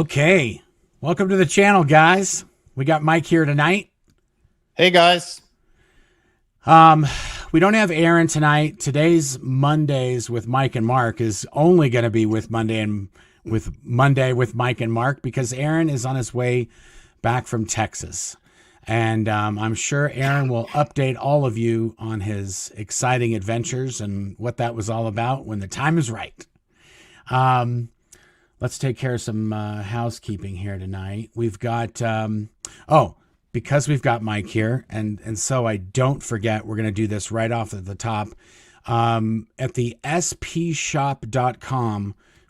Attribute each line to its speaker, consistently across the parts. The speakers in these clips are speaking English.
Speaker 1: Okay. Welcome to the channel, guys. We got Mike here tonight.
Speaker 2: Hey, guys.
Speaker 1: We don't have Aaron tonight. Today's Mondays with Mike and Mark is only going to be with Monday with Mike and Mark because Aaron is on his way back from Texas. And I'm sure Aaron will update all of you on his exciting adventures and what that was all about when the time is right. Let's take care of some housekeeping here tonight. We've got, because we've got Mike here, and so I don't forget, we're going to do this right off at the top. At the spshop.com,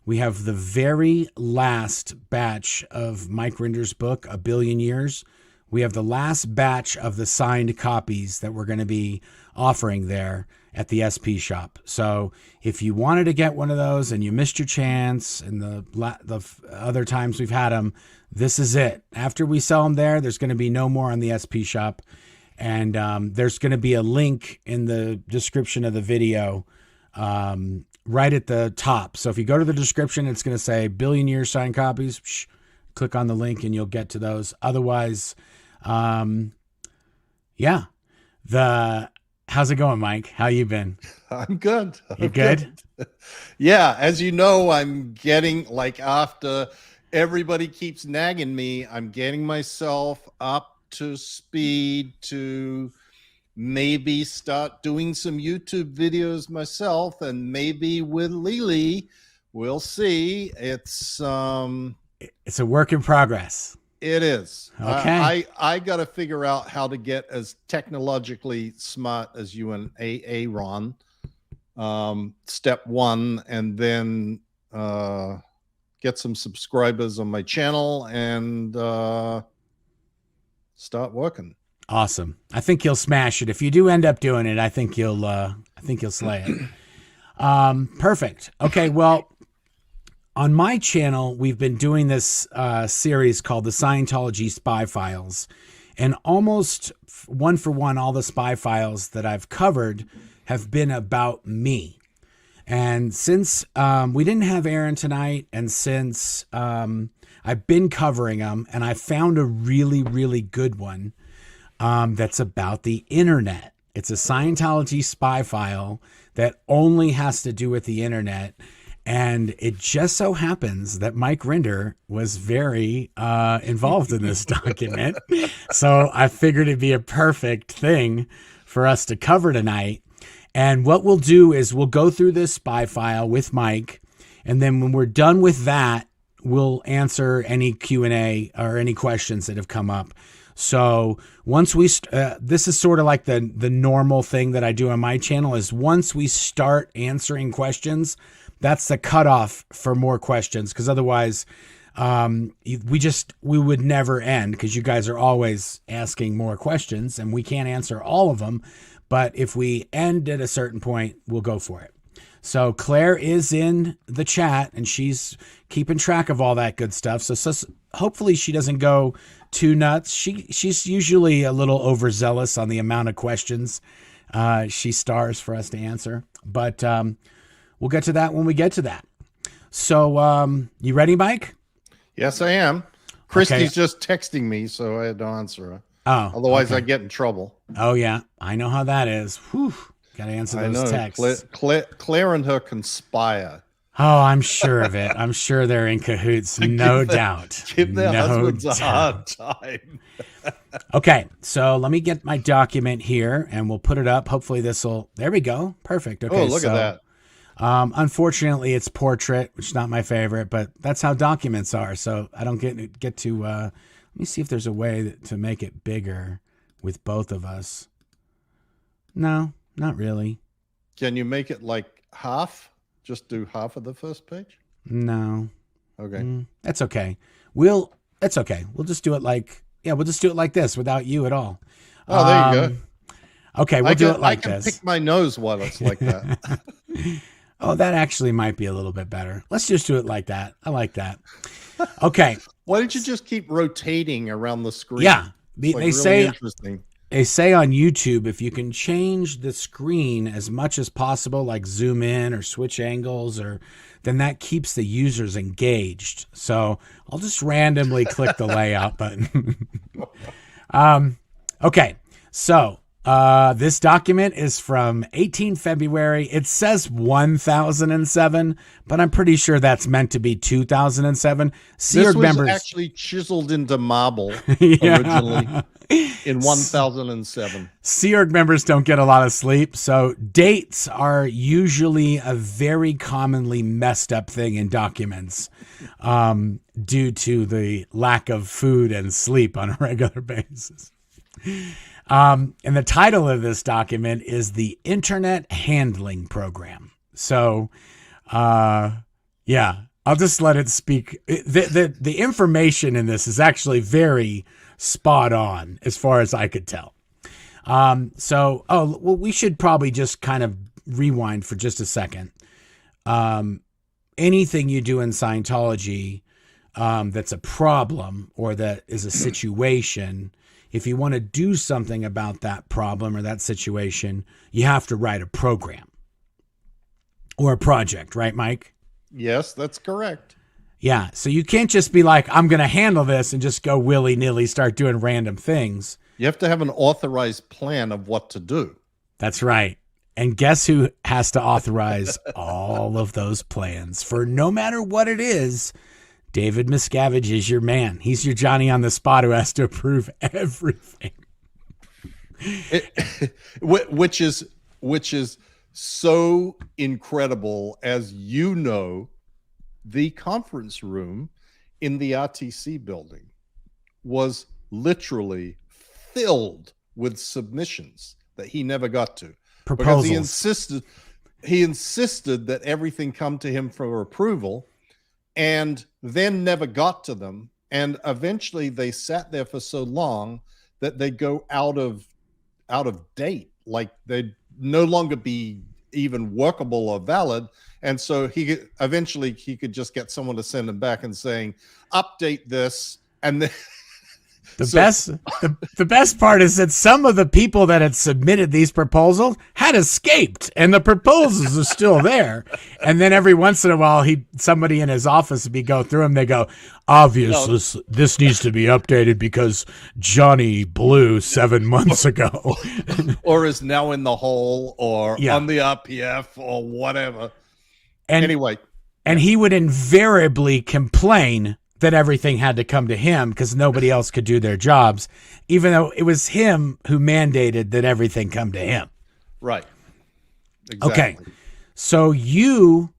Speaker 1: we have the very last batch of Mike Rinder's book, A Billion Years. We have the last batch of the signed copies that we're going to be offering there at the SP shop. So if you wanted to get one of those and you missed your chance and the other times we've had them, this is it. After we sell them there, there's going to be no more on the SP shop. And there's going to be a link in the description of the video right at the top. So if you go to the description, it's going to say Billion Year signed copies. Click on the link and you'll get to those. Otherwise, how's it going, Mike? How you been?
Speaker 2: I'm good.
Speaker 1: You good?
Speaker 2: Yeah. As you know, I'm getting after everybody keeps nagging me, I'm getting myself up to speed to maybe start doing some YouTube videos myself, and maybe with Lily, we'll see. It's a
Speaker 1: work in progress.
Speaker 2: It is.
Speaker 1: Okay.
Speaker 2: I got to figure out how to get as technologically smart as you and Aaron. Step one, and then get some subscribers on my channel and start working.
Speaker 1: Awesome. I think you'll smash it. If you do end up doing it, I think you'll slay it. Perfect. Okay. Well, on my channel, we've been doing this series called the Scientology Spy Files, and almost one for one, all the spy files that I've covered have been about me. And since we didn't have Aaron tonight, and since I've been covering them, and I found a really, really good one that's about the internet. It's a Scientology spy file that only has to do with the internet. And it just so happens that Mike Rinder was very involved in this document. So I figured it'd be a perfect thing for us to cover tonight. And what we'll do is we'll go through this spy file with Mike. And then when we're done with that, we'll answer any Q&A or any questions that have come up. So once we, this is sort of like the normal thing that I do on my channel, is once we start answering questions, that's the cutoff for more questions, because otherwise we would never end, because you guys are always asking more questions and we can't answer all of them. But if we end at a certain point, we'll go for it. So Claire is in the chat and she's keeping track of all that good stuff. So hopefully she doesn't go too nuts. She's usually a little overzealous on the amount of questions she stars for us to answer. But we'll get to that when we get to that. So you ready, Mike?
Speaker 2: Yes, I am. Christy's just texting me, so I had to answer her.
Speaker 1: Oh,
Speaker 2: otherwise
Speaker 1: okay.
Speaker 2: I get in trouble.
Speaker 1: Oh yeah, I know how that is. Whew. Got to answer those texts.
Speaker 2: Claire and her conspire.
Speaker 1: Oh, I'm sure of it. I'm sure they're in cahoots, no doubt.
Speaker 2: Give their husbands a hard time.
Speaker 1: Okay, so let me get my document here, and we'll put it up. Hopefully this will... There we go. perfect. Okay,
Speaker 2: oh, look at that.
Speaker 1: Unfortunately, it's portrait, which is not my favorite, but that's how documents are. So I don't get to... let me see if there's a way to make it bigger with both of us. No, not really.
Speaker 2: Can you make it like half? Just do half of the first page?
Speaker 1: No.
Speaker 2: Okay.
Speaker 1: That's okay. It's okay. We'll just do it like... Yeah, we'll just do it like this without you at all.
Speaker 2: Oh, there you go.
Speaker 1: Okay, we'll do it like this.
Speaker 2: I can pick my nose while it's like that.
Speaker 1: Oh, that actually might be a little bit better. Let's just do it like that. I like that. Okay.
Speaker 2: Why don't you just keep rotating around the screen?
Speaker 1: Yeah.
Speaker 2: They
Speaker 1: say
Speaker 2: interesting.
Speaker 1: they say on YouTube, if you can change the screen as much as possible, like zoom in or switch angles, then that keeps the users engaged. So I'll just randomly click the layout button. Okay, so this document is from 18 February. It says 1007, but I'm pretty sure that's meant to be 2007.
Speaker 2: This was actually chiseled into marble originally in 1007.
Speaker 1: Sea Org members don't get a lot of sleep, so dates are usually a very commonly messed up thing in documents due to the lack of food and sleep on a regular basis. And the title of this document is the Internet Handling Program. So, yeah, I'll just let it speak. The information in this is actually very spot on as far as I could tell. We should probably just kind of rewind for just a second. Anything you do in Scientology that's a problem or that is a situation, if you want to do something about that problem or that situation, you have to write a program or a project, right, Mike?
Speaker 2: Yes, that's correct.
Speaker 1: Yeah. So you can't just be like, I'm going to handle this and just go willy-nilly start doing random things.
Speaker 2: You have to have an authorized plan of what to do.
Speaker 1: That's right. And guess who has to authorize all of those plans for no matter what it is? David Miscavige is your man. He's your Johnny on the spot who has to approve everything.
Speaker 2: Which is so incredible. As you know, the conference room in the RTC building was literally filled with submissions that he never got to.
Speaker 1: Proposals.
Speaker 2: Because he insisted that everything come to him for approval, and then never got to them. And eventually they sat there for so long that they go out of date. Like they'd no longer be even workable or valid. And so eventually he could just get someone to send him back and saying, update this. And then
Speaker 1: the best part is that some of the people that had submitted these proposals had escaped, and the proposals are still there. And then every once in a while, somebody in his office would go through them. They go, obviously, this needs to be updated because Johnny blew 7 months ago,
Speaker 2: or is now in the hole, or on the RPF, or whatever.
Speaker 1: And
Speaker 2: anyway,
Speaker 1: and he would invariably complain that everything had to come to him because nobody else could do their jobs, even though it was him who mandated that everything come to him.
Speaker 2: Right. Exactly.
Speaker 1: Okay. So you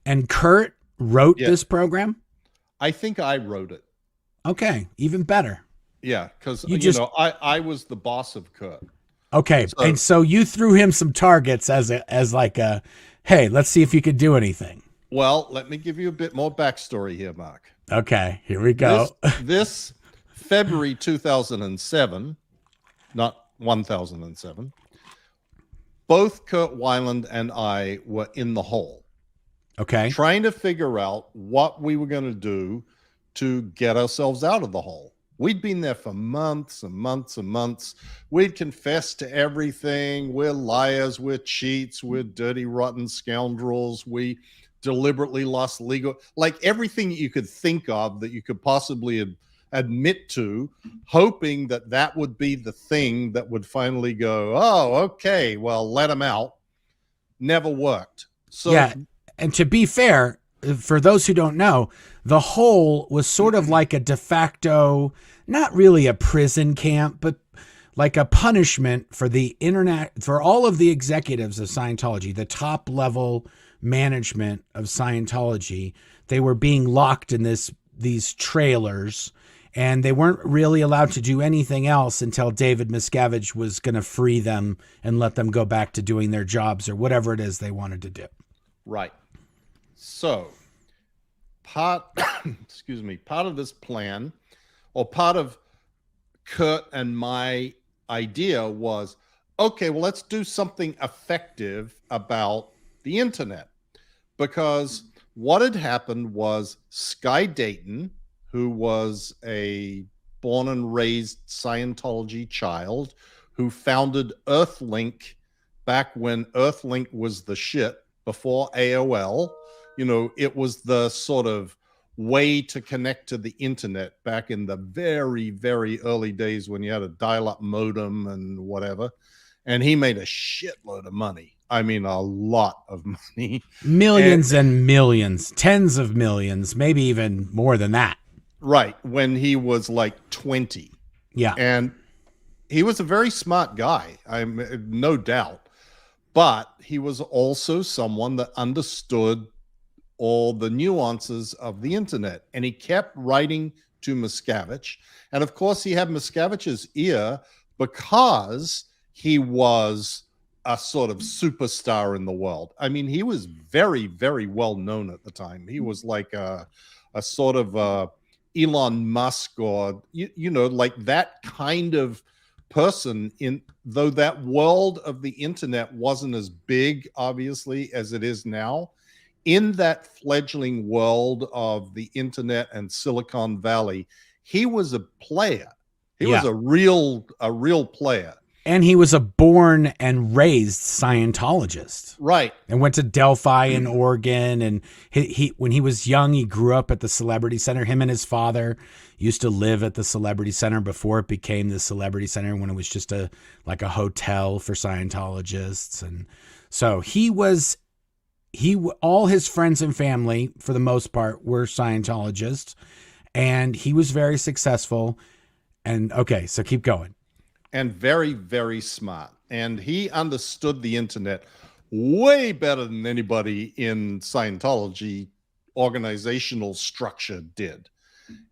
Speaker 1: and Kurt wrote this program?
Speaker 2: I think I wrote it.
Speaker 1: Okay. Even better.
Speaker 2: Yeah. Because, you know, I was the boss of Kurt.
Speaker 1: Okay. And so you threw him some targets as like a, hey, let's see if you could do anything.
Speaker 2: Well, let me give you a bit more backstory here, Mark.
Speaker 1: Okay, here we go.
Speaker 2: This February 2007, not 1007, both Kurt Weiland and I were in the hole.
Speaker 1: Okay.
Speaker 2: Trying to figure out what we were going to do to get ourselves out of the hole. We'd been there for months and months and months. We'd confessed to everything. We're liars. We're cheats. We're dirty, rotten scoundrels. We deliberately lost legal, like everything you could think of that you could possibly admit to, hoping that that would be the thing that would finally go, oh, okay, well, let him out. Never worked. So
Speaker 1: yeah, and to be fair, for those who don't know, the hole was sort of like a de facto, not really a prison camp, but like a punishment for the internet, for all of the executives of Scientology, the top level management of Scientology. They were being locked in these trailers, and they weren't really allowed to do anything else until David Miscavige was going to free them and let them go back to doing their jobs or whatever it is they wanted to do.
Speaker 2: Right. So part of this plan, or part of Kurt and my idea was, okay, well, let's do something effective about the internet. Because what had happened was Sky Dayton, who was a born and raised Scientology child who founded Earthlink back when Earthlink was the shit, before AOL. You know, it was the sort of way to connect to the internet back in the very, very early days when you had a dial-up modem and whatever. And he made a shitload of money. I mean, a lot of money.
Speaker 1: Millions and millions, tens of millions, maybe even more than that.
Speaker 2: Right. When he was like 20.
Speaker 1: Yeah.
Speaker 2: And he was a very smart guy, I'm no doubt. But he was also someone that understood all the nuances of the internet. And he kept writing to Miscavige. And of course, he had Miscavige's ear because he was a sort of superstar in the world. I mean, he was very, very well known at the time. He was like a sort of Elon Musk, or, you know, like that kind of person, in though that world of the internet wasn't as big, obviously, as it is now. In that fledgling world of the internet and Silicon Valley, he was a player. He was a real player.
Speaker 1: And he was a born and raised Scientologist.
Speaker 2: Right.
Speaker 1: And went to Delphi in Oregon. And he when he was young, he grew up at the Celebrity Center. Him and his father used to live at the Celebrity Center before it became the Celebrity Center, when it was just a hotel for Scientologists. And so all his friends and family, for the most part, were Scientologists. And he was very successful. And okay, so keep going.
Speaker 2: And very, very smart. And he understood the internet way better than anybody in Scientology organizational structure did.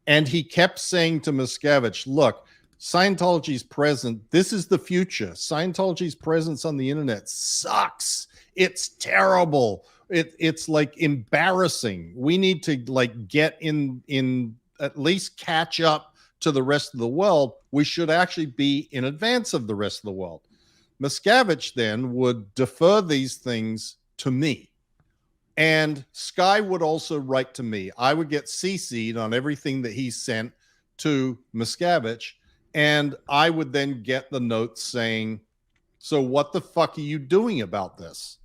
Speaker 2: And he kept saying to Miscavige, look, Scientology's present, this is the future. Scientology's presence on the internet sucks. It's terrible. It's like embarrassing. We need to like get in at least catch up to the rest of the world. We should actually be in advance of the rest of the world. Miscavige then would defer these things to me. And Sky would also write to me. I would get CC'd on everything that he sent to Miscavige. And I would then get the notes saying, so what the fuck are you doing about this?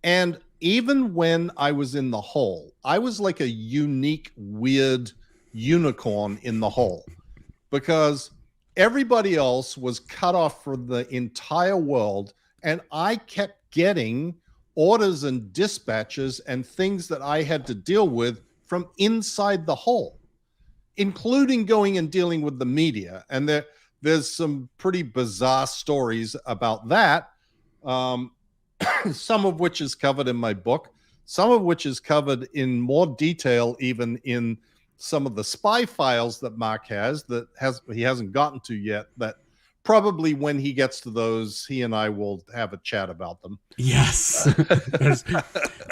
Speaker 2: And even when I was in the hole, I was like a unique, weird unicorn in the hole, because everybody else was cut off from the entire world, and I kept getting orders and dispatches and things that I had to deal with from inside the hole, including going and dealing with the media. And there's some pretty bizarre stories about that, some of which is covered in my book, some of which is covered in more detail even in some of the spy files that Mark has he hasn't gotten to yet, that probably when he gets to those, he and I will have a chat about them.
Speaker 1: Yes.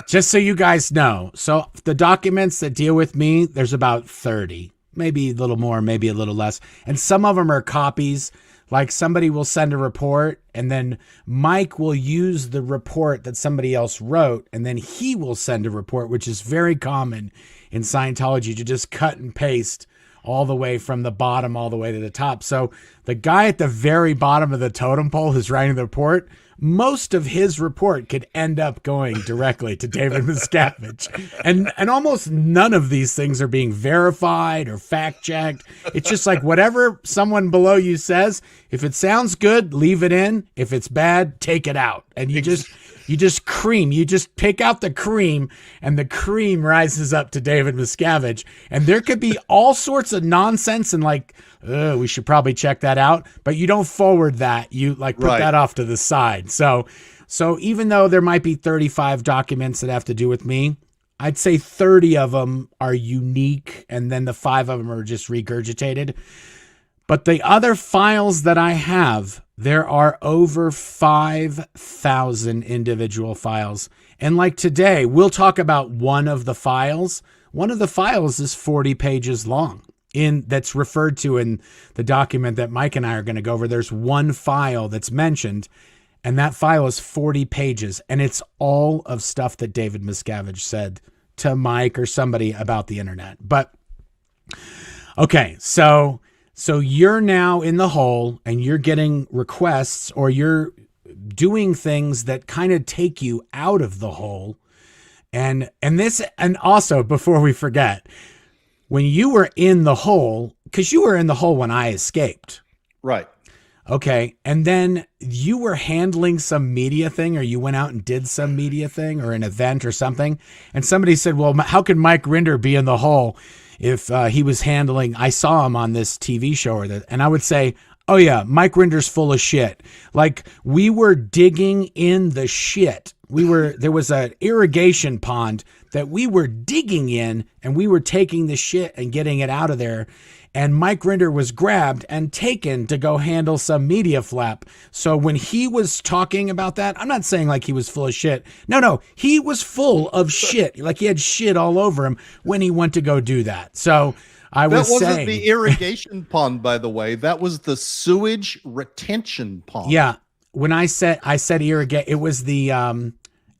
Speaker 1: Just so you guys know. So the documents that deal with me, there's about 30, maybe a little more, maybe a little less. And some of them are copies. Like somebody will send a report, and then Mike will use the report that somebody else wrote, and then he will send a report, which is very common in Scientology, to just cut and paste all the way from the bottom all the way to the top. So the guy at the very bottom of the totem pole who's writing the report, most of his report could end up going directly to David Miscavige. And almost none of these things are being verified or fact-checked. It's just like whatever someone below you says, if it sounds good, leave it in. If it's bad, take it out. And you just pick out the cream, and the cream rises up to David Miscavige. And there could be all sorts of nonsense and like, we should probably check that out, but you don't forward that. You like put that off to the side. So even though there might be 35 documents that have to do with me, I'd say 30 of them are unique, and then the 5 of them are just regurgitated. But the other files that I have, there are over 5,000 individual files. And like today, we'll talk about one of the files. One of the files is 40 pages long. That's referred to in the document that Mike and I are going to go over. There's one file that's mentioned, and that file is 40 pages, and it's all of stuff that David Miscavige said to Mike or somebody about the internet. But okay, so So you're now in the hole and you're getting requests, or you're doing things that kind of take you out of the hole. And also, before we forget, when you were in the hole, because you were in the hole when I escaped.
Speaker 2: Right.
Speaker 1: Okay. And then you were handling some media thing, or you went out and did some media thing or an event or something. And somebody said, well, how could Mike Rinder be in the hole if he was handling, I saw him on this TV show or that. And I would say, oh yeah, Mike Rinder's full of shit. Like, we were digging in the shit. There was an irrigation pond that we were digging in, and we were taking the shit and getting it out of there. And Mike Rinder was grabbed and taken to go handle some media flap. So when he was talking about that, I'm not saying like he was full of shit. No, he was full of shit. Like, he had shit all over him when he went to go do that. So I was saying, that wasn't
Speaker 2: the irrigation pond, by the way. That was the sewage retention pond.
Speaker 1: Yeah. When I said irrigate, it was the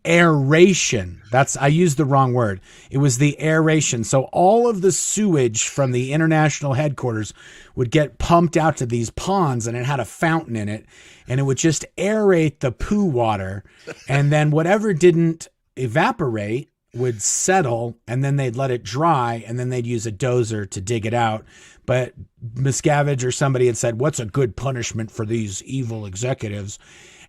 Speaker 1: aeration. I used the wrong word. It was the aeration. So all of the sewage from the international headquarters would get pumped out to these ponds, and it had a fountain in it, and it would just aerate the poo water. And then whatever didn't evaporate would settle, and then they'd let it dry, and then they'd use a dozer to dig it out. But Miscavige or somebody had said, what's a good punishment for these evil executives?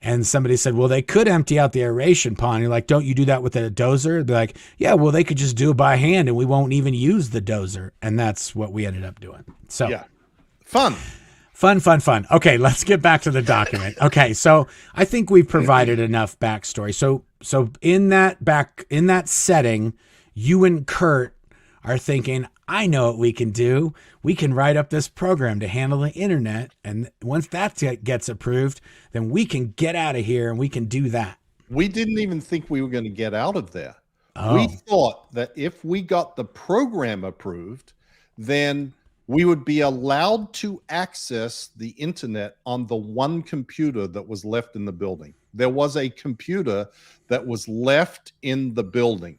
Speaker 1: And somebody said, well, they could empty out the aeration pond. You're like, don't you do that with a dozer? They're like, yeah, well, they could just do it by hand, and we won't even use the dozer. And that's what we ended up doing. So
Speaker 2: yeah. Fun.
Speaker 1: Okay, let's get back to the document. Okay, so I think we've provided enough backstory. So in that setting, you and Kurt are thinking, I know what we can do. We can write up this program to handle the internet. And once that gets approved, then we can get out of here and we can do that.
Speaker 2: We didn't even think we were going to get out of there.
Speaker 1: Oh.
Speaker 2: We thought that if we got the program approved, then we would be allowed to access the internet on the one computer that was left in the building. There was a computer that was left in the building.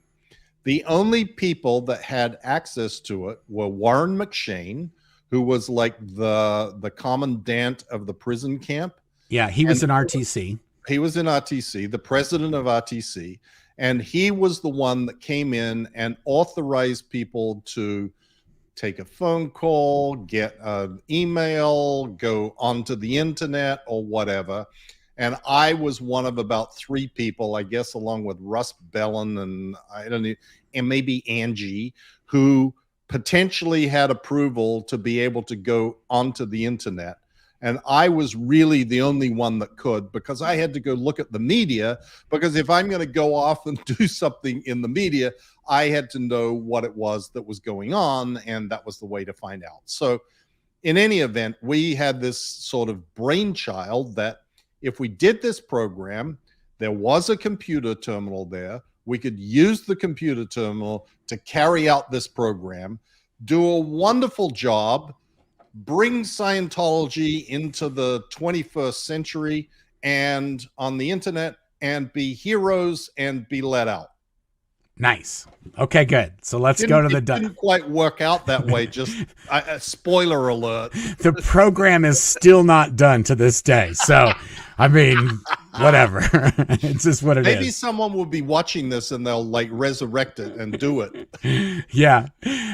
Speaker 2: The only people that had access to it were Warren McShane, who was like the commandant of the prison camp.
Speaker 1: Yeah, he was in RTC.
Speaker 2: He was in RTC, the president of RTC, and he was the one that came in and authorized people to take a phone call, get an email, go onto the internet or whatever. And I was one of about 3 people, I guess, along with Russ Bellin and I don't know, and maybe Angie, who potentially had approval to be able to go onto the internet. And I was really the only one that could, because I had to go look at the media, because if I'm going to go off and do something in the media, I had to know what it was that was going on, and that was the way to find out. So in any event, we had this sort of brainchild that if we did this program, there was a computer terminal there. We could use the computer terminal to carry out this program, do a wonderful job, bring Scientology into the 21st century and on the internet, and be heroes and be let out.
Speaker 1: Nice. Okay, good. So let's go to the...
Speaker 2: It didn't quite work out that way. Just spoiler alert.
Speaker 1: The program is still not done to this day. So, I mean, whatever. It's just what it is.
Speaker 2: Maybe someone will be watching this and they'll like resurrect it and do it.
Speaker 1: Yeah.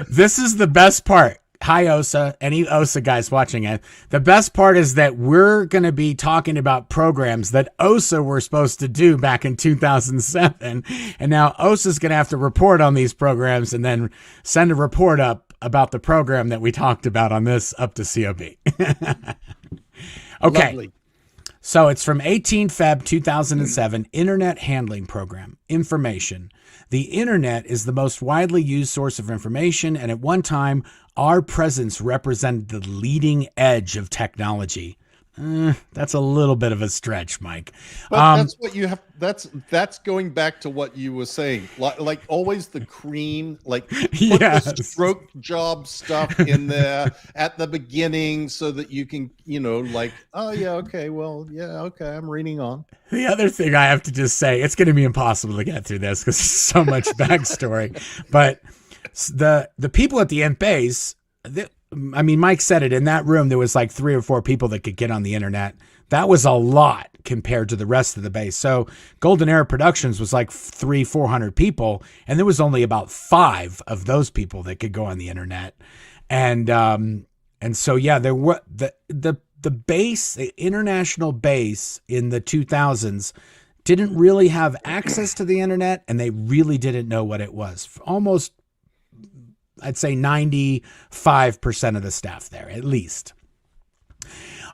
Speaker 1: This is the best part. Hi, OSA. Any OSA guys watching it. The best part is that we're going to be talking about programs that OSA were supposed to do back in 2007. And now OSA is going to have to report on these programs and then send a report up about the program that we talked about on this up to COB. Okay.
Speaker 2: Lovely.
Speaker 1: So it's from 18 Feb 2007, Internet Handling Program. Information. The internet is the most widely used source of information, and at one time, our presence represented the leading edge of technology. That's a little bit of a stretch, Mike.
Speaker 2: But that's what you have. That's going back to what you were saying. Like always the cream, like put
Speaker 1: yes.
Speaker 2: the stroke job stuff in there at the beginning so that you can, like, oh yeah, okay, well, yeah, okay, I'm reading on.
Speaker 1: The other thing I have to just say, it's going to be impossible to get through this because there's so much backstory. But the people at the end base, I mean, Mike said it, in that room, there was like 3 or 4 people that could get on the internet. That was a lot compared to the rest of the base. So Golden Era Productions was like 300-400 people, and there was only about 5 of those people that could go on the internet. And so, yeah, there were the base, the international base in the 2000s didn't really have access to the internet, and they really didn't know what it was. Almost, I'd say 95% of the staff there, at least.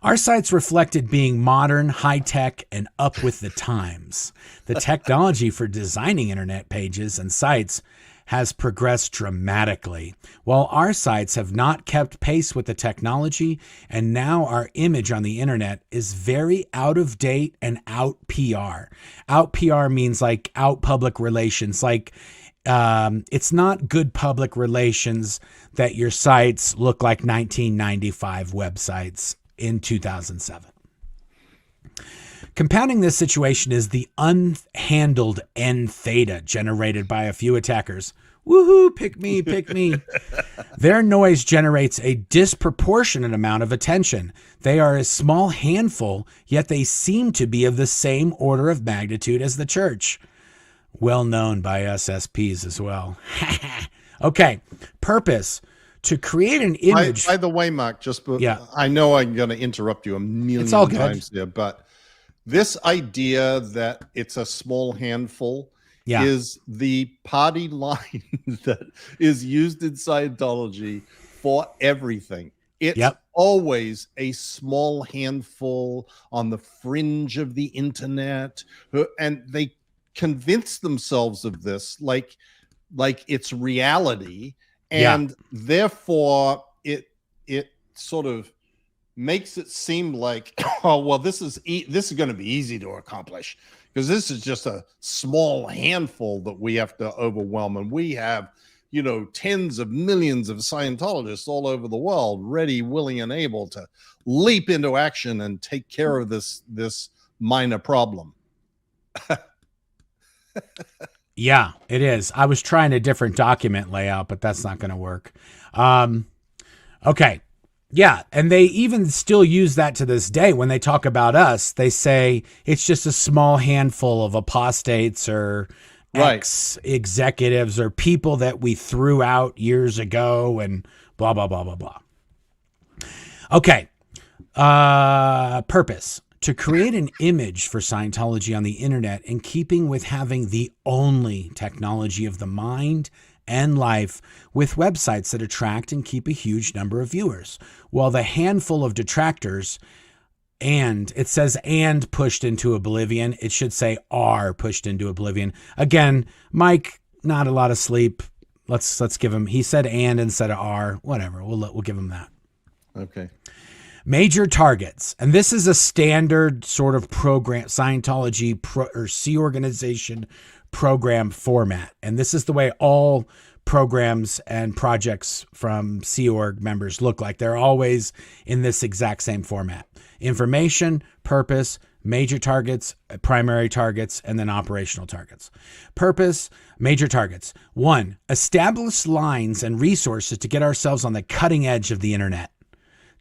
Speaker 1: Our sites reflected being modern, high-tech, and up with the times. The technology for designing internet pages and sites has progressed dramatically, while our sites have not kept pace with the technology, and now our image on the internet is very out of date and out PR. Out PR means like out public relations, like it's not good public relations that your sites look like 1995 websites in 2007. Compounding this situation is the unhandled N theta generated by a few attackers. Woohoo, pick me, pick me. Their noise generates a disproportionate amount of attention. They are a small handful, yet they seem to be of the same order of magnitude as the church. Well known by us SPs as well. Okay, purpose. To create an image.
Speaker 2: By the way, Mark, I know I'm going to interrupt you a million times here, but this idea that it's a small handful is the party line that is used in Scientology for everything. It's always a small handful on the fringe of the internet, and they convince themselves of this like it's reality. And therefore, it sort of makes it seem like, oh, well, this is going to be easy to accomplish because this is just a small handful that we have to overwhelm. And we have, tens of millions of Scientologists all over the world ready, willing, and able to leap into action and take care of this minor problem.
Speaker 1: Yeah, it is. I was trying a different document layout, but that's not going to work. Okay. Yeah. And they even still use that to this day. When they talk about us, they say it's just a small handful of apostates or ex-executives or people that we threw out years ago and blah, blah, blah, blah, blah. Okay. Purpose. To create an image for Scientology on the internet in keeping with having the only technology of the mind and life with websites that attract and keep a huge number of viewers, while the handful of detractors, and it says and pushed into oblivion, it should say are pushed into oblivion. Again, Mike, not a lot of sleep. Let's give him, he said and instead of are, whatever. We'll give him that.
Speaker 2: Okay.
Speaker 1: Major targets, and this is a standard sort of program, Scientology or Sea Organization program format, and this is the way all programs and projects from Sea Org members look like. They're always in this exact same format. Information, purpose, major targets, primary targets, and then operational targets. Purpose, major targets. 1, establish lines and resources to get ourselves on the cutting edge of the internet.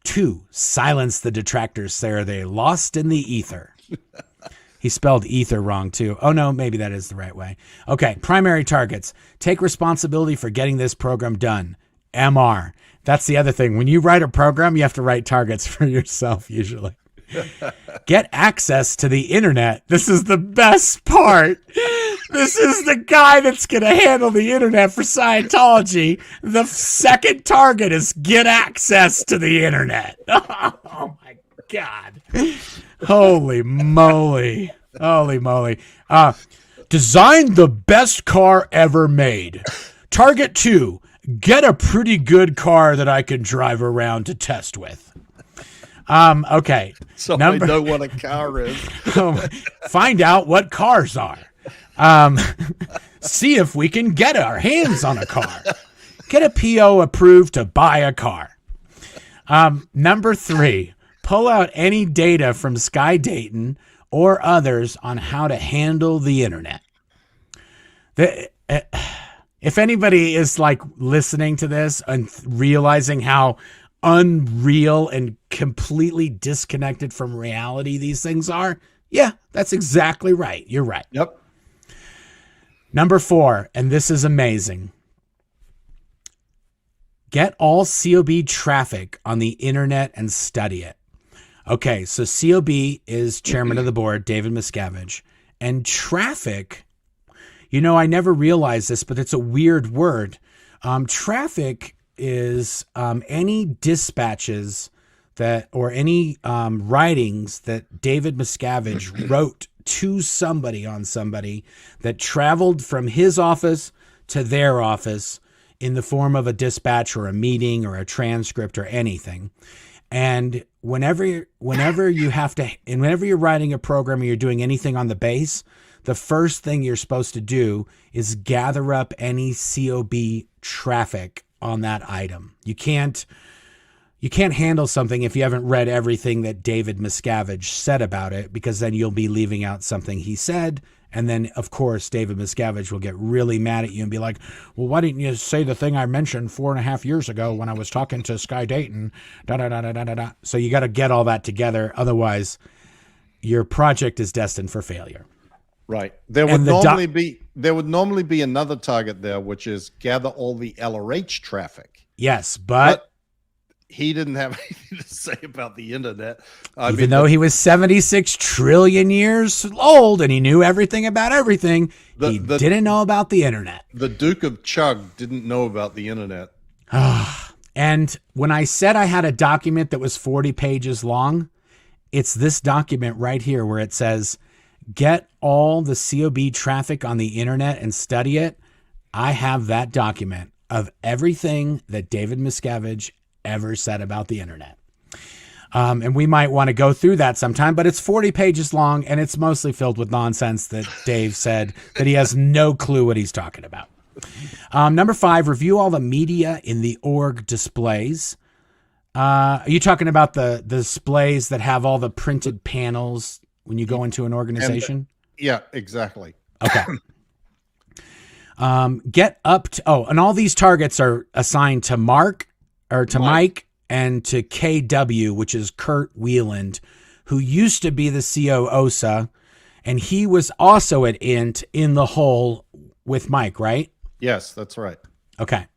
Speaker 1: 2, silence the detractors. There they lost in the ether. He spelled ether wrong too. Oh no, maybe that is the right way. Okay, primary targets. Take responsibility for getting this program done. MR. That's the other thing. When you write a program, you have to write targets for yourself usually. Get access to the internet. This is the best part. This is the guy that's going to handle the internet for Scientology. The second target is get access to the internet. Oh my God. Holy moly. Holy moly. Design the best car ever made. Target 2, get a pretty good car that I can drive around to test with. Okay.
Speaker 2: So I know what a car is.
Speaker 1: Find out what cars are. See if we can get our hands on a car. Get a PO approved to buy a car. Number 3, pull out any data from Sky Dayton or others on how to handle the internet. If anybody is like listening to this and realizing how unreal and completely disconnected from reality these things are? Yeah, that's exactly right. You're right.
Speaker 2: Yep.
Speaker 1: Number 4, and this is amazing. Get all COB traffic on the internet and study it. Okay, so COB is chairman of the board, David Miscavige. And traffic, I never realized this, but it's a weird word. Traffic is any dispatches or any writings that David Miscavige wrote to somebody on somebody that traveled from his office to their office in the form of a dispatch or a meeting or a transcript or anything. And whenever you're writing a program or you're doing anything on the base, the first thing you're supposed to do is gather up any COB traffic on that item. You can't handle something if you haven't read everything that David Miscavige said about it, because then you'll be leaving out something he said. And then, of course, David Miscavige will get really mad at you and be like, well, why didn't you say the thing I mentioned 4.5 years ago when I was talking to Sky Dayton? So you got to get all that together. Otherwise, your project is destined for failure.
Speaker 2: Right. There would normally be another target there, which is gather all the LRH traffic.
Speaker 1: Yes, but
Speaker 2: he didn't have anything to say about the internet.
Speaker 1: Even though he was 76 trillion years old and he knew everything about everything, he didn't know about the internet.
Speaker 2: The Duke of Chug didn't know about the internet.
Speaker 1: And when I said I had a document that was 40 pages long, it's this document right here where it says, get all the COB traffic on the internet and study it. I have that document of everything that David Miscavige ever said about the internet. And we might want to go through that sometime, but it's 40 pages long and it's mostly filled with nonsense that Dave said that he has no clue what he's talking about. Number 5, review all the media in the org displays. Are you talking about the displays that have all the printed panels when you go into an organization?
Speaker 2: Yeah, exactly.
Speaker 1: Okay. Get up to, and all these targets are assigned to Mike and to KW, which is Kurt Wieland, who used to be the COOSA, and he was also at INT in the hole with Mike, right?
Speaker 2: Yes, that's right.
Speaker 1: Okay.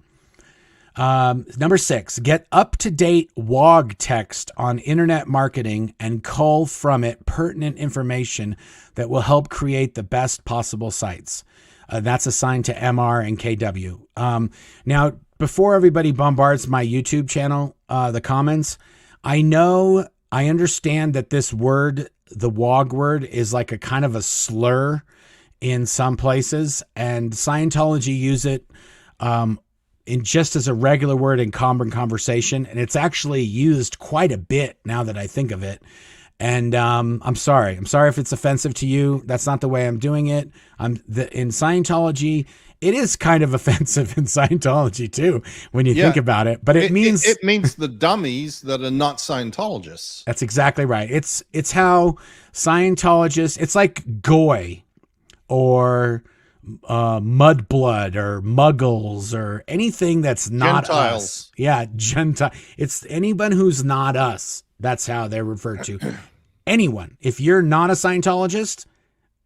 Speaker 1: Number 6, get up-to-date WOG text on internet marketing and cull from it pertinent information that will help create the best possible sites. That's assigned to MR and KW. Now, before everybody bombards my YouTube channel, the comments, I understand that this word, the WOG word, is like a kind of a slur in some places, and Scientology use it in just as a regular word in common conversation, and it's actually used quite a bit now that I think of it. And I'm sorry if it's offensive to you. That's not the way I'm doing it. In Scientology, it is kind of offensive in Scientology too when you think about it. But it means
Speaker 2: the dummies that are not Scientologists.
Speaker 1: That's exactly right. It's how Scientologists. It's like Goy or Mudblood or Muggles or anything that's not
Speaker 2: Gentiles.
Speaker 1: Us. Yeah, Gentile. It's anyone who's not us. That's how they're referred to. Anyone. If you're not a Scientologist,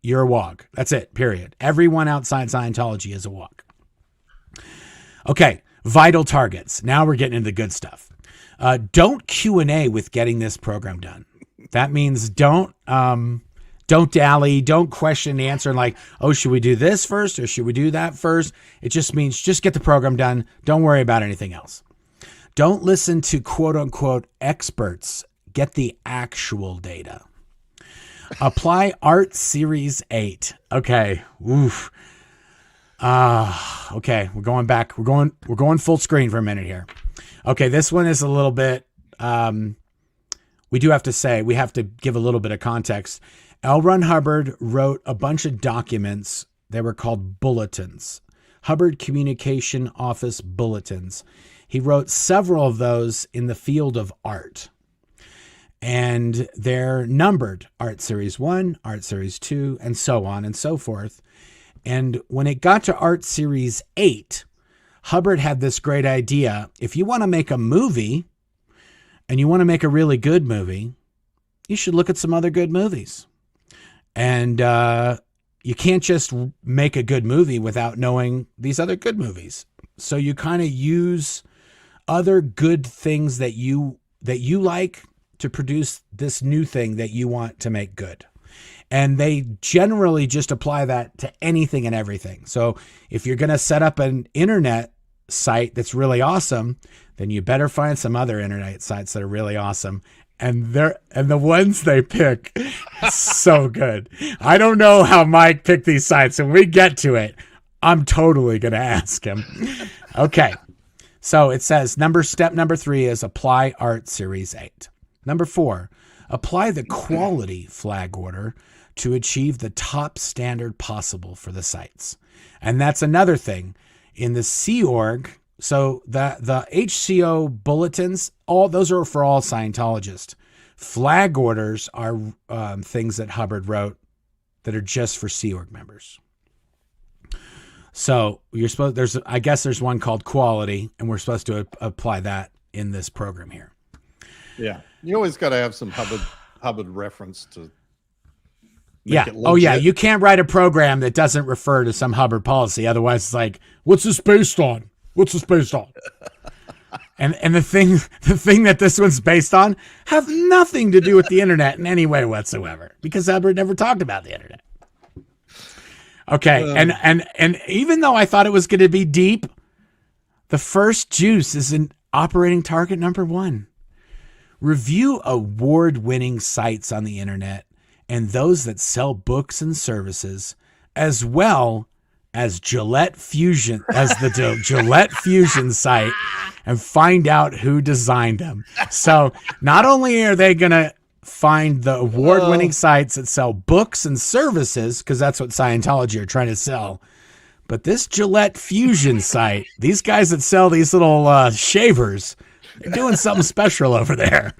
Speaker 1: you're a WOG. That's it, period. Everyone outside Scientology is a WOG. Okay, vital targets. Now we're getting into the good stuff. Don't Q&A with getting this program done. That means don't dally, don't question the answer like, oh, should we do this first or should we do that first? It just means just get the program done. Don't worry about anything else. Don't listen to quote unquote experts. Get the actual data. Apply Art Series 8. Okay. Oof. Okay. We're going back. We're going full screen for a minute here. Okay. This one is a little bit, we do have to give a little bit of context. L. Ron Hubbard wrote a bunch of documents that were called bulletins, Hubbard Communication Office Bulletins. He wrote several of those in the field of art. And they're numbered, Art Series 1, Art Series 2, and so on and so forth. And when it got to Art Series 8, Hubbard had this great idea. If you want to make a movie, and you want to make a really good movie, you should look at some other good movies. And you can't just make a good movie without knowing these other good movies. So you kind of use other good things that you like to produce this new thing that you want to make good. And they generally just apply that to anything and everything. So if you're going to set up an internet site that's really awesome, then you better find some other internet sites that are really awesome. And the ones they pick, so good. I don't know how Mike picked these sites, and we get to it, I'm totally going to ask him. Okay. So it says step number 3 is apply art series 8. Number 4, apply the quality flag order to achieve the top standard possible for the sites. And that's another thing in the Sea Org. So the HCO bulletins, all those are for all Scientologists. Flag orders are things that Hubbard wrote that are just for Sea Org members. So I guess there's one called quality, and we're supposed to apply that in this program here.
Speaker 2: Yeah. You always got to have some Hubbard reference to
Speaker 1: yeah. Oh, yeah. You can't write a program that doesn't refer to some Hubbard policy. Otherwise, it's like, what's this based on? What's this based on? And the thing that this one's based on have nothing to do with the internet in any way whatsoever, because Hubbard never talked about the internet. Okay. And even though I thought it was going to be deep, the first juice is in operating target number 1. Review award-winning sites on the internet and those that sell books and services, as well as Gillette Fusion, as the Gillette Fusion site, and find out who designed them. So not only are they going to find the award-winning sites that sell books and services, because that's what Scientology are trying to sell, but this Gillette Fusion site, these guys that sell these little shavers, they're doing something special over there.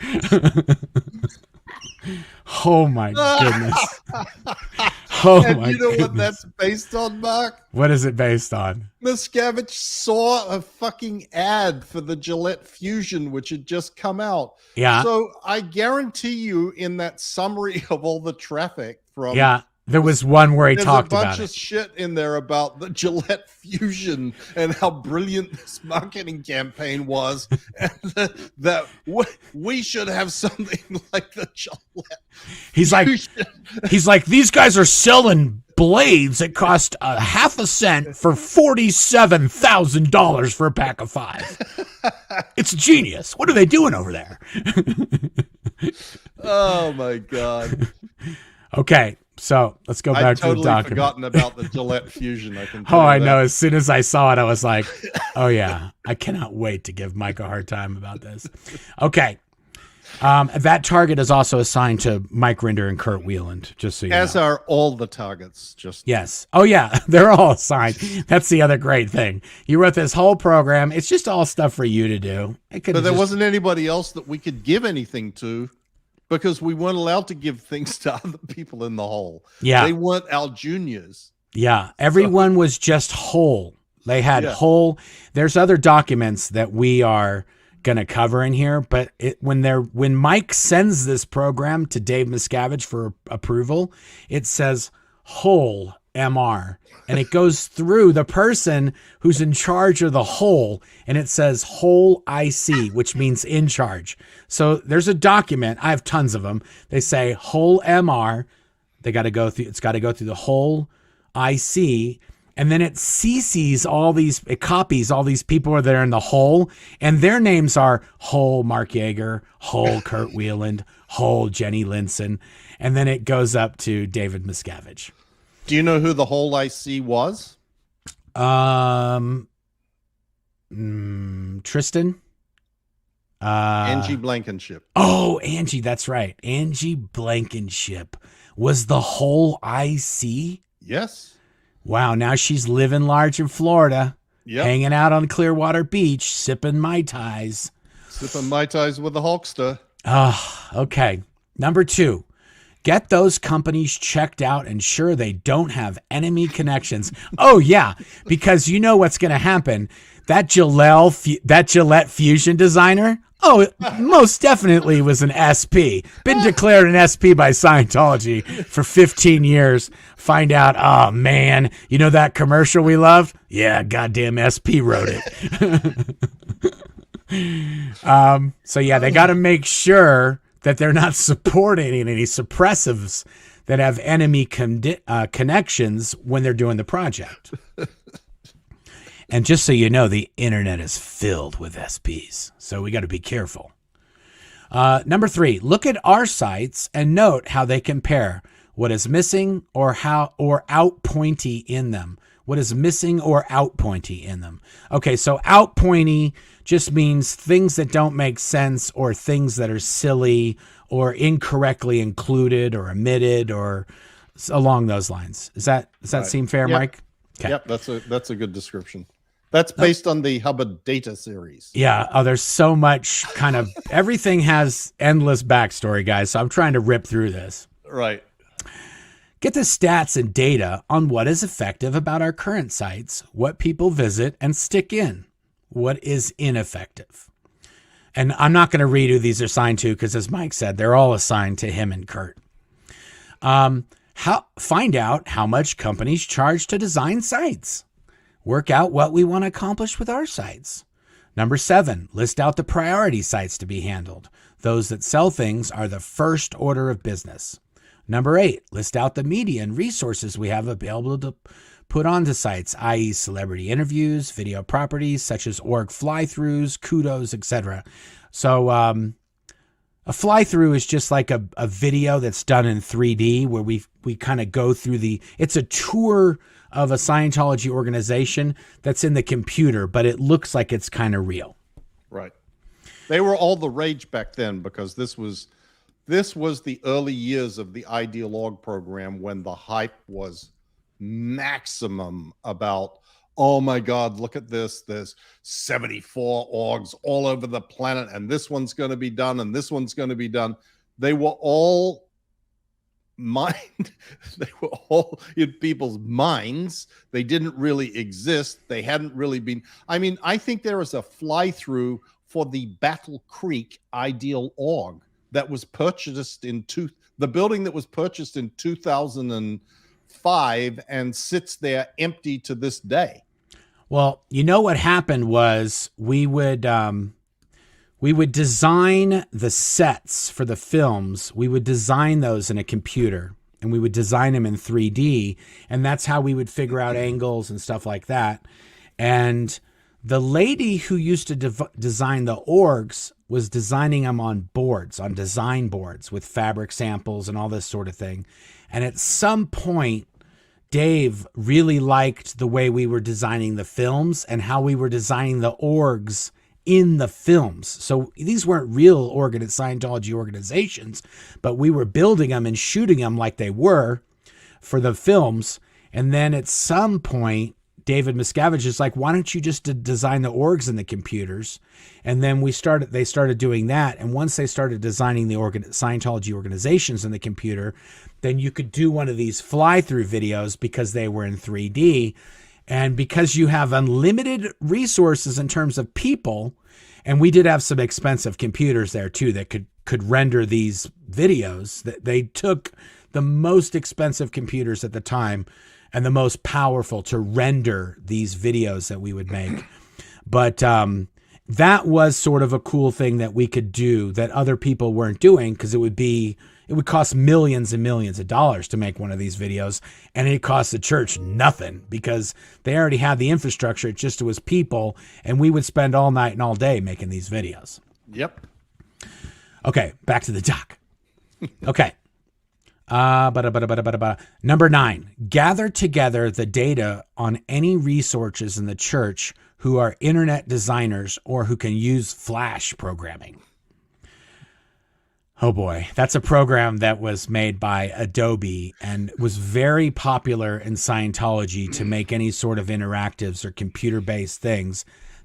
Speaker 1: Oh my goodness.
Speaker 2: And you know what that's based on, Mark?
Speaker 1: What is it based on?
Speaker 2: Miscavige saw a fucking ad for the Gillette Fusion, which had just come out.
Speaker 1: Yeah.
Speaker 2: So I guarantee you, in that summary of all the traffic from
Speaker 1: there was one where he talked about it.
Speaker 2: There's a bunch of shit in there about the Gillette Fusion and how brilliant this marketing campaign was, and that we should have something like the Gillette.
Speaker 1: He's like, these guys are selling blades that cost a half a cent for $47,000 for a pack of 5. It's genius. What are they doing over there?
Speaker 2: Oh my God.
Speaker 1: Okay. So let's go back to the document.
Speaker 2: I've totally forgotten about the Gillette Fusion.
Speaker 1: I know. As soon as I saw it, I was like, oh, yeah, I cannot wait to give Mike a hard time about this. Okay. That target is also assigned to Mike Rinder and Kurt Wieland, just so you know.
Speaker 2: As are all the targets.
Speaker 1: Yes. Oh, yeah. They're all assigned. That's the other great thing. You wrote this whole program. It's just all stuff for you to do.
Speaker 2: But there wasn't anybody else that we could give anything to, because we weren't allowed to give things to other people in the whole.
Speaker 1: Yeah.
Speaker 2: They weren't our juniors.
Speaker 1: Yeah. Everyone was just whole. They had whole. There's other documents that we are going to cover in here, but when Mike sends this program to Dave Miscavige for approval, it says whole MR, and it goes through the person who's in charge of the whole, and it says whole IC, which means in charge. So there's a document. I have tons of them. They say whole MR. They got to go through. It's got to go through the whole IC. And then it it copies all these people that are in the whole, and their names are whole Mark Yeager, whole Kurt Wieland, whole Jenny Linson, and then it goes up to David Miscavige.
Speaker 2: Do you know who the whole IC was?
Speaker 1: Tristan?
Speaker 2: Angie Blankenship.
Speaker 1: Oh, Angie, that's right. Angie Blankenship was the whole IC?
Speaker 2: Yes.
Speaker 1: Wow, now she's living large in Florida, hanging out on Clearwater Beach, sipping Mai Tais.
Speaker 2: Sipping Mai Tais with the Hulkster.
Speaker 1: Okay. Number 2, Get those companies checked out, ensure they don't have enemy connections. Oh yeah, because you know what's going to happen. That Gillette Fusion designer, oh, most definitely was an SP. Been declared an SP by Scientology for 15 years. Find out, oh man, you know that commercial we loved? Yeah, goddamn SP wrote it. So yeah, they got to make sure that they're not supporting any suppressives that have enemy connections when they're doing the project. And just so you know, the internet is filled with SPs, so we got to be careful. Number 3, look at our sites and note how they compare. What is missing or out pointy in them? What is missing or out pointy in them? Okay, so out pointy just means things that don't make sense or things that are silly or incorrectly included or omitted or along those lines. Does that
Speaker 2: Right.
Speaker 1: seem fair,
Speaker 2: Yep.
Speaker 1: Mike? Okay.
Speaker 2: Yep, that's a good description. That's based on the Hubbard data series.
Speaker 1: Yeah. Oh, there's so much everything has endless backstory, guys. So I'm trying to rip through this.
Speaker 2: Right.
Speaker 1: Get the stats and data on what is effective about our current sites, what people visit and stick in, what is ineffective. And I'm not going to read who these are assigned to because, as Mike said, they're all assigned to him and Kurt. Find out how much companies charge to design sites. Work out what we want to accomplish with our sites. Number 7, list out the priority sites to be handled. Those that sell things are the first order of business. Number 8, list out the media and resources we have available to put onto sites, i.e. celebrity interviews, video properties such as org fly-throughs, kudos, etc. So a fly-through is just like a video that's done in 3D where we kind of go through it's a tour of a Scientology organization that's in the computer, but it looks like it's kind of real.
Speaker 2: Right. They were all the rage back then because this was the early years of the ideologue program when the hype was maximum about, oh my God, look at this. There's 74 orgs all over the planet, and this one's going to be done, and this one's going to be done. They were all they were all in people's minds. They didn't really exist. They hadn't really been. I mean, I think there is a fly-through for the Battle Creek Ideal Org that was purchased the building that was purchased in 2005 and sits there empty to this day.
Speaker 1: Well, you know what happened was we would design the sets for the films. We would design those in a computer and we would design them in 3D. And that's how we would figure out angles and stuff like that. And the lady who used to design the orgs was designing them on boards, on design boards with fabric samples and all this sort of thing. And at some point, Dave really liked the way we were designing the films and how we were designing the orgs in the films. So these weren't real Scientology organizations, but we were building them and shooting them like they were for the films. And then at some point, David Miscavige is like, why don't you just design the orgs in the computers? And then they started doing that. And once they started designing the Scientology organizations in the computer, then you could do one of these fly-through videos because they were in 3D. And because you have unlimited resources in terms of people, and we did have some expensive computers there too that could render these videos, that they took the most expensive computers at the time and the most powerful to render these videos that we would make. But that was sort of a cool thing that we could do that other people weren't doing, because it would cost millions and millions of dollars to make one of these videos, and it cost the church nothing because they already had the infrastructure. It just was people, and we would spend all night and all day making these videos.
Speaker 2: Yep.
Speaker 1: Okay, back to the doc. Okay. Number 9, gather together the data on any researchers in the church who are internet designers or who can use Flash programming. Oh boy, that's a program that was made by Adobe and was very popular in Scientology to make any sort of interactives or computer-based things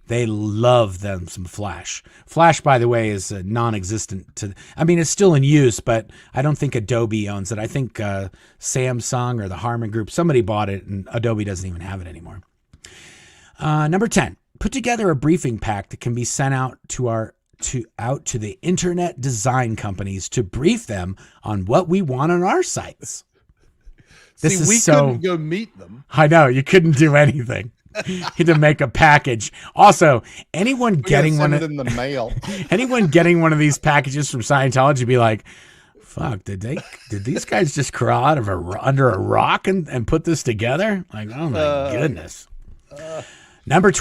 Speaker 1: They love them some Flash. Flash, by the way, is non-existent. It's still in use, but I don't think Adobe owns it. I think Samsung or the Harman Group, somebody bought it, and Adobe doesn't even have it anymore. Number 10, put together a briefing pack that can be sent out to the internet design companies to brief them on what we want on our sites.
Speaker 2: We couldn't go meet them.
Speaker 1: I know, you couldn't do anything. You had to make a package. Also, anyone getting one
Speaker 2: in the mail.
Speaker 1: Anyone getting one of these packages from Scientology be like, fuck, did these guys just crawl out of under a rock and put this together? Like, oh my goodness. Number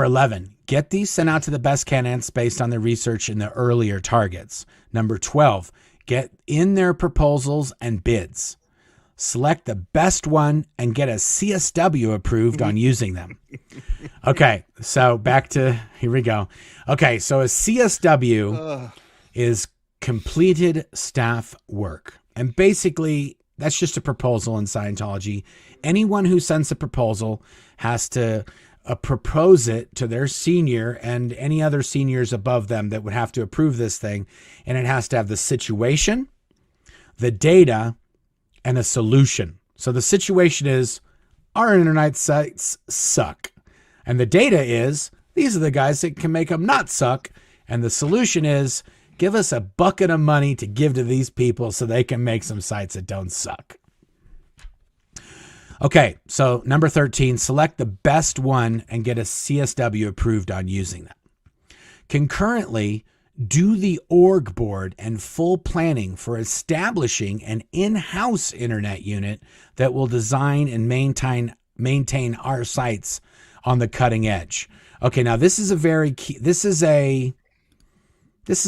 Speaker 1: 11. Get these sent out to the best candidates based on the research in the earlier targets. Number 12. Get in their proposals and bids. Select the best one and get a CSW approved on using them. Okay, so here we go. Okay, so a CSW is completed staff work. And basically, that's just a proposal in Scientology. Anyone who sends a proposal has to propose it to their senior and any other seniors above them that would have to approve this thing. And it has to have the situation, the data, and a solution. So the situation is our internet sites suck. And the data is these are the guys that can make them not suck. And the solution is give us a bucket of money to give to these people so they can make some sites that don't suck. Okay, so number 13, select the best one and get a CSW approved on using them. Concurrently, do the org board and full planning for establishing an in-house internet unit that will design and maintain our sites on the cutting edge. Okay, now this is a very key, this is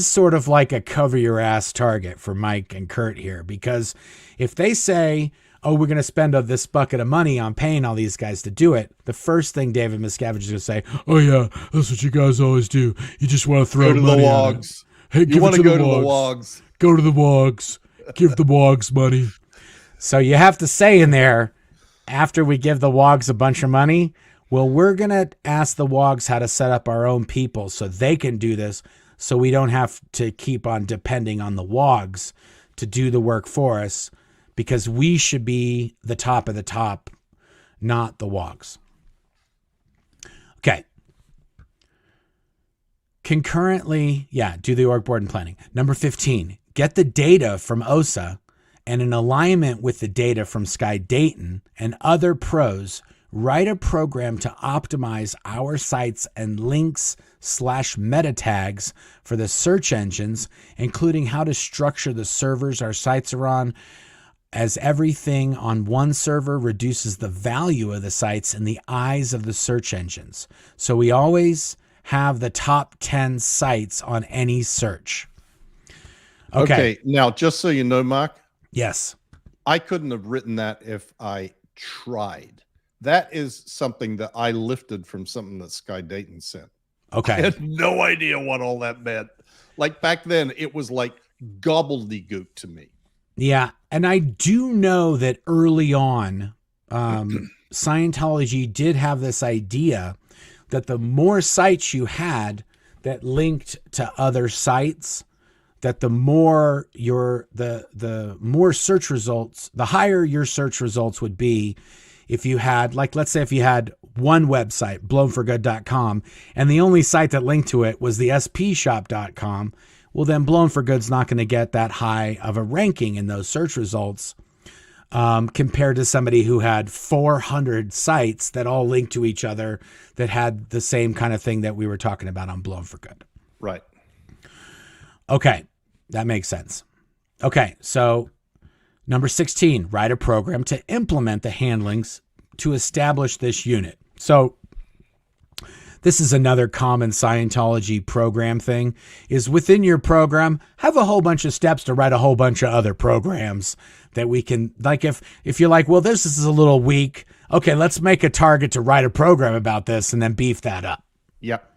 Speaker 1: sort of like a cover your ass target for Mike and Kurt here, because if they say, oh, we're going to spend this bucket of money on paying all these guys to do it, the first thing David Miscavige is going to say, oh yeah, that's what you guys always do. You just want to throw money
Speaker 2: the wogs.
Speaker 1: Hey,
Speaker 2: you want to go to the wogs.
Speaker 1: Go to the wogs. Give the wogs money. So you have to say in there, after we give the wogs a bunch of money, well, we're going to ask the wogs how to set up our own people so they can do this, so we don't have to keep on depending on the wogs to do the work for us, because we should be the top of the top, not the wogs. Okay. Concurrently, do the org board and planning. Number 15, get the data from OSA and in alignment with the data from Sky Dayton and other pros, write a program to optimize our sites and links/meta tags for the search engines, including how to structure the servers our sites are on, as everything on one server reduces the value of the sites in the eyes of the search engines. So we always have the top 10 sites on any search. Okay.
Speaker 2: Now, just so you know, Mark.
Speaker 1: Yes.
Speaker 2: I couldn't have written that if I tried. That is something that I lifted from something that Sky Dayton sent.
Speaker 1: Okay.
Speaker 2: I had no idea what all that meant. Like back then, it was like gobbledygook to me.
Speaker 1: Yeah, and I do know that early on, Scientology did have this idea that the more sites you had that linked to other sites, that the more the more search results, the higher your search results would be if you had, like, let's say if you had one website, blownforgood.com, and the only site that linked to it was the spshop.com, well, then Blown for Good's not going to get that high of a ranking in those search results compared to somebody who had 400 sites that all linked to each other that had the same kind of thing that we were talking about on Blown for Good.
Speaker 2: Right.
Speaker 1: Okay, that makes sense. Okay, so number 16, write a program to implement the handlings to establish this unit. So this is another common Scientology program thing, is within your program, have a whole bunch of steps to write a whole bunch of other programs that we can, like if you're like, well, this is a little weak. Okay, let's make a target to write a program about this and then beef that up.
Speaker 2: Yep.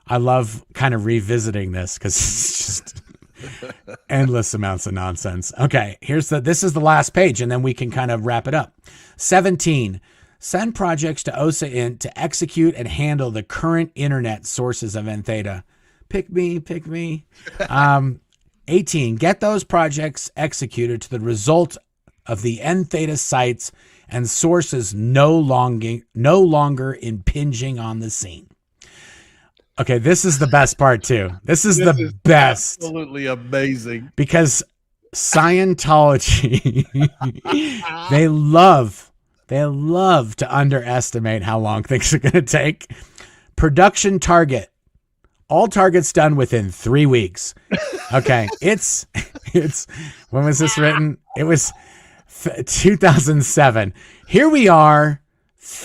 Speaker 1: I love kind of revisiting this because it's just endless amounts of nonsense. Okay, this is the last page and then we can kind of wrap it up. 17, Send projects to OSA Int to execute and handle the current internet sources of N theta. Pick me, pick me. 18, get those projects executed to the result of the N theta sites and sources no longer impinging on the scene. Okay, this is the best part too. This is the best.
Speaker 2: Absolutely amazing.
Speaker 1: Because Scientology, they love to underestimate how long things are going to take. Production target. All targets done within 3 weeks. Okay, it's when was this written? It was 2007. Here we are.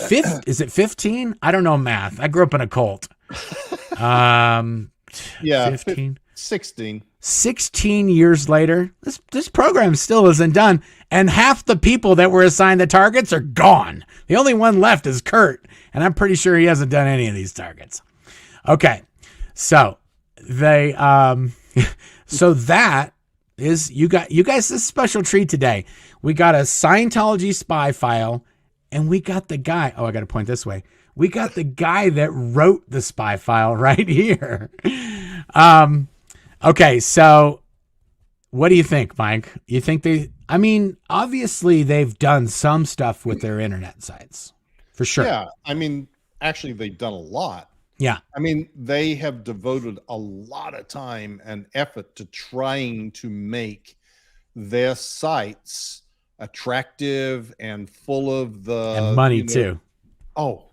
Speaker 1: Is it 15? I don't know math. I grew up in a cult.
Speaker 2: Yeah,
Speaker 1: 15,
Speaker 2: 16. 16
Speaker 1: years later, this program still isn't done, and half the people that were assigned the targets are gone. The only one left is Kurt, and I'm pretty sure he hasn't done any of these targets. Okay, so they so that is you guys this special treat today. We got a Scientology spy file, and we got the guy. Oh, I got to point this way. We got the guy that wrote the spy file right here. Okay, so what do you think, Mike? You think obviously they've done some stuff with their internet sites, for sure.
Speaker 2: Yeah, actually they've done a lot.
Speaker 1: Yeah.
Speaker 2: They have devoted a lot of time and effort to trying to make their sites attractive and full of
Speaker 1: and money too.
Speaker 2: Oh,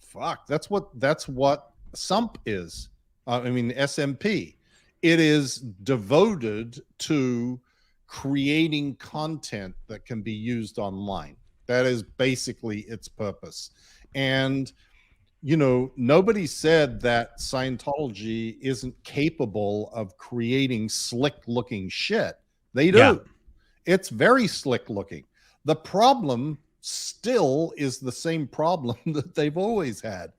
Speaker 2: fuck. That's what SUMP is. SMP. It is devoted to creating content that can be used online. That is basically its purpose. And, nobody said that Scientology isn't capable of creating slick looking shit. They do. Yeah. It's very slick looking. The problem still is the same problem that they've always had.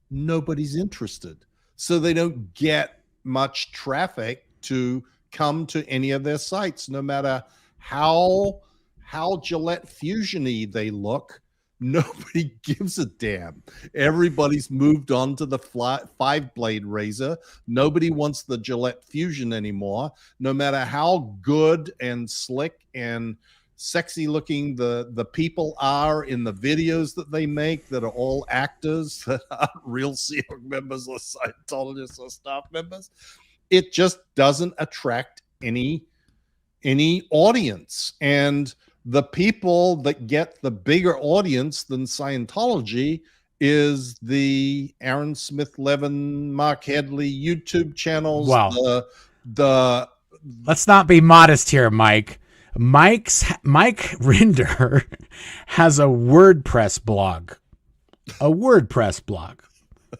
Speaker 2: Nobody's interested. So they don't get much traffic to come to any of their sites, no matter how Gillette Fusion-y they look. Nobody gives a damn. Everybody's moved on to the 5-blade razor. Nobody wants the Gillette Fusion anymore. No matter how good and slick and sexy looking the people are in the videos that they make, that are all actors that aren't real SEAL members or Scientologists or staff members, it just doesn't attract any audience. And the people that get the bigger audience than Scientology is the Aaron Smith Levin, Marc Headley YouTube channels.
Speaker 1: Wow. Let's not be modest here, Mike. Mike Rinder has a WordPress blog.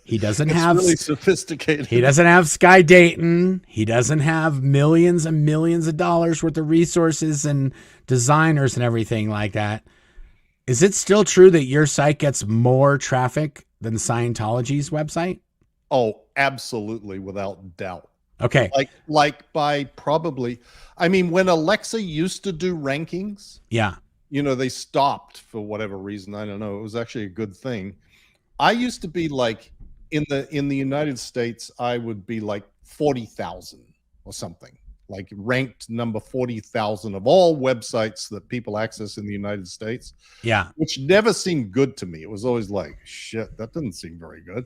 Speaker 1: He doesn't have
Speaker 2: really sophisticated.
Speaker 1: He doesn't have Sky Dayton. He doesn't have millions and millions of dollars worth of resources and designers and everything like that. Is it still true that your site gets more traffic than Scientology's website?
Speaker 2: Oh, absolutely, without doubt.
Speaker 1: Okay.
Speaker 2: Like by probably, when Alexa used to do rankings,
Speaker 1: yeah,
Speaker 2: they stopped for whatever reason. I don't know. It was actually a good thing. I used to be like in the United States, I would be like 40,000 or something, like ranked number 40,000 of all websites that people access in the United States.
Speaker 1: Yeah.
Speaker 2: Which never seemed good to me. It was always like, shit, that doesn't seem very good.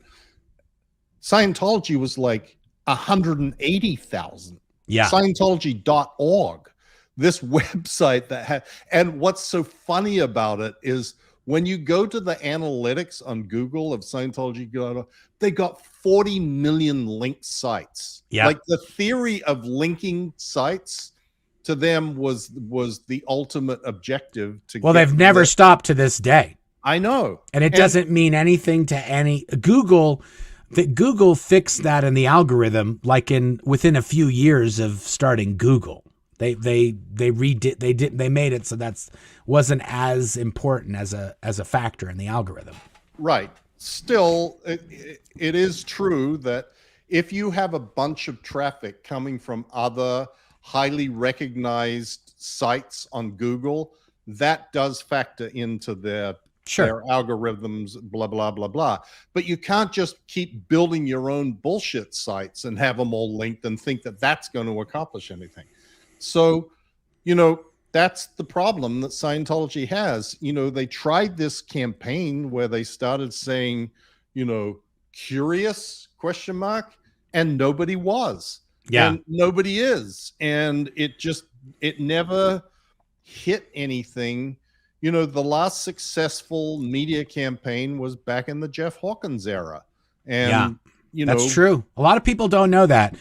Speaker 2: Scientology was like 180,000.
Speaker 1: Yeah.
Speaker 2: Scientology.org, this website that had, and what's so funny about it is when you go to the analytics on Google of Scientology, they got 40 million linked sites.
Speaker 1: Yeah.
Speaker 2: Like the theory of linking sites to them was the ultimate objective.
Speaker 1: They've never stopped to this day.
Speaker 2: I know.
Speaker 1: And it doesn't mean anything to any Google. Google fixed that in the algorithm, like within a few years of starting Google. They made it so that's wasn't as important as a factor in the algorithm.
Speaker 2: Right. Still, it is true that if you have a bunch of traffic coming from other highly recognized sites on Google, that does factor into their
Speaker 1: Sure.
Speaker 2: their algorithms, blah, blah, blah, blah. But you can't just keep building your own bullshit sites and have them all linked and think that that's going to accomplish anything. So, that's the problem that Scientology has. They tried this campaign where they started saying, curious ? And nobody was.
Speaker 1: Yeah.
Speaker 2: And nobody is. And it never hit anything. The last successful media campaign was back in the Jeff Hawkins era. And
Speaker 1: that's true. A lot of people don't know that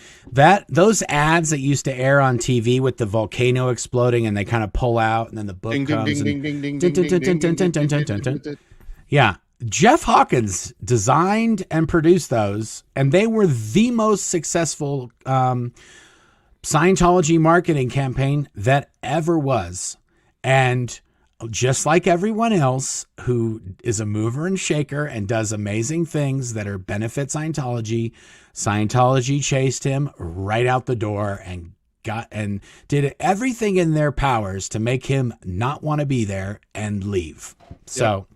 Speaker 1: those ads that used to air on TV with the volcano exploding and they kind of pull out and then the book comes. Yeah. Jeff Hawkins designed and produced those, and they were the most successful Scientology marketing campaign that ever was. And just like everyone else who is a mover and shaker and does amazing things that are benefit Scientology, Scientology chased him right out the door and did everything in their powers to make him not want to be there and leave. So,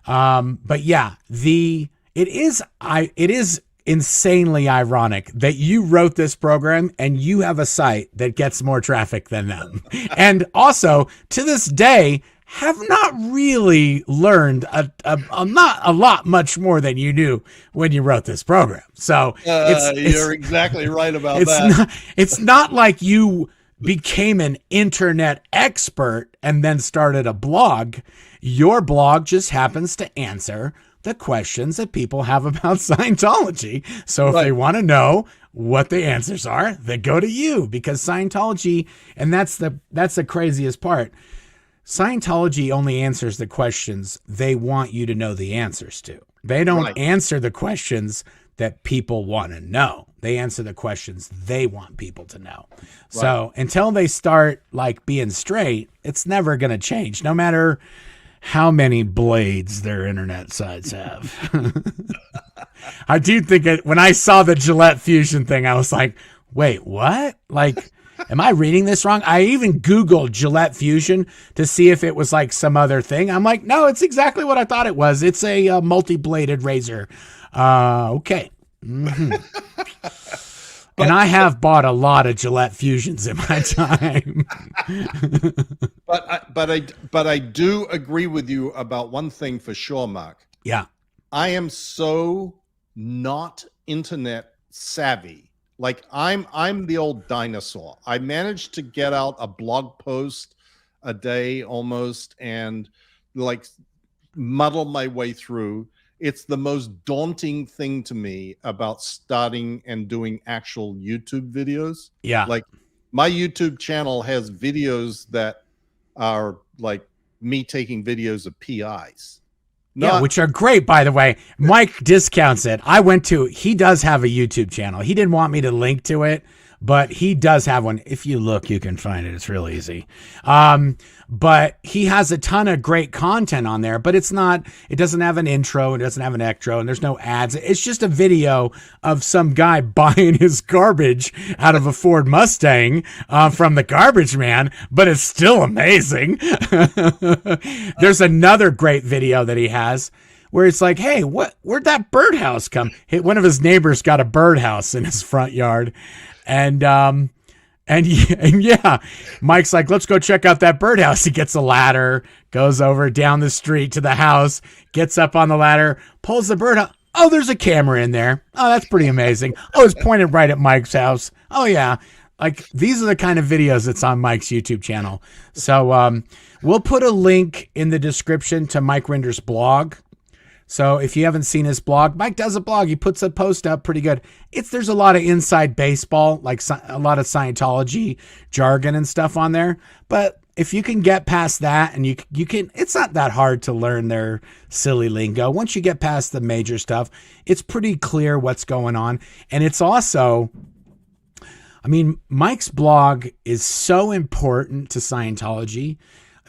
Speaker 1: but yeah, it is insanely ironic that you wrote this program and you have a site that gets more traffic than them. And also to this day have not really learned not a lot much more than you knew when you wrote this program. So
Speaker 2: you're exactly right about that.
Speaker 1: It's not like you became an internet expert and then started a blog. Your blog just happens to answer the questions that people have about Scientology. So if they want to know what the answers are, they go to you, because Scientology, and that's the craziest part. Scientology only answers the questions they want you to know the answers to. They don't answer the questions that people want to know. They answer the questions they want people to know. Right. So until they start being straight, it's never going to change, no matter how many blades their internet sites have. I do think when I saw the Gillette Fusion thing, I was like, wait, what? Am I reading this wrong? I even Googled Gillette Fusion to see if it was some other thing. I'm like, no, it's exactly what I thought it was. It's a multi-bladed razor. Okay. Mm-hmm. And I have bought a lot of Gillette Fusions in my time.
Speaker 2: but I do agree with you about one thing for sure, Mark.
Speaker 1: Yeah.
Speaker 2: I am so not internet savvy. I'm the old dinosaur. I managed to get out a blog post a day almost and muddle my way through. It's the most daunting thing to me about starting and doing actual YouTube videos.
Speaker 1: Yeah.
Speaker 2: My YouTube channel has videos that are me taking videos of PIs.
Speaker 1: Which are great, by the way. Mike discounts it. He does have a YouTube channel. He didn't want me to link to it, but he does have one. If you look, you can find it. It's real easy. But he has a ton of great content on there, but it doesn't have an intro. It doesn't have an extra, and there's no ads. It's just a video of some guy buying his garbage out of a Ford Mustang from the garbage man, but it's still amazing. There's another great video that he has where it's like, hey, where'd that birdhouse come? One of his neighbors got a birdhouse in his front yard. And yeah, Mike's like, let's go check out that birdhouse. He gets a ladder, goes over down the street to the house, gets up on the ladder, pulls the birdhouse. Oh, there's a camera in there. Oh, that's pretty amazing. Oh, it's pointed right at Mike's house. Oh, yeah. These are the kind of videos that's on Mike's YouTube channel. So we'll put a link in the description to Mike Rinder's blog. So if you haven't seen his blog, Mike does a blog. He puts a post up pretty good. There's a lot of inside baseball, a lot of Scientology jargon and stuff on there. But if you can get past that, and you can, it's not that hard to learn their silly lingo. Once you get past the major stuff, it's pretty clear what's going on. And it's also, Mike's blog is so important to Scientology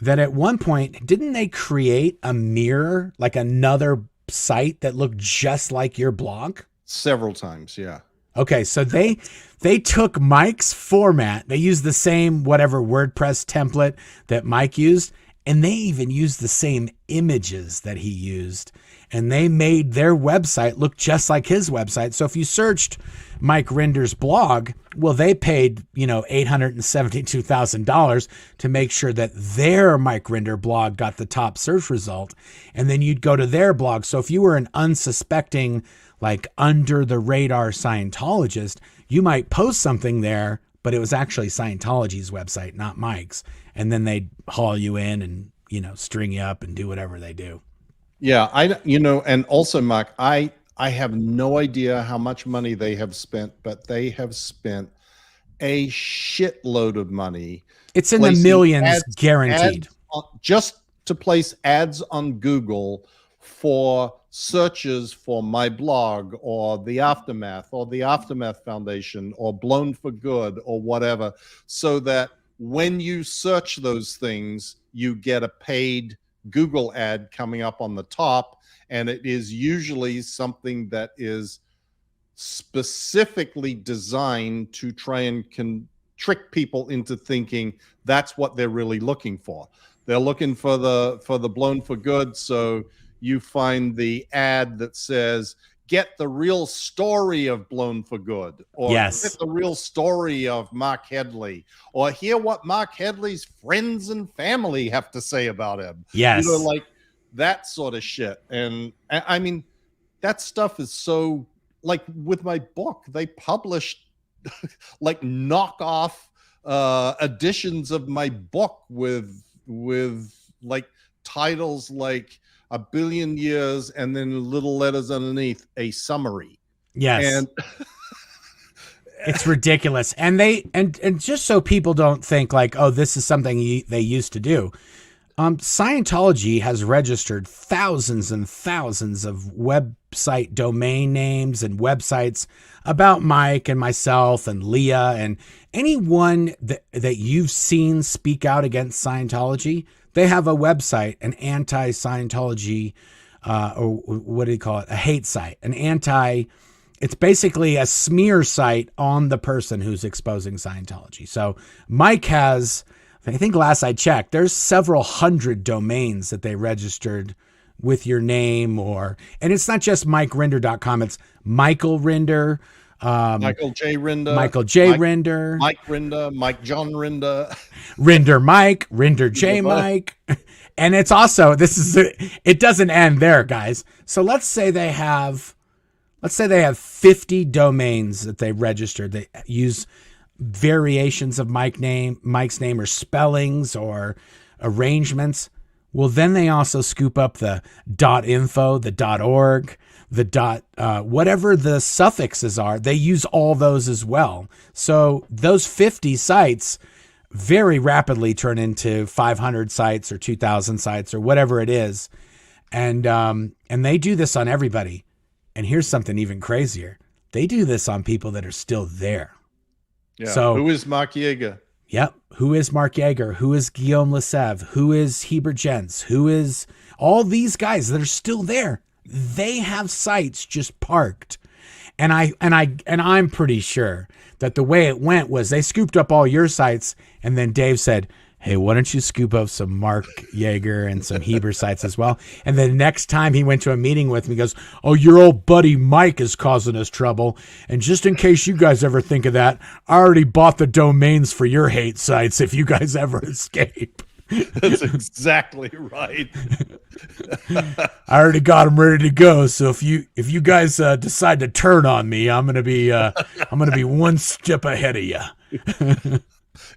Speaker 1: that at one point, didn't they create a mirror, another site that looked just like your blog?
Speaker 2: Several times, yeah.
Speaker 1: Okay, so they took Mike's format. They used the same whatever WordPress template that Mike used, And they even used the same images that he used, and they made their website look just like his website. So if you searched Mike Rinder's blog, well, they paid, $872,000 to make sure that their Mike Rinder blog got the top search result. And then you'd go to their blog. So if you were an unsuspecting, like under the radar Scientologist, you might post something there, but it was actually Scientology's website, not Mike's. And then they'd haul you in and, string you up and do whatever they do.
Speaker 2: Yeah. And also, Mark, I have no idea how much money they have spent, but they have spent a shitload of money.
Speaker 1: It's in the millions, guaranteed.
Speaker 2: Just to place ads on Google for searches for my blog or the Aftermath or the Aftermath Foundation or Blown for Good or whatever, so that when you search those things, you get a paid Google ad coming up on the top. And it is usually something that is specifically designed to try and trick people into thinking that's what they're really looking for. They're looking for the Blown for Good. So you find the ad that says, get the real story of Blown for Good, or
Speaker 1: yes,
Speaker 2: get the real story of Marc Headley, or hear what Marc Headley's friends and family have to say about him.
Speaker 1: Yes.
Speaker 2: Like that sort of shit. And I mean, that stuff is so, like with my book, they published like knockoff editions of my book with like titles like A Billion Years and then little letters underneath, a summary.
Speaker 1: Yes.
Speaker 2: And
Speaker 1: it's ridiculous. And and just so people don't think like, oh, this is something they used to do. Scientology has registered thousands and thousands of website domain names and websites about Mike and myself and Leah and anyone that you've seen speak out against Scientology. They have a website, an anti-Scientology, or what do you call it? A hate site, it's basically a smear site on the person who's exposing Scientology. So Mike has, I think last I checked, there's several hundred domains that they registered with your name and it's not just MikeRinder.com, it's Michael Rinder,
Speaker 2: Michael J. Rinder,
Speaker 1: Mike
Speaker 2: Rinder, Mike John Rinder,
Speaker 1: Rinder Mike, Rinder J. Mike. And it's also, it doesn't end there, guys. So let's say they have 50 domains that they registered. They use variations of Mike's name or spellings or arrangements. Well, then they also scoop up the .info, the .org, the whatever the suffixes are. They use all those as well. So those 50 sites very rapidly turn into 500 sites or 2,000 sites or whatever it is. And they do this on everybody. And here's something even crazier. They do this on people that are still there.
Speaker 2: Yeah.
Speaker 1: So
Speaker 2: who is Mark Yeager?
Speaker 1: Yep. Who is Mark Yeager? Who is Guillaume Lesèvre? Who is Heber Jentz? Who is all these guys that are still there? They have sites just parked. And I'm pretty sure that the way it went was they scooped up all your sites, and then Dave said, hey, why don't you scoop up some Mark Yeager and some Heber sites as well? And then next time he went to a meeting with me, he goes, oh, your old buddy Mike is causing us trouble. And just in case you guys ever think of that, I already bought the domains for your hate sites if you guys ever escape.
Speaker 2: That's exactly right.
Speaker 1: I already got them ready to go. So if you guys decide to turn on me, I'm gonna be one step ahead of you.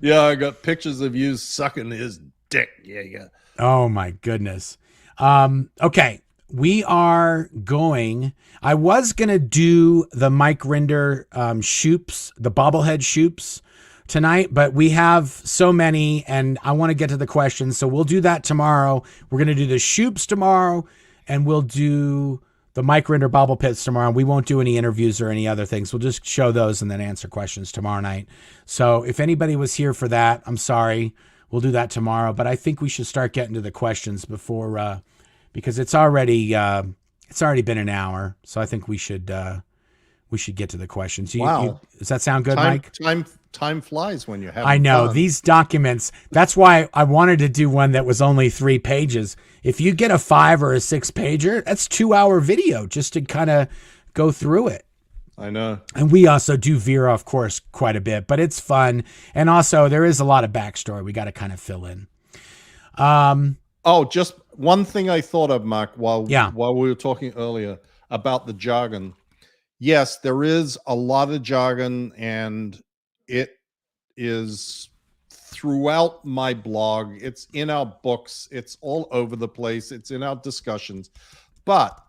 Speaker 2: Yeah, I got pictures of you sucking his dick. Yeah.
Speaker 1: Oh my goodness. Okay, we are going. I was gonna do the Mike Rinder shoops, the bobblehead shoops tonight, but we have so many and I want to get to the questions. So we'll do that tomorrow. We're going to do the shoops tomorrow and we'll do the Mike Rinder bobble pits tomorrow. We won't do any interviews or any other things. We'll just show those and then answer questions tomorrow night. So if anybody was here for that, I'm sorry. We'll do that tomorrow, but I think we should start getting to the questions before, because it's already been an hour. So I think we should we should get to the questions.
Speaker 2: Wow.
Speaker 1: Does that sound good, Mike?
Speaker 2: Time flies when you're having
Speaker 1: I know
Speaker 2: fun.
Speaker 1: these documents. That's why I wanted to do one that was only 3 pages. If you get a 5 or a 6 pager, that's 2-hour video just to kind of go through it.
Speaker 2: I know.
Speaker 1: And we also do veer off course quite a bit, but it's fun. And also there is a lot of backstory we got to kind of fill in.
Speaker 2: Just one thing I thought of, Mark, while we were talking earlier about the jargon. Yes, there is a lot of jargon, and it is throughout my blog. It's in our books. It's all over the place. It's in our discussions. But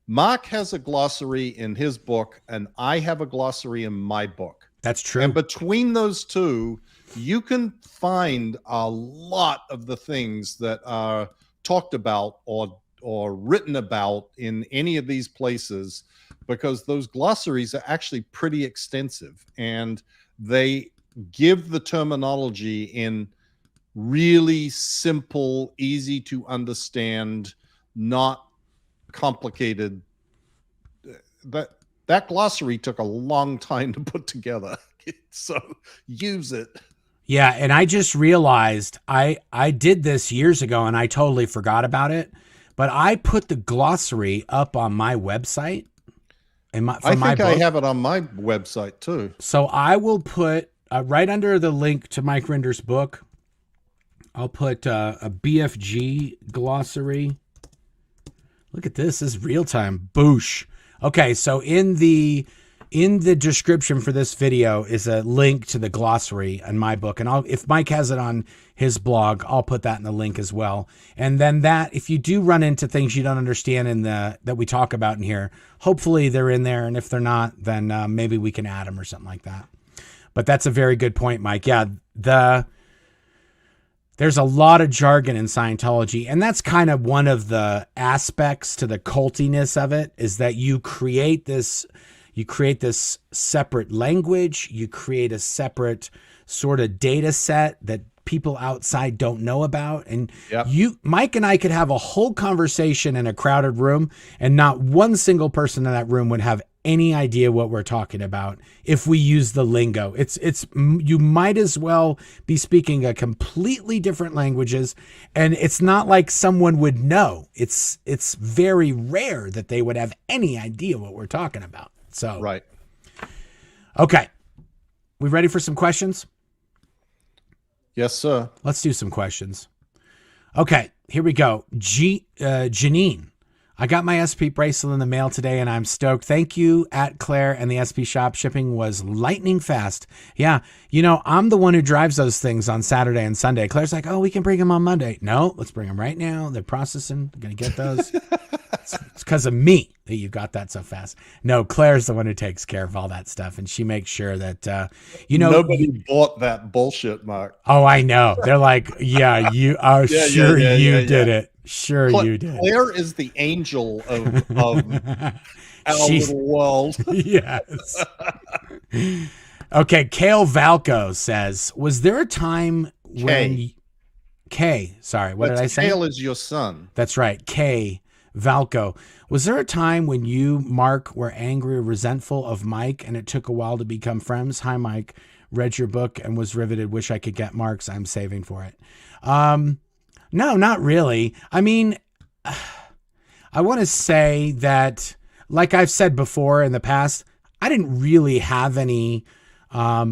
Speaker 2: Mark has a glossary in his book, and I have a glossary in my book.
Speaker 1: That's true.
Speaker 2: And between those two, you can find a lot of the things that are talked about or written about in any of these places, because those glossaries are actually pretty extensive, and they give the terminology in really simple, easy to understand, not complicated. That glossary took a long time to put together. So use it.
Speaker 1: Yeah, and I just realized I did this years ago and I totally forgot about it, but I put the glossary up on my website. I think
Speaker 2: I have it on my website too.
Speaker 1: So I will put right under the link to Mike Rinder's book, I'll put a BFG glossary. Look at this. This is real time. Boosh. Okay, so in the description for this video is a link to the glossary in my book. And if Mike has it on his blog, I'll put that in the link as well. And then if you do run into things you don't understand that we talk about in here, hopefully they're in there. And if they're not, then maybe we can add them or something like that. But that's a very good point, Mike. Yeah, there's a lot of jargon in Scientology, and that's kind of one of the aspects to the cultiness of it, is that you create this separate language, you create a separate sort of data set that people outside don't know about. And Mike and I could have a whole conversation in a crowded room, and not one single person in that room would have any idea what we're talking about if we use the lingo. You might as well be speaking a completely different languages, and it's not like someone would know. It's very rare that they would have any idea what we're talking about. So
Speaker 2: right.
Speaker 1: Okay. We ready for some questions?
Speaker 2: Yes, sir.
Speaker 1: Let's do some questions. Okay, here we go. Janine. I got my SP bracelet in the mail today and I'm stoked. Thank you at Claire and the SP shop. Shipping was lightning fast. Yeah. I'm the one who drives those things on Saturday and Sunday. Claire's like, oh, we can bring them on Monday. No, let's bring them right now. They're processing. They're going to get those. It's because of me that you got that so fast. No, Claire's the one who takes care of all that stuff. And she makes sure that,
Speaker 2: nobody bought that bullshit, Mark.
Speaker 1: Oh, I know. They're like, yeah, you are you did it. Sure you did.
Speaker 2: Claire is the angel of our little world.
Speaker 1: Yes. Okay, Kale Valco says, was there a time when... K, sorry, what did I say?
Speaker 2: Kale is your son.
Speaker 1: That's right, K Valco. Was there a time when you, Mark, were angry or resentful of Mike and it took a while to become friends? Hi, Mike. Read your book and was riveted. Wish I could get Mark's. I'm saving for it. No, not really. I mean, I want to say that, like I've said before in the past, I didn't really have any, I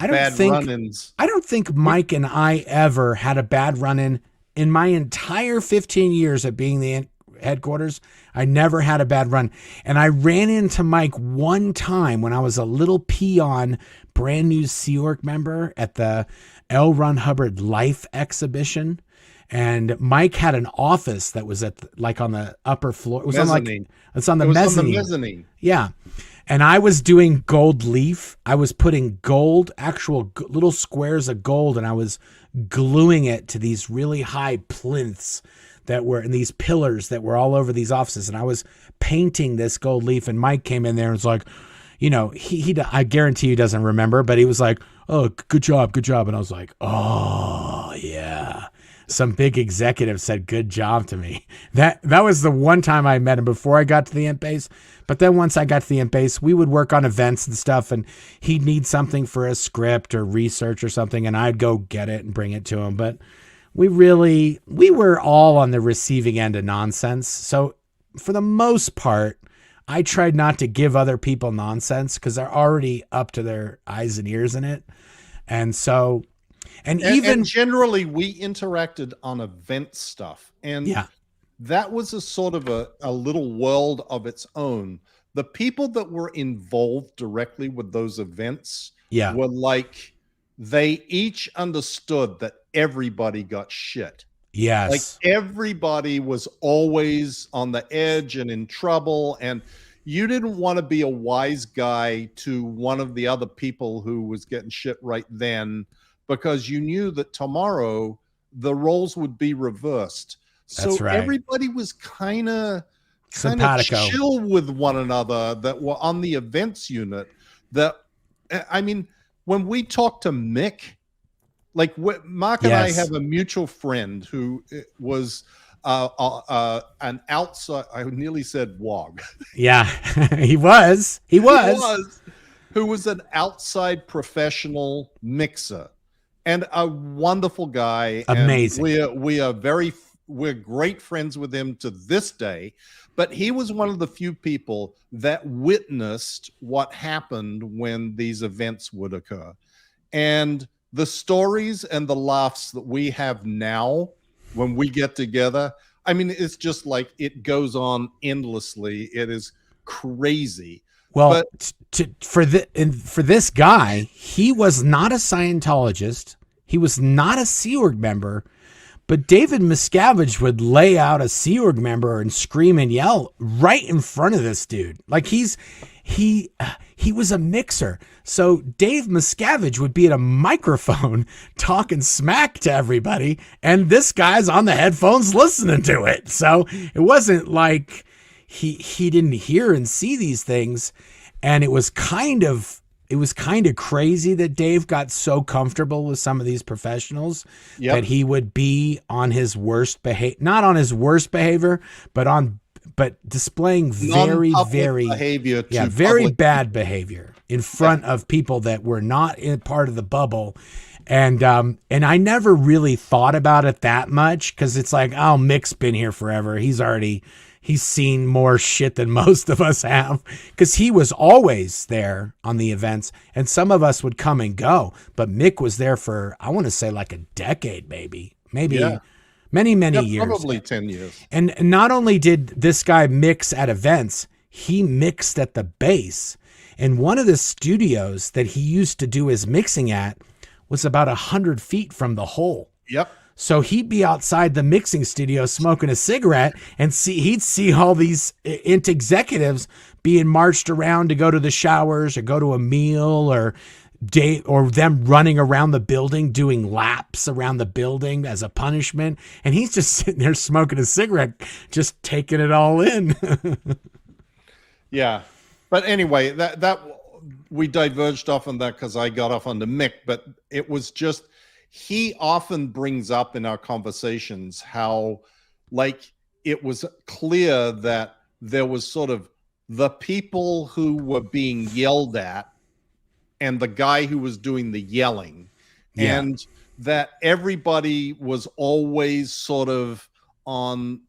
Speaker 1: don't think Mike and I ever had a bad run-in my entire 15 years of being the headquarters. I never had a bad run. And I ran into Mike one time when I was a little peon, brand new Sea Org member at the L. Ron Hubbard Life exhibition. And Mike had an office that was on the upper floor. It was
Speaker 2: mezzanine.
Speaker 1: On the mezzanine. Yeah. And I was doing gold leaf. I was putting actual little squares of gold, and I was gluing it to these really high plinths that were in these pillars that were all over these offices. And I was painting this gold leaf, and Mike came in there and was like, I guarantee he doesn't remember, but he was like, oh, good job. And I was like, oh, yeah. some big executive said good job to me. That was the one time I met him before I got to the Imp Base. But then once I got to the Imp Base, we would work on events and stuff, and he'd need something for a script or research or something, and I'd go get it and bring it to him. But we were all on the receiving end of nonsense. So for the most part, I tried not to give other people nonsense because they're already up to their eyes and ears in it. And so, and
Speaker 2: generally we interacted on event stuff. And that was a sort of a little world of its own. The people that were involved directly with those events were like, they each understood that everybody got shit.
Speaker 1: Yes.
Speaker 2: Like everybody was always on the edge and in trouble. And you didn't want to be a wise guy to one of the other people who was getting shit right then, because you knew that tomorrow the roles would be reversed. So everybody was kind of chill with one another that were on the events unit. That, I mean, when we talked to Mick, like Mark and I have a mutual friend who was an outside, I nearly said wog.
Speaker 1: Yeah, he was. Who
Speaker 2: was an outside professional mixer and a wonderful guy.
Speaker 1: Amazing.
Speaker 2: And we're great friends with him to this day, but he was one of the few people that witnessed what happened when these events would occur. And the stories and the laughs that we have now when we get together, I mean, it's just like it goes on endlessly. It is crazy.
Speaker 1: Well, for this guy, he was not a Scientologist. He was not a Sea Org member, but David Miscavige would lay out a Sea Org member and scream and yell right in front of this dude. Like he was a mixer. So Dave Miscavige would be at a microphone talking smack to everybody, and this guy's on the headphones listening to it. So it wasn't like he didn't hear and see these things. And it was kind of crazy that Dave got so comfortable with some of these professionals that he would be on his worst behavior, not on his worst behavior, but displaying very bad behavior in front of people that were not in part of the bubble. And I never really thought about it that much, because it's like, oh, Mick's been here forever. He's seen more shit than most of us have, because he was always there on the events, and some of us would come and go, but Mick was there for, I want to say, like a decade, maybe many years.
Speaker 2: Probably 10 years.
Speaker 1: And not only did this guy mix at events, he mixed at the base. And one of the studios that he used to do his mixing at was about 100 feet from the hole.
Speaker 2: Yep.
Speaker 1: So he'd be outside the mixing studio smoking a cigarette, and he'd see all these executives being marched around to go to the showers or go to a meal, or them running around the building doing laps around the building as a punishment. And he's just sitting there smoking a cigarette, just taking it all in.
Speaker 2: Yeah. But anyway, that we diverged off on that because I got off on the Mick, but it was just, he often brings up in our conversations how, like, it was clear that there was sort of the people who were being yelled at and the guy who was doing the yelling, and that everybody was always sort of on,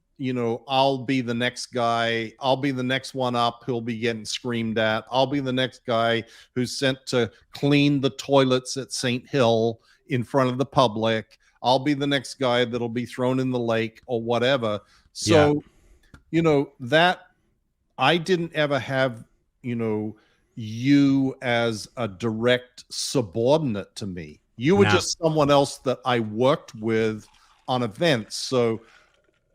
Speaker 2: I'll be the next guy. I'll be the next one up who'll be getting screamed at. I'll be the next guy who's sent to clean the toilets at St. Hill in front of the public. I'll be the next guy that'll be thrown in the lake or whatever. So, that I didn't ever have, you as a direct subordinate to me. You were just someone else that I worked with on events. So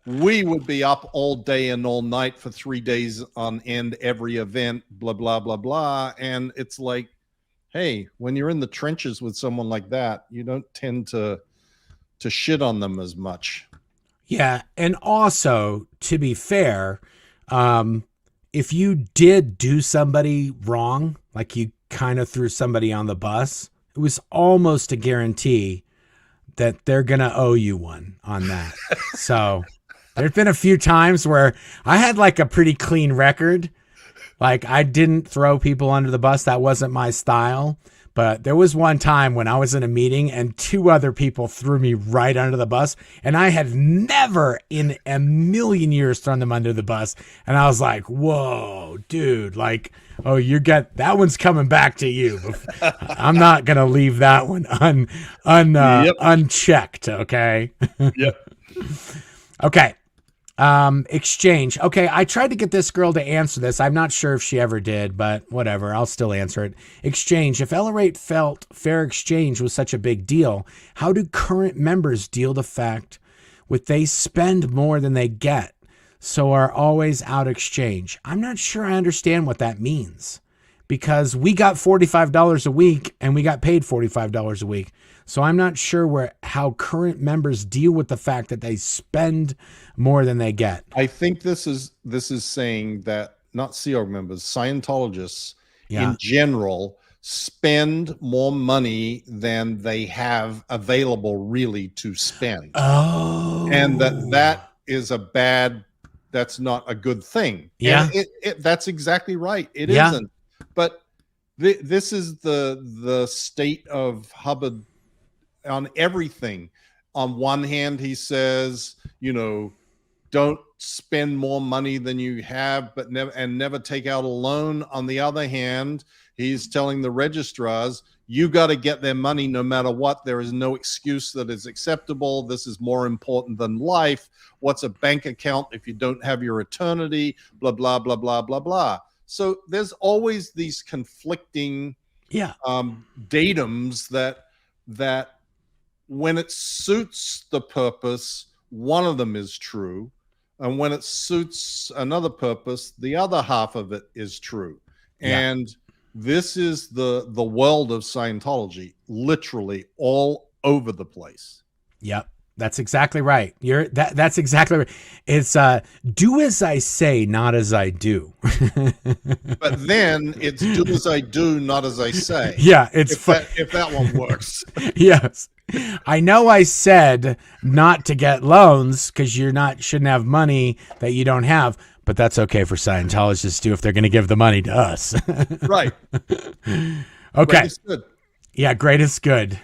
Speaker 2: we would be up all day and all night for 3 days on end, every event, blah, blah, blah, blah. And it's like, hey, when you're in the trenches with someone like that, you don't tend to shit on them as much.
Speaker 1: Yeah. And also, to be fair, if you did do somebody wrong, like you kind of threw somebody on the bus, it was almost a guarantee that they're going to owe you one on that. So there's been a few times where I had like a pretty clean record. Like I didn't throw people under the bus. That wasn't my style. But there was one time when I was in a meeting and 2 other people threw me right under the bus. And I had never in a million years thrown them under the bus. And I was like, whoa, dude, like, oh, that one's coming back to you. I'm not going to leave that one unchecked. Okay.
Speaker 2: Yep.
Speaker 1: Okay. Exchange. Okay, I tried to get this girl to answer this. I'm not sure if she ever did, but whatever. I'll still answer it. Exchange. If Aeration felt fair exchange was such a big deal, how do current members deal the fact with they spend more than they get, so are always out exchange? I'm not sure I understand what that means, because we got $45 a week and we got paid $45 a week. So I'm not sure how current members deal with the fact that they spend more than they get.
Speaker 2: I think this is saying that not Sea Org members, Scientologists in general spend more money than they have available really to spend.
Speaker 1: Oh.
Speaker 2: And that is that's not a good thing.
Speaker 1: Yeah.
Speaker 2: And that's exactly right. It isn't. But this is the state of Hubbard on everything. On one hand, he says, don't spend more money than you have, but never take out a loan. On the other hand, he's telling the registrars, you got to get their money no matter what. There is no excuse that is acceptable. This is more important than life. What's a bank account if you don't have your eternity? Blah, blah, blah, blah, blah, blah. So there's always these conflicting datums that when it suits the purpose, one of them is true. And when it suits another purpose, the other half of it is true. Yeah. And this is the world of Scientology, literally all over the place.
Speaker 1: Yep. That's exactly right. That's exactly right. It's do as I say, not as I do.
Speaker 2: But then it's do as I do, not as I say.
Speaker 1: Yeah, it's
Speaker 2: if that one works.
Speaker 1: Yes. I know I said not to get loans because shouldn't have money that you don't have, but that's okay for Scientologists too if they're going to give the money to us.
Speaker 2: Right.
Speaker 1: Okay.
Speaker 2: Greatest good.
Speaker 1: Yeah, greatest good.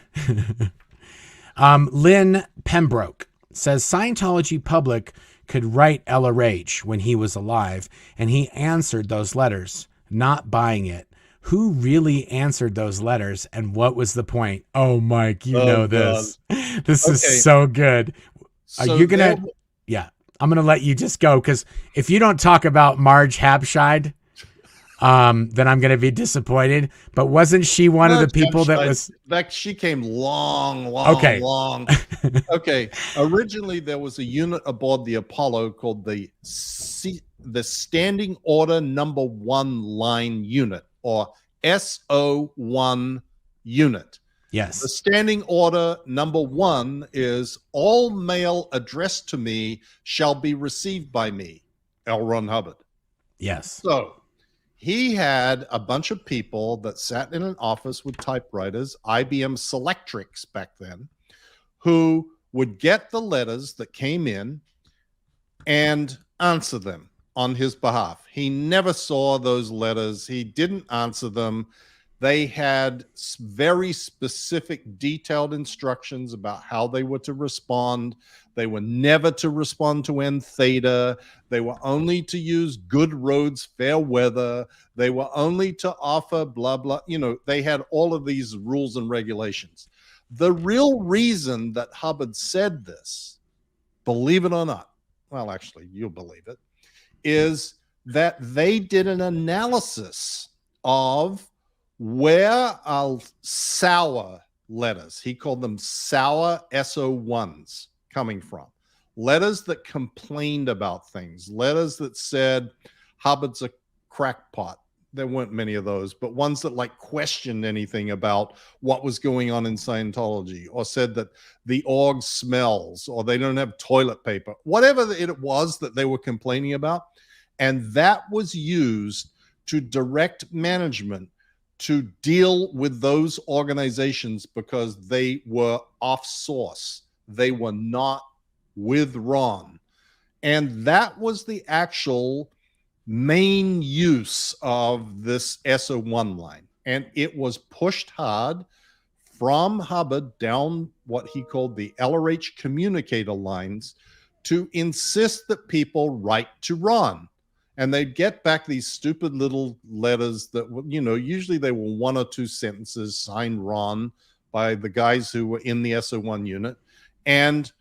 Speaker 1: Lynn Pembroke says Scientology public could write LRH when he was alive, and he answered those letters, not buying it. Who really answered those letters, and what was the point? Oh, Mike, you know this. God. This is so good. Are you going to... Yeah, I'm going to let you just go, because if you don't talk about Marge Habshide, then I'm going to be disappointed. But wasn't she one of the people that was...
Speaker 2: She came long. Okay. Originally, there was a unit aboard the Apollo called the Standing Order Number 1 Line Unit, or SO1 unit.
Speaker 1: Yes.
Speaker 2: The Standing Order Number 1 is all mail addressed to me shall be received by me, L. Ron Hubbard.
Speaker 1: Yes.
Speaker 2: So he had a bunch of people that sat in an office with typewriters, IBM Selectrics back then, who would get the letters that came in and answer them on his behalf. He never saw those letters. He didn't answer them. They had very specific, detailed instructions about how they were to respond. They were never to respond to N theta. They were only to use good roads, fair weather. They were only to offer blah, blah. They had all of these rules and regulations. The real reason that Hubbard said this, believe it or not, well, actually, you'll believe it, is that they did an analysis of where are sour letters. He called them sour SO1s coming from. Letters that complained about things. Letters that said Hubbard's a crackpot. There weren't many of those, but ones that questioned anything about what was going on in Scientology, or said that the org smells, or they don't have toilet paper, whatever it was that they were complaining about. And that was used to direct management to deal with those organizations because they were off source. They were not with Ron. And that was the actual main use of this SO1 line. And it was pushed hard from Hubbard down what he called the LRH communicator lines to insist that people write to Ron. And they'd get back these stupid little letters that, you know, usually they were 1 or 2 sentences signed Ron by the guys who were in the SO1 unit. And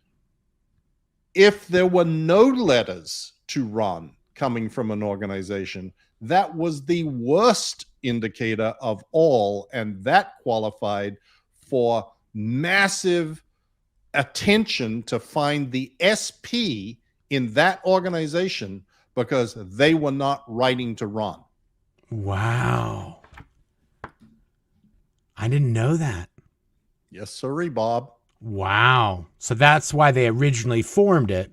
Speaker 2: if there were no letters to Ron coming from an organization, that was the worst indicator of all. And that qualified for massive attention to find the SP in that organization, because they were not writing to Ron.
Speaker 1: Wow. I didn't know that.
Speaker 2: Yes, sirree, Bob.
Speaker 1: Wow. So that's why they originally formed it.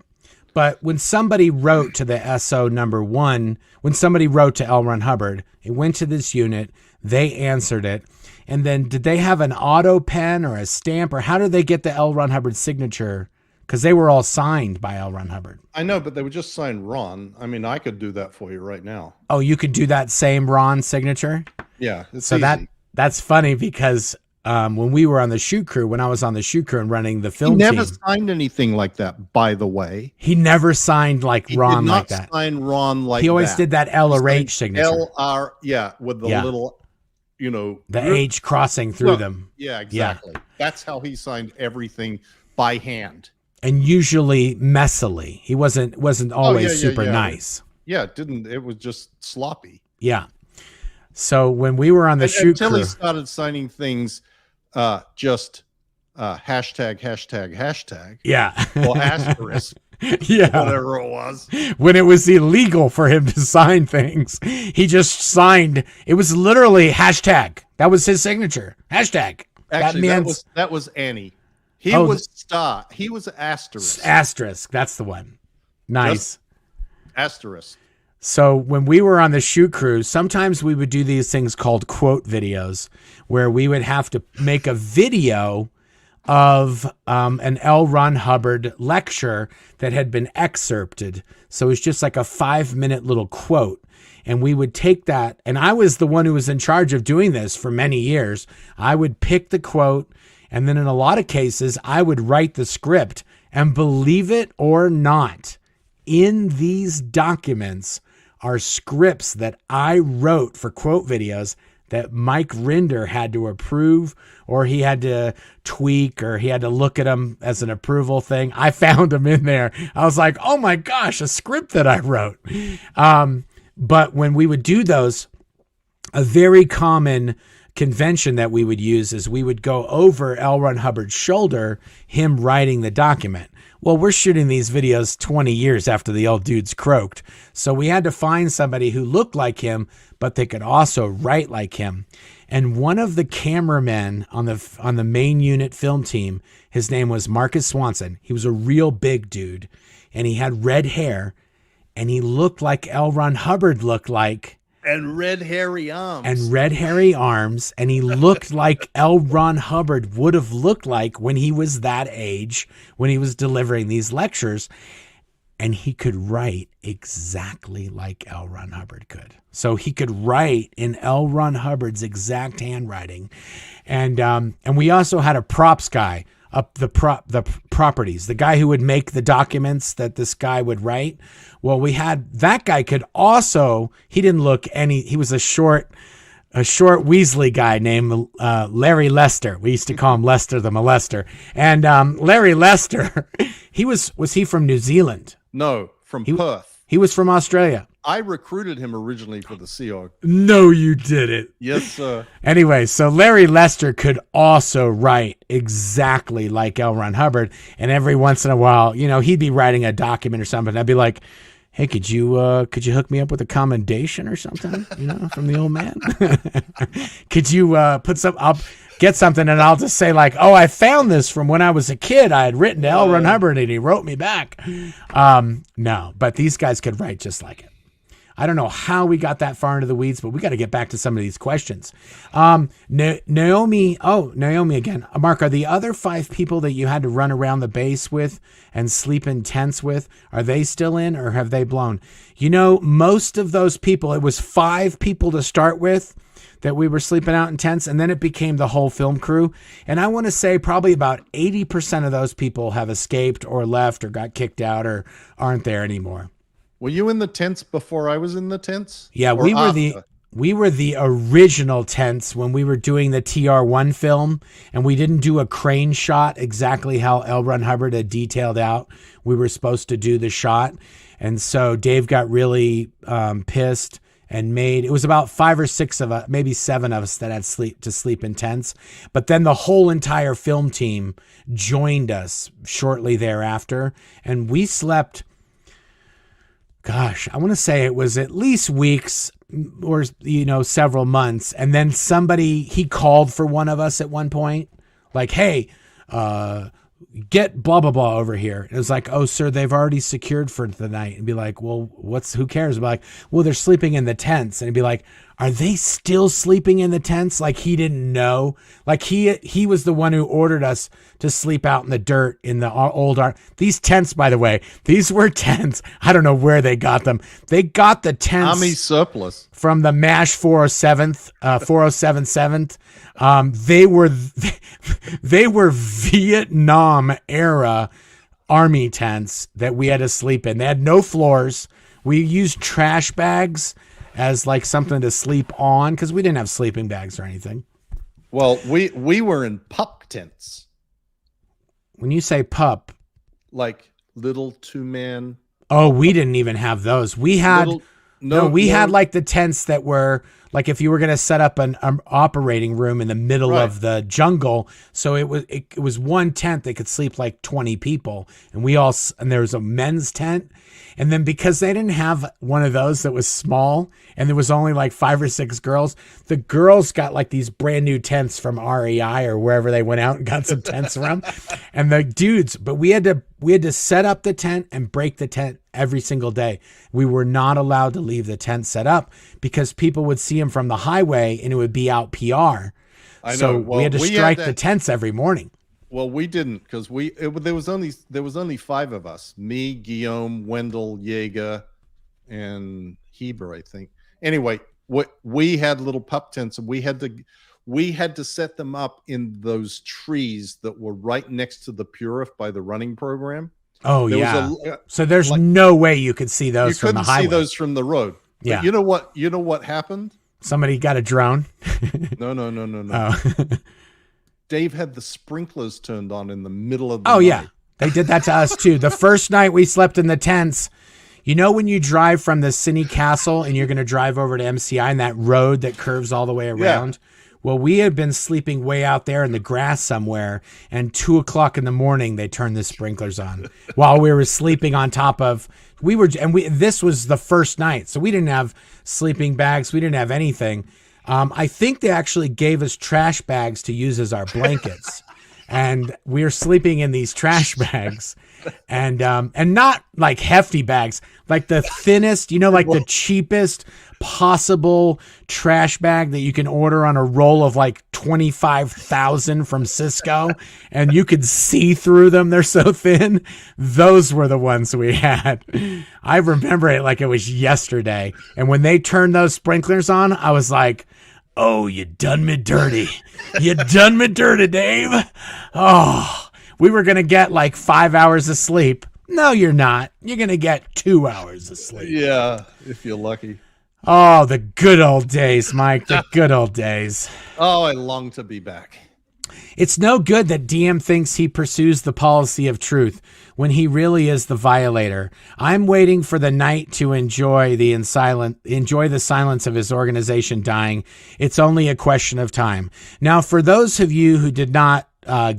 Speaker 1: But when somebody wrote to the SO number 1, when somebody wrote to L. Ron Hubbard, it went to this unit, they answered it. And then did they have an auto pen or a stamp, or how did they get the L. Ron Hubbard signature? Because they were all signed by L. Ron Hubbard.
Speaker 2: I know, but they would just sign Ron. I mean, I could do that for you right now.
Speaker 1: Oh, you could do that same Ron signature?
Speaker 2: Yeah, it's
Speaker 1: so
Speaker 2: easy.
Speaker 1: That's funny because when we were on the shoot crew, when I was on the shoot crew and running the film
Speaker 2: he never
Speaker 1: team,
Speaker 2: signed anything like that, by the way.
Speaker 1: He never signed like
Speaker 2: He
Speaker 1: Ron
Speaker 2: did not
Speaker 1: like that.
Speaker 2: sign Ron like that.
Speaker 1: He always did that L or H signature.
Speaker 2: LR, yeah, with the little, you know.
Speaker 1: The H crossing through them.
Speaker 2: Yeah, exactly. Yeah. That's how he signed everything by hand.
Speaker 1: And usually messily. He wasn't always super nice.
Speaker 2: Yeah, it was just sloppy.
Speaker 1: Yeah. So when we were on the shoot
Speaker 2: until
Speaker 1: crew,
Speaker 2: he started signing things just hashtag.
Speaker 1: Yeah.
Speaker 2: Or asterisk.
Speaker 1: Yeah.
Speaker 2: Whatever it was.
Speaker 1: When it was illegal for him to sign things, he just signed. It was literally hashtag. That was his signature. Hashtag.
Speaker 2: Actually, that was Annie. He was star. He was asterisk.
Speaker 1: Asterisk. That's the one. Nice.
Speaker 2: Just asterisk.
Speaker 1: So when we were on the shoot crew, sometimes we would do these things called quote videos, where we would have to make a video of an L. Ron Hubbard lecture that had been excerpted. So it's just like a 5-minute little quote. And we would take that. And I was the one who was in charge of doing this for many years. I would pick the quote. And then in a lot of cases, I would write the script. And believe it or not, in these documents are scripts that I wrote for quote videos that Mike Rinder had to approve, or he had to tweak, or he had to look at them as an approval thing. I found them in there. I was like, oh my gosh, a script that I wrote. But when we would do those, a very common convention that we would use is we would go over L. Ron Hubbard's shoulder, him writing the document. Well, we're shooting these videos 20 years after the old dude's croaked. So we had to find somebody who looked like him, but they could also write like him. And one of the cameramen on the main unit film team, his name was Marcus Swanson. He was a real big dude, and he had red hair, and he looked like L. Ron Hubbard looked like.
Speaker 2: And red hairy arms.
Speaker 1: And he looked like L. Ron Hubbard would have looked like when he was that age, when he was delivering these lectures. And he could write exactly like L. Ron Hubbard could. So he could write in L. Ron Hubbard's exact handwriting. And we also had a props guy, the properties, the guy who would make the documents that this guy would write. Well, we had that guy could also, he was a short Weasley guy named Larry Lester. We used to call him Lester the Molester. And Larry Lester, was he from New Zealand?
Speaker 2: No, from Perth.
Speaker 1: He was from Australia.
Speaker 2: I recruited him originally for the Sea Org.
Speaker 1: No, you didn't.
Speaker 2: Yes, sir.
Speaker 1: Anyway, so Larry Lester could also write exactly like L. Ron Hubbard. And every once in a while, he'd be writing a document or something. I'd be like, hey, could you hook me up with a commendation or something, from the old man? Could you I'll get something and I'll just say like, oh, I found this from when I was a kid. I had written to L. Ron Hubbard and he wrote me back. No, but these guys could write just like it. I don't know how we got that far into the weeds, but we got to get back to some of these questions. Naomi again. Mark, are the other 5 people that you had to run around the base with and sleep in tents with, are they still in or have they blown? You know, most of those people, it was 5 people to start with that we were sleeping out in tents, and then it became the whole film crew. And I want to say probably about 80% of those people have escaped or left or got kicked out or aren't there anymore.
Speaker 2: Were you in the tents before I was in the tents?
Speaker 1: Yeah, we were the original tents when we were doing the TR1 film, and we didn't do a crane shot exactly how L. Ron Hubbard had detailed out. We were supposed to do the shot, and so Dave got really pissed and it was about 5 or 6 of us, maybe 7 of us that had to sleep in tents. But then the whole entire film team joined us shortly thereafter, and we slept, gosh, I want to say it was at least weeks or, several months. And then he called for one of us at one point, like, hey, get blah, blah, blah over here. And it was like, oh, sir, they've already secured for the night. And be like, well, who cares? Be like, well, they're sleeping in the tents. And he'd be like, are they still sleeping in the tents? Like he didn't know. Like he was the one who ordered us to sleep out in the dirt in the old art. These tents, by the way, these were tents. I don't know where they got them. They got the tents
Speaker 2: Army surplus
Speaker 1: from the MASH 407th, 407th. They were Vietnam era army tents that we had to sleep in. They had no floors. We used trash bags as like something to sleep on because we didn't have sleeping bags or anything.
Speaker 2: Well, we were in pup tents.
Speaker 1: When you say pup,
Speaker 2: like little 2-man.
Speaker 1: Oh, we didn't even have those. We had had like the tents that were like if you were going to set up an operating room in the middle of the jungle. So it was one tent that could sleep like 20 people, and there was a men's tent. And then because they didn't have one of those that was small and there was only like 5 or 6 girls, the girls got like these brand new tents from REI or wherever they went out and got some tents around. And the dudes, but we had to set up the tent and break the tent every single day. We were not allowed to leave the tent set up because people would see them from the highway and it would be out PR. So we had to strike the tents every morning.
Speaker 2: Well, we didn't because there was only 5 of us: me, Guillaume, Wendell, Yeager, and Heber, I think. Anyway, we had little pup tents, and we had to set them up in those trees that were right next to the Purif by the running program.
Speaker 1: Oh, yeah. So there's no way you could see those from the highway.
Speaker 2: You couldn't see those from the road.
Speaker 1: Yeah.
Speaker 2: But you know what happened?
Speaker 1: Somebody got a drone.
Speaker 2: No.
Speaker 1: Oh.
Speaker 2: Dave had the sprinklers turned on in the middle of the night.
Speaker 1: Oh, yeah. They did that to us, too. The first night we slept in the tents, you know when you drive from the Cine Castle and you're going to drive over to MCI and that road that curves all the way around? Yeah. Well, we had been sleeping way out there in the grass somewhere, and 2:00 in the morning they turned the sprinklers on while we were sleeping on top of. This was the first night, so we didn't have sleeping bags. We didn't have anything. I think they actually gave us trash bags to use as our blankets, and we were sleeping in these trash bags, and not like hefty bags, like the thinnest, like the cheapest possible trash bag that you can order on a roll of like 25,000 from Cisco, and you could see through them. They're so thin. Those were the ones we had. I remember it like it was yesterday. And when they turned those sprinklers on, I was like, oh, you done me dirty. You done me dirty, Dave. Oh, we were going to get like 5 hours of sleep. No, you're not. You're going to get 2 hours of sleep.
Speaker 2: Yeah, if you're lucky.
Speaker 1: Oh, the good old days, Mike. The good old days.
Speaker 2: Oh, I long to be back.
Speaker 1: It's no good that DM thinks he pursues the policy of truth when he really is the violator. I'm waiting for the night to enjoy the silence of his organization dying. It's only a question of time. Now, for those of you who did not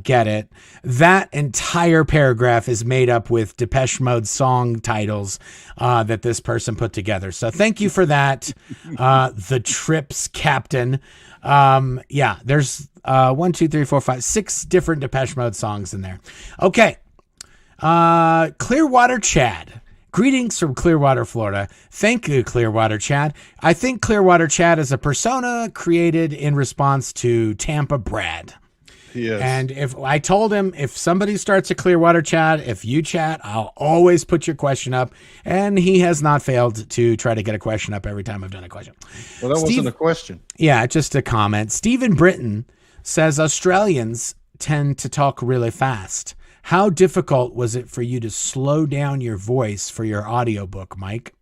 Speaker 1: get it, that entire paragraph is made up with Depeche Mode song titles that this person put together. So thank you for that, the Trips Captain. There's 1, 2, 3, 4, 5, 6 different Depeche Mode songs in there. Okay. Clearwater Chad. Greetings from Clearwater, Florida. Thank you, Clearwater Chad. I think Clearwater Chad is a persona created in response to Tampa Brad.
Speaker 2: Yes.
Speaker 1: And if I told him, if somebody starts a Clearwater Chat, if you chat, I'll always put your question up. And he has not failed to try to get a question up every time I've done a question.
Speaker 2: Well, that wasn't a question.
Speaker 1: Yeah, just a comment. Stephen Britton says Australians tend to talk really fast. How difficult was it for you to slow down your voice for your audiobook, Mike?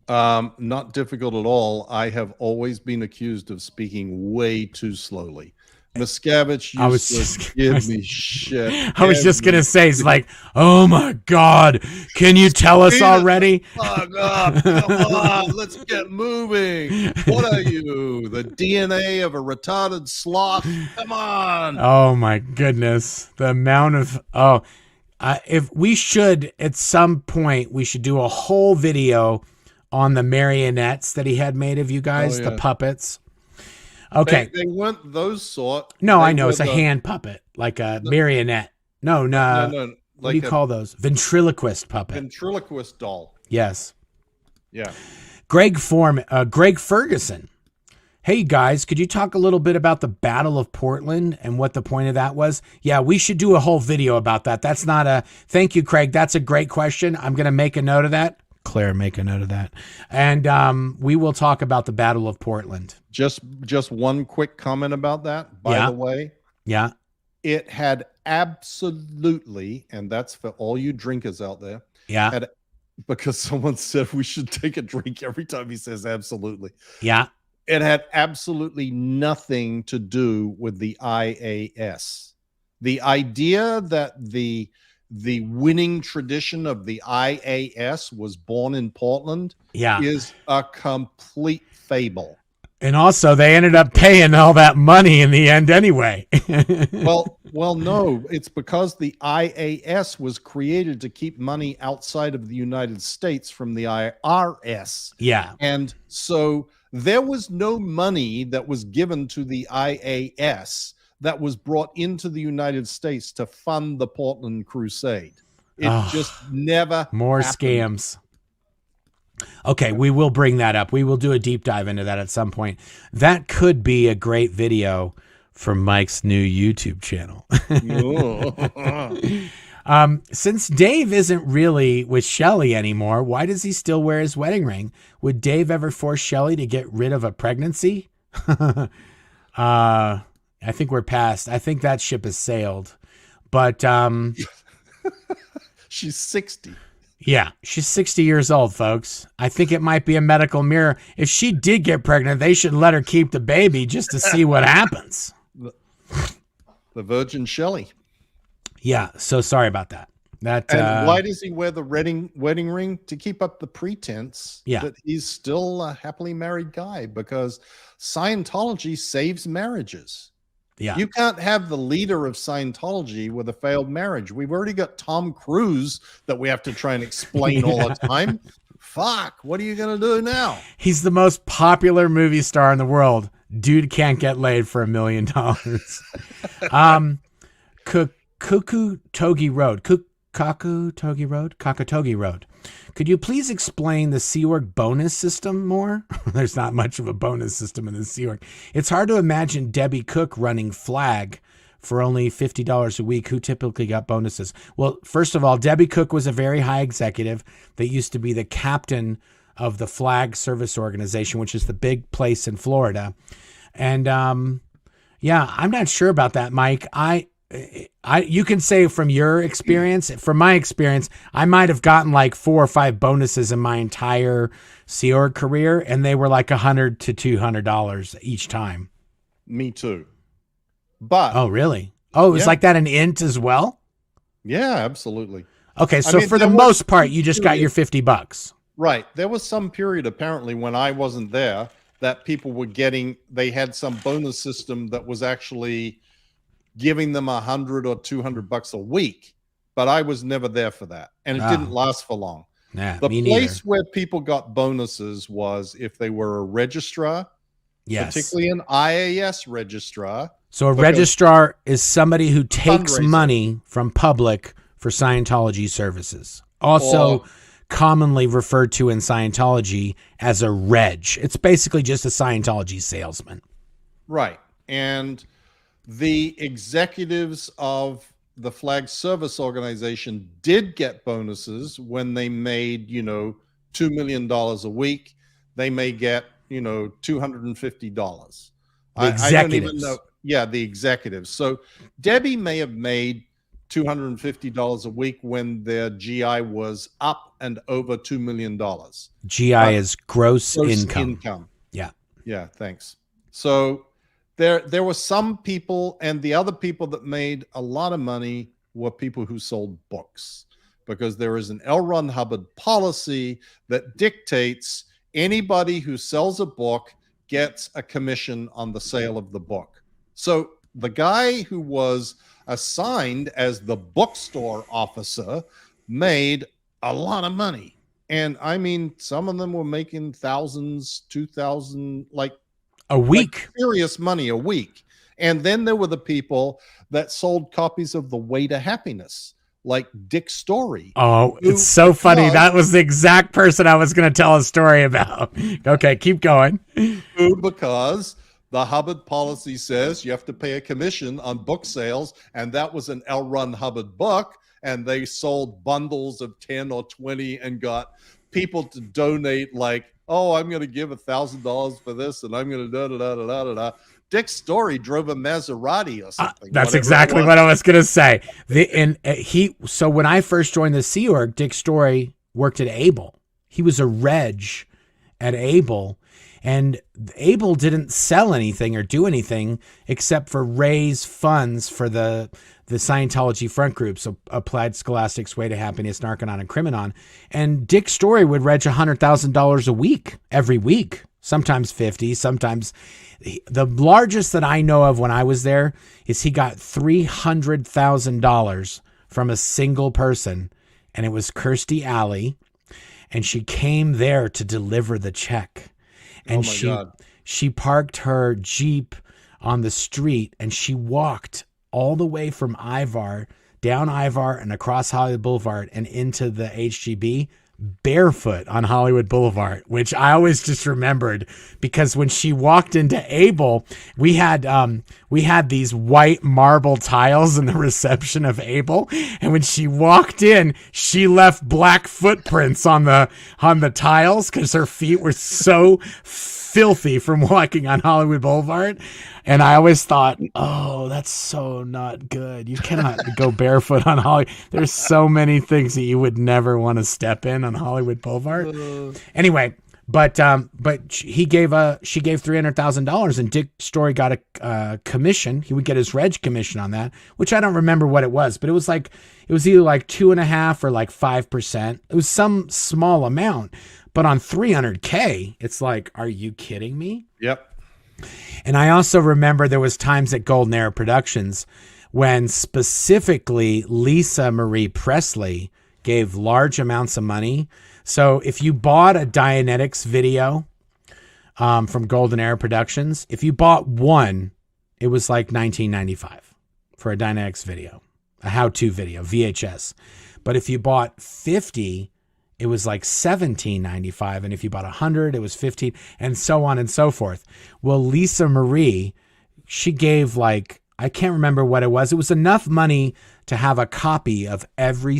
Speaker 2: Not difficult at all. I have always been accused of speaking way too slowly. Miscavige used to give me shit.
Speaker 1: I was just going to say, it's like, oh my God, can you tell us already?
Speaker 2: Fuck up. Come on, let's get moving. What are you, the DNA of a retarded sloth? Come on.
Speaker 1: Oh my goodness. The amount of, if we should, at some point, we should do a whole video on the marionettes that he had made of you guys, the puppets. Okay.
Speaker 2: They weren't those sort.
Speaker 1: No, I know. It's a hand puppet, like a marionette. No.
Speaker 2: Like,
Speaker 1: what do you call those? Ventriloquist puppet.
Speaker 2: Ventriloquist doll.
Speaker 1: Yes.
Speaker 2: Yeah.
Speaker 1: Greg Ferguson. Hey, guys, could you talk a little bit about the Battle of Portland and what the point of that was? Yeah, we should do a whole video about that. That's not a... Thank you, Craig. That's a great question. I'm going to make a note of that. Claire, make a note of that. And we will talk about the Battle of Portland.
Speaker 2: Just one quick comment about that, by the way.
Speaker 1: Yeah.
Speaker 2: It had absolutely, and that's for all you drinkers out there.
Speaker 1: Yeah.
Speaker 2: Because someone said we should take a drink every time he says absolutely.
Speaker 1: Yeah.
Speaker 2: It had absolutely nothing to do with the IAS. The idea that the winning tradition of the IAS was born in Portland is a complete fable.
Speaker 1: And also, they ended up paying all that money in the end anyway.
Speaker 2: well, no, it's because the IAS was created to keep money outside of the United States from the IRS.
Speaker 1: Yeah.
Speaker 2: And so there was no money that was given to the IAS that was brought into the United States to fund the Portland Crusade. It just never
Speaker 1: more
Speaker 2: happened.
Speaker 1: Scams. Okay, we will bring that up. We will do a deep dive into that at some point. That could be a great video for Mike's new YouTube channel. Since Dave isn't really with Shelly anymore, why does he still wear his wedding ring? Would Dave ever force Shelly to get rid of a pregnancy? I think we're past. I think that ship has sailed. But
Speaker 2: she's 60.
Speaker 1: Yeah, she's 60 years old, folks. I think it might be a medical mirror. If she did get pregnant, they should let her keep the baby just to see what happens.
Speaker 2: The Virgin Shelley.
Speaker 1: Yeah, so sorry about that.
Speaker 2: And why does he wear the wedding ring? To keep up the pretense that he's still a happily married guy, because Scientology saves marriages.
Speaker 1: Yeah.
Speaker 2: You can't have the leader of Scientology with a failed marriage. We've already got Tom Cruise that we have to try and explain all the time. Fuck, what are you going to do now?
Speaker 1: He's the most popular movie star in the world. Dude can't get laid for $1 million. Kakutogi Road. Could you please explain the Sea Org bonus system more? There's not much of a bonus system in the Sea Org. It's hard to imagine Debbie Cook running Flag for only $50 a week. Who typically got bonuses? Well, first of all, Debbie Cook was a very high executive that used to be the captain of the Flag Service Organization, which is the big place in Florida. And I'm not sure about that, Mike. You can say from your experience, from my experience, I might have gotten like 4 or 5 bonuses in my entire Sea Org career, and they were like $100 to $200 each time.
Speaker 2: Me too. But
Speaker 1: oh, really? Oh, it was like that an int as well?
Speaker 2: Yeah, absolutely.
Speaker 1: Okay, so for the most part, you just got your $50.
Speaker 2: Right. There was some period apparently when I wasn't there that people were they had some bonus system that was actually giving them $100 or $200 a week, but I was never there for that, and it didn't last for long.
Speaker 1: Nah,
Speaker 2: the place where people got bonuses was if they were a registrar, particularly an IAS registrar.
Speaker 1: So a registrar is somebody who takes money from public for Scientology services. Also, commonly referred to in Scientology as a reg. It's basically just a Scientology salesman.
Speaker 2: Right. And the executives of the flag service organization did get bonuses when they made, $2 million a week. They may get, $250. I don't even know. Yeah, the executives. So Debbie may have made $250 a week when their GI was up and over $2 million.
Speaker 1: GI is gross income.
Speaker 2: Yeah. Yeah, thanks. So there were some people, and the other people that made a lot of money were people who sold books, because there is an L. Ron Hubbard policy that dictates anybody who sells a book gets a commission on the sale of the book. So the guy who was assigned as the bookstore officer made a lot of money. And I mean, some of them were making thousands, 2,000,
Speaker 1: a week,
Speaker 2: serious money a week. And then there were the people that sold copies of The Way to Happiness, like Dick Story.
Speaker 1: Oh, it's so funny. That was the exact person I was going to tell a story about. Okay, keep going.
Speaker 2: Because the Hubbard policy says you have to pay a commission on book sales, and that was an L. Ron Hubbard book, and they sold bundles of 10 or 20 and got people to donate I'm going to give $1,000 for this, and I'm going to da-da-da-da-da-da. Dick Story drove a Maserati or something.
Speaker 1: That's exactly what I was going to say. So when I first joined the Sea Org, Dick Story worked at Able. He was a reg at Able, and Able didn't sell anything or do anything except for raise funds for the Scientology front groups, so Applied Scholastics, Way to Happiness, Narconon, and Criminon. And Dick Story would reg $100,000 a week, every week, sometimes 50, sometimes. The largest that I know of when I was there is he got $300,000 from a single person, and it was Kirstie Alley, and she came there to deliver the check. And she parked her Jeep on the street, and she walked all the way from Ivar, down Ivar and across Hollywood Boulevard and into the HGB barefoot on Hollywood Boulevard, which I always just remembered, because when she walked into Able, we had these white marble tiles in the reception of Able, and when she walked in, she left black footprints on the tiles because her feet were so filthy from walking on Hollywood Boulevard. And I always thought, oh, that's so not good. You cannot go barefoot on Hollywood. There's so many things that you would never want to step in on Hollywood Boulevard. Anyway, but she gave $300,000, and Dick Story got a commission. He would get his reg commission on that, which I don't remember what it was, but it was either 2.5% or 5%. It was some small amount, but on $300K, it's like, are you kidding me?
Speaker 2: Yep.
Speaker 1: And I also remember there was times at Golden Era Productions when specifically Lisa Marie Presley gave large amounts of money. So if you bought a Dianetics video from Golden Era Productions, if you bought one, it was like $19.95 for a Dianetics video, a how-to video, VHS. But if you bought 50, it was like $17.95, and if you bought 100, it was $15, and so on and so forth. Well, Lisa Marie, she gave I can't remember what it was. It was enough money to have a copy of the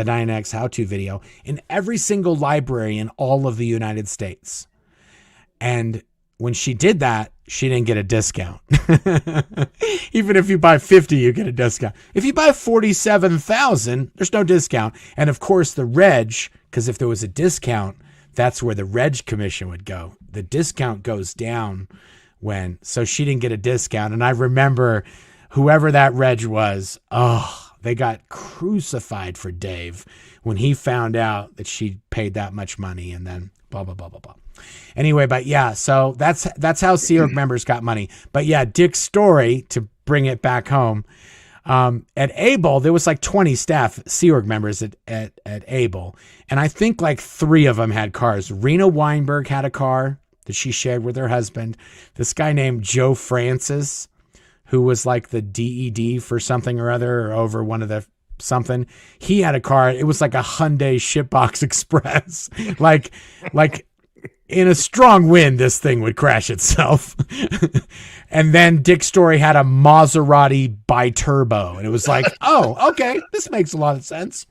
Speaker 1: Dynamics how-to video in every single library in all of the United States. And when she did that, she didn't get a discount. Even if you buy 50, you get a discount. If you buy 47,000, there's no discount. And of course the reg, because if there was a discount, that's where the reg commission would go. The discount goes down so she didn't get a discount. And I remember whoever that reg was, they got crucified for Dave when he found out that she paid that much money, and then blah, blah, blah, blah, blah. Anyway, but yeah, so that's how Sea Org members got money. But yeah, Dick Story, to bring it back home, at Able, there was 20 staff Sea Org members at Able. And I think 3 of them had cars. Rena Weinberg had a car that she shared with her husband. This guy named Joe Francis, who was the DED for something or other, or over one of the something. He had a car. It was like a Hyundai Shipbox Express. like in a strong wind, this thing would crash itself. And then Dick Story had a Maserati biturbo. And it was like, oh, okay, this makes a lot of sense.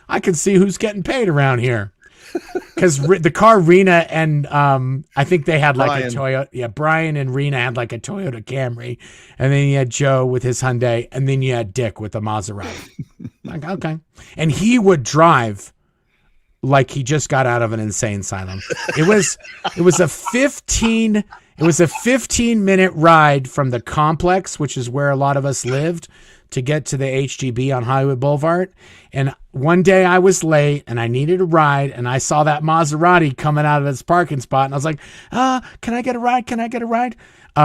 Speaker 1: I can see who's getting paid around here. Because the car Rena and I think they had like a Toyota. Yeah, Brian and Rena had like a Toyota Camry. And then you had Joe with his Hyundai. And then you had Dick with the Maserati. Like, okay. And he would drive like he just got out of an insane asylum. It was a 15-minute ride from the complex, which is where a lot of us lived, to get to the HGB on Hollywood Boulevard. And one day I was late and I needed a ride, and I saw that Maserati coming out of its parking spot, and I was like, can I get a ride? Can I get a ride?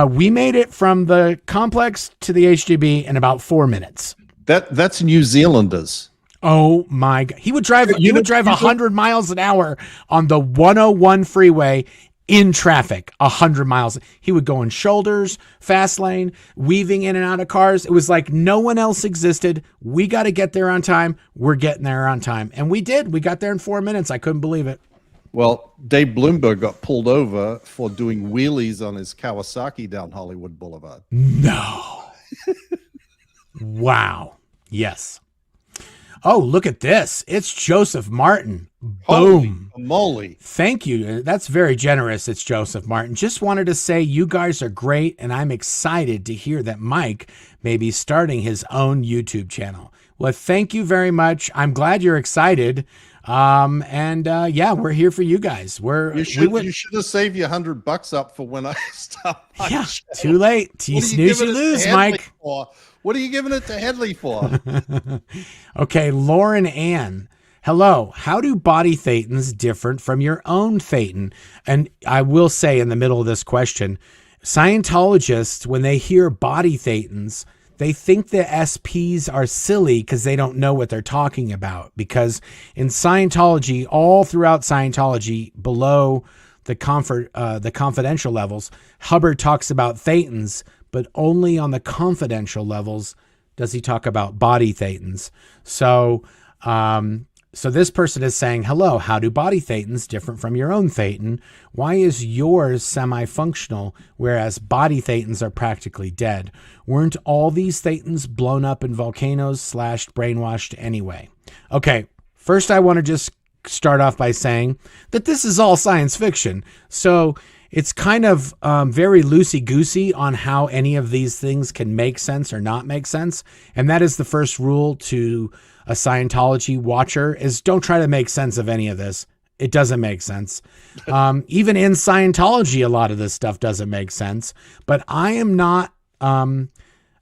Speaker 1: We made it from the complex to the HGB in about 4 minutes.
Speaker 2: That's New Zealanders.
Speaker 1: Oh my God. He would drive 100 miles an hour on the 101 freeway in traffic, 100 miles. He would go in shoulders, fast lane, weaving in and out of cars. It was like no one else existed. We got to get there on time. We're getting there on time. And we did. We got there in 4 minutes. I couldn't believe it.
Speaker 2: Well, Dave Bloomberg got pulled over for doing wheelies on his Kawasaki down Hollywood Boulevard.
Speaker 1: No. Wow. Yes. Oh, look at this. It's Joseph Martin. Boom.
Speaker 2: Holy moly.
Speaker 1: Thank you. That's very generous. It's Joseph Martin. Just wanted to say you guys are great, and I'm excited to hear that Mike may be starting his own YouTube channel. Well, thank you very much. I'm glad you're excited. Yeah, we're here for you guys. You
Speaker 2: should have saved you $100 up for when I stop.
Speaker 1: Yeah, too late. You snooze, you lose, Mike.
Speaker 2: What are you giving it to Headley for?
Speaker 1: Okay, Lauren Ann. Hello. How do body thetans different from your own thetan? And I will say in the middle of this question, Scientologists, when they hear body thetans, they think the SPs are silly because they don't know what they're talking about. Because in Scientology, all throughout Scientology, below the confidential levels, Hubbard talks about thetans, but only on the confidential levels does he talk about body thetans. So this person is saying, hello, how do body thetans different from your own thetan? Why is yours semi-functional, whereas body thetans are practically dead? Weren't all these thetans blown up in volcanoes / brainwashed anyway? Okay, first I want to just start off by saying that this is all science fiction. So it's kind of very loosey-goosey on how any of these things can make sense or not make sense. And that is the first rule to a Scientology watcher, is don't try to make sense of any of this. It doesn't make sense. Even in Scientology, a lot of this stuff doesn't make sense. But I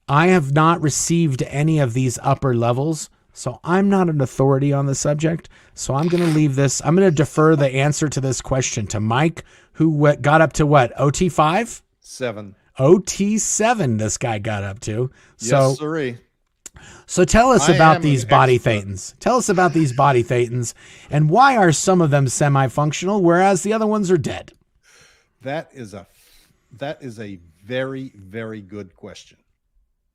Speaker 1: have not received any of these upper levels, so I'm not an authority on the subject. So I'm going to leave this. I'm going to defer the answer to this question to Mike, who got up to what? OT5?
Speaker 2: 7.
Speaker 1: OT7 this guy got up to.
Speaker 2: Yes, sirree.
Speaker 1: So tell us about these body thetans. Tell us about these body thetans, and why are some of them semi-functional, whereas the other ones are dead?
Speaker 2: That is a very, very good question.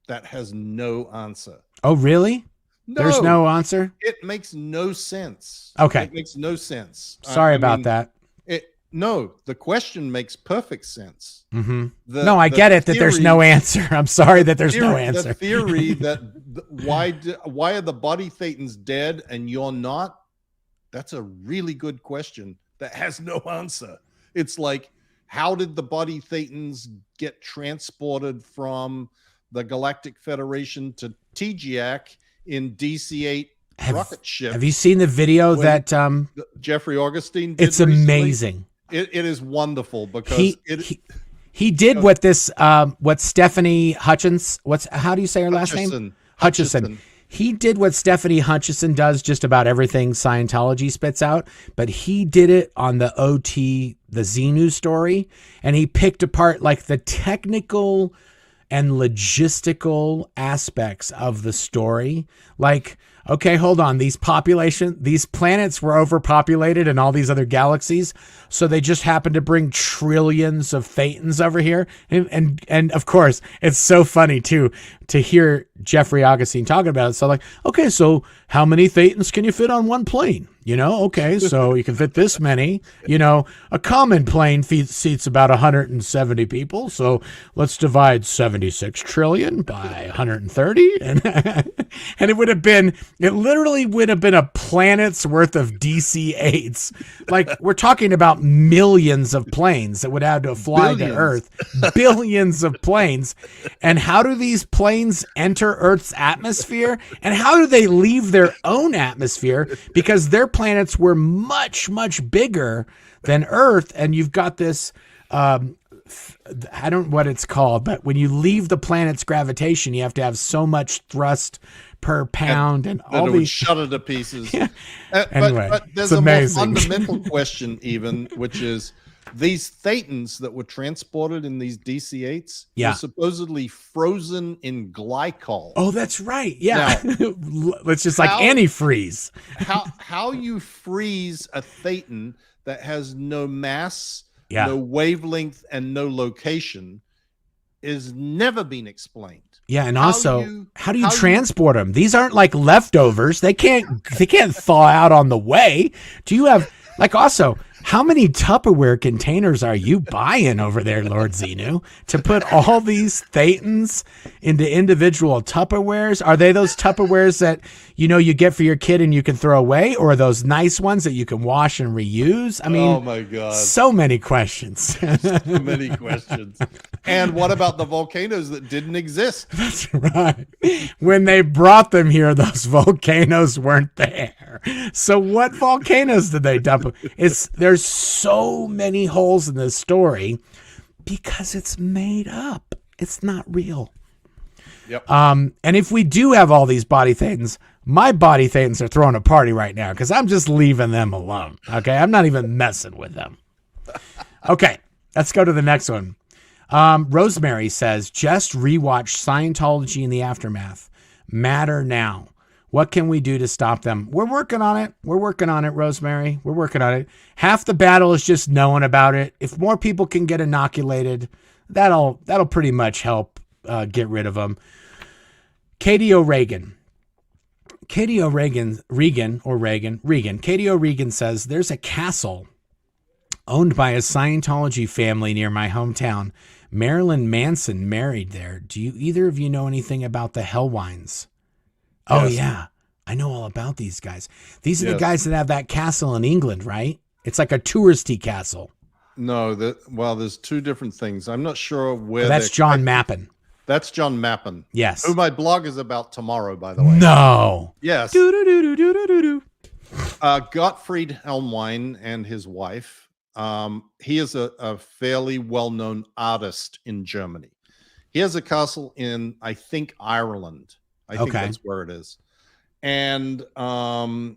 Speaker 2: That has no answer.
Speaker 1: Oh, really?
Speaker 2: No,
Speaker 1: there's no answer?
Speaker 2: It makes no sense.
Speaker 1: Okay.
Speaker 2: It makes no sense.
Speaker 1: Sorry about that.
Speaker 2: No, the question makes perfect sense.
Speaker 1: Mm-hmm. I get it that there's no answer. I'm sorry that there's no answer.
Speaker 2: The theory that why are the body thetans dead and you're not? That's a really good question that has no answer. It's like, how did the body thetans get transported from the Galactic Federation to TGAC in DC-8 rocket ship?
Speaker 1: Have you seen the video that
Speaker 2: Jeffrey Augustine did?
Speaker 1: It's amazing.
Speaker 2: It is wonderful because
Speaker 1: he did what Stephanie Hutchins, how do you say her last name? Hutchison. He did what Stephanie Hutchison does just about everything Scientology spits out, but he did it on the OT, the Xenu story, and he picked apart like the technical and logistical aspects of the story. Like, okay, hold on. These planets were overpopulated in all these other galaxies. So they just happened to bring trillions of Thetans over here. And of course, it's so funny too, to hear Jeffrey Augustine talking about it. So like, okay, so how many Thetans can you fit on one plane? Okay, so you can fit this many. A common plane seats about 170 people. So let's divide 76 trillion by 130. And it literally would have been a planet's worth of DC-8s. Like, we're talking about millions of planes that would have to fly to Earth. Billions of planes. And how do these planes enter Earth's atmosphere? And how do they leave their own atmosphere? Because their planets were much, much bigger than Earth. And you've got this, I don't know what it's called, but when you leave the planet's gravitation, you have to have so much thrust per pound and all these.
Speaker 2: Would shut it to pieces.
Speaker 1: Yeah. Anyway,
Speaker 2: but there's a more fundamental question, even, which is these Thetans that were transported in these DC-8s were supposedly frozen in glycol.
Speaker 1: Oh, that's right. Yeah. Now, it's just like antifreeze.
Speaker 2: How you freeze a Thetan that has no mass, no wavelength, and no location is never been explained.
Speaker 1: Yeah, and also, how do you transport them? These aren't like leftovers. They can't thaw out on the way. Do you have, like, also, how many Tupperware containers are you buying over there, Lord Xenu, to put all these Thetans into individual Tupperwares? Are they those Tupperwares that, you get for your kid and you can throw away? Or are those nice ones that you can wash and reuse? I mean,
Speaker 2: oh my God.
Speaker 1: So many questions.
Speaker 2: So many questions. And what about the volcanoes that didn't exist?
Speaker 1: That's right. When they brought them here, those volcanoes weren't there. So what volcanoes did they dump? There's so many holes in this story because it's made up. It's not real.
Speaker 2: Yep.
Speaker 1: And if we do have all these body Thetans, my body Thetans are throwing a party right now because I'm just leaving them alone. Okay, I'm not even messing with them. Okay, let's go to the next one. Rosemary says, just rewatch Scientology in the Aftermath. Matter now. What can we do to stop them? We're working on it. We're working on it, Rosemary. We're working on it. Half the battle is just knowing about it. If more people can get inoculated, that'll pretty much help get rid of them. Katie O'Regan. Katie O'Regan says, there's a castle owned by a Scientology family near my hometown. Marilyn Manson married there. Do either of you know anything about the Hellwines? Oh, yes. Yeah. I know all about these guys. These are the guys that have that castle in England, right? It's like a touristy castle.
Speaker 2: No, there's two different things. I'm not sure where.
Speaker 1: That's John Mappin.
Speaker 2: That's John Mappin.
Speaker 1: Yes.
Speaker 2: Who my blog is about tomorrow, by the way.
Speaker 1: No.
Speaker 2: Yes. Gottfried Helmwein and his wife. He is a fairly well-known artist in Germany. He has a castle in, I think, Ireland. I think that's where it is. And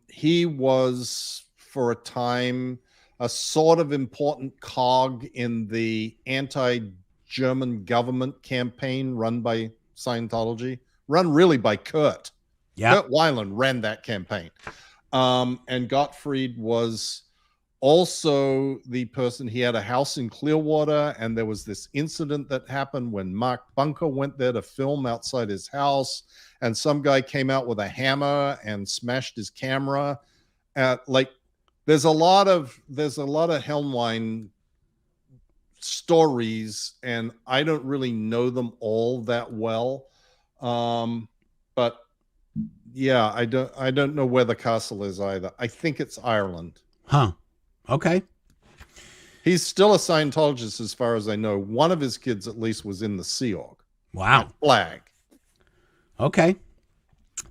Speaker 2: he was, for a time, a sort of important cog in the anti-German government campaign run by Scientology, run really by Kurt. Yeah. Kurt Weiland ran that campaign. And Gottfried was also the person, he had a house in Clearwater, and there was this incident that happened when Mark Bunker went there to film outside his house, and some guy came out with a hammer and smashed his camera. There's a lot of Helmwein stories, and I don't really know them all that well. But yeah, I don't know where the castle is either. I think it's Ireland.
Speaker 1: Huh. Okay.
Speaker 2: He's still a Scientologist as far as I know. One of his kids at least was in the Sea Org.
Speaker 1: Wow.
Speaker 2: Flag.
Speaker 1: Okay.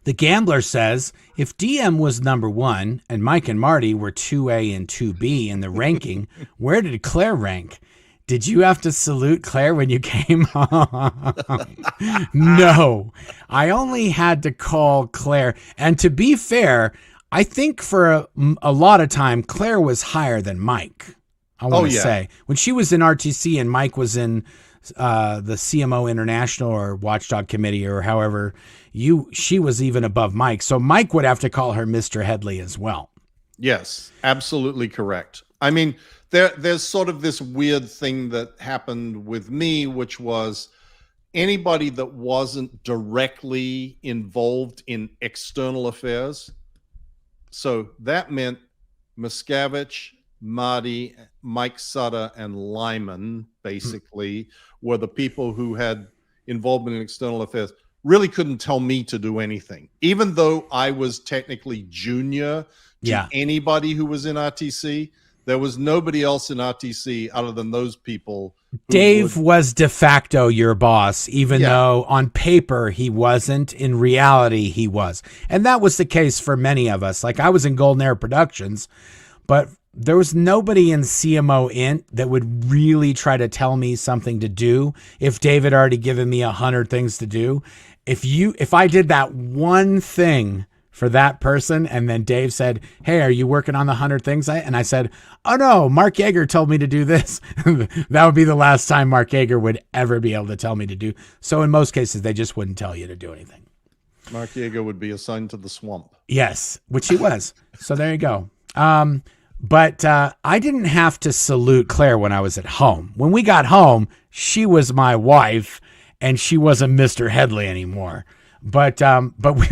Speaker 1: The Gambler says, if DM was number 1 and Mike and Marty were 2A and 2B in the ranking, where did Claire rank? Did you have to salute Claire when you came home? No, I only had to call Claire. And to be fair, I think for a lot of time, Claire was higher than Mike. I want to say when she was in RTC and Mike was in the CMO International or Watchdog Committee or however she was even above Mike. So Mike would have to call her Mr. Headley as well.
Speaker 2: Yes, absolutely correct. I mean, there's sort of this weird thing that happened with me, which was anybody that wasn't directly involved in external affairs. So that meant Miscavige, Marty, Mike Sutter, and Lyman basically were the people who had involvement in external affairs. Really couldn't tell me to do anything, even though I was technically junior to anybody who was in RTC. There was nobody else in RTC other than those people.
Speaker 1: Dave was de facto your boss, even though on paper he wasn't. In reality, he was. And that was the case for many of us. Like I was in Golden Era Productions, but there was nobody in CMO Int that would really try to tell me something to do if Dave had already given me 100 things to do. If I did that one thing for that person, and then Dave said, "Hey, are you working on the 100 things?" And I said, "Oh no, Mark Yeager told me to do this." That would be the last time Mark Yeager would ever be able to tell me to do. So in most cases, they just wouldn't tell you to do anything.
Speaker 2: Mark Yeager would be assigned to the swamp.
Speaker 1: Yes, which he was. So there you go. But I didn't have to salute Claire when I was at home. When we got home, she was my wife, and she wasn't Mr. Headley anymore. But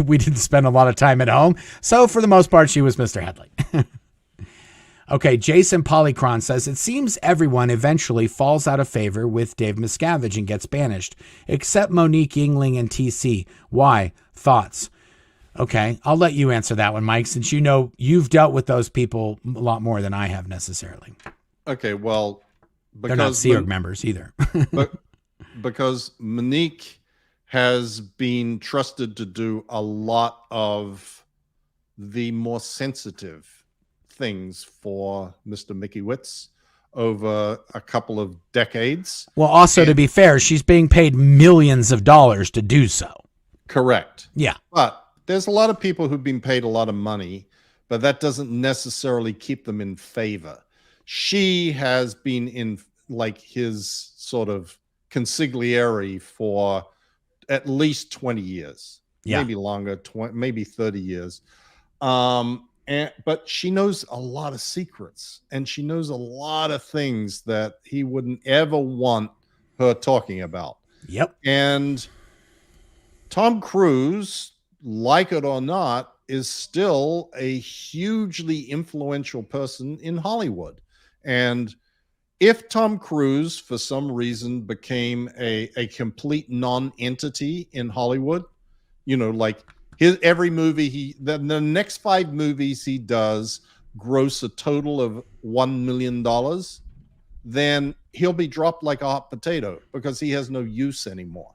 Speaker 1: we didn't spend a lot of time at home. So for the most part, she was Mr. Headley. Okay, Jason Polychron says, it seems everyone eventually falls out of favor with Dave Miscavige and gets banished, except Monique Yingling and TC. Why? Thoughts? Okay, I'll let you answer that one, Mike, since you know you've dealt with those people a lot more than I have necessarily.
Speaker 2: Okay, well,
Speaker 1: they're not Sea Org members either.
Speaker 2: because Monique has been trusted to do a lot of the more sensitive things for Mr. Mickey Witz over a couple of decades.
Speaker 1: Well, also, to be fair, she's being paid millions of dollars to do so.
Speaker 2: Correct.
Speaker 1: Yeah.
Speaker 2: But there's a lot of people who've been paid a lot of money, but that doesn't necessarily keep them in favor. She has been in like his sort of consigliere for at least 20 years, maybe longer, maybe 30 years. But she knows a lot of secrets, and she knows a lot of things that he wouldn't ever want her talking about.
Speaker 1: Yep.
Speaker 2: And Tom Cruise, like it or not, is still a hugely influential person in Hollywood. And if Tom Cruise, for some reason, became a complete non-entity in Hollywood, you know, like every movie the next 5 movies he does gross a total of $1 million, then he'll be dropped like a hot potato because he has no use anymore.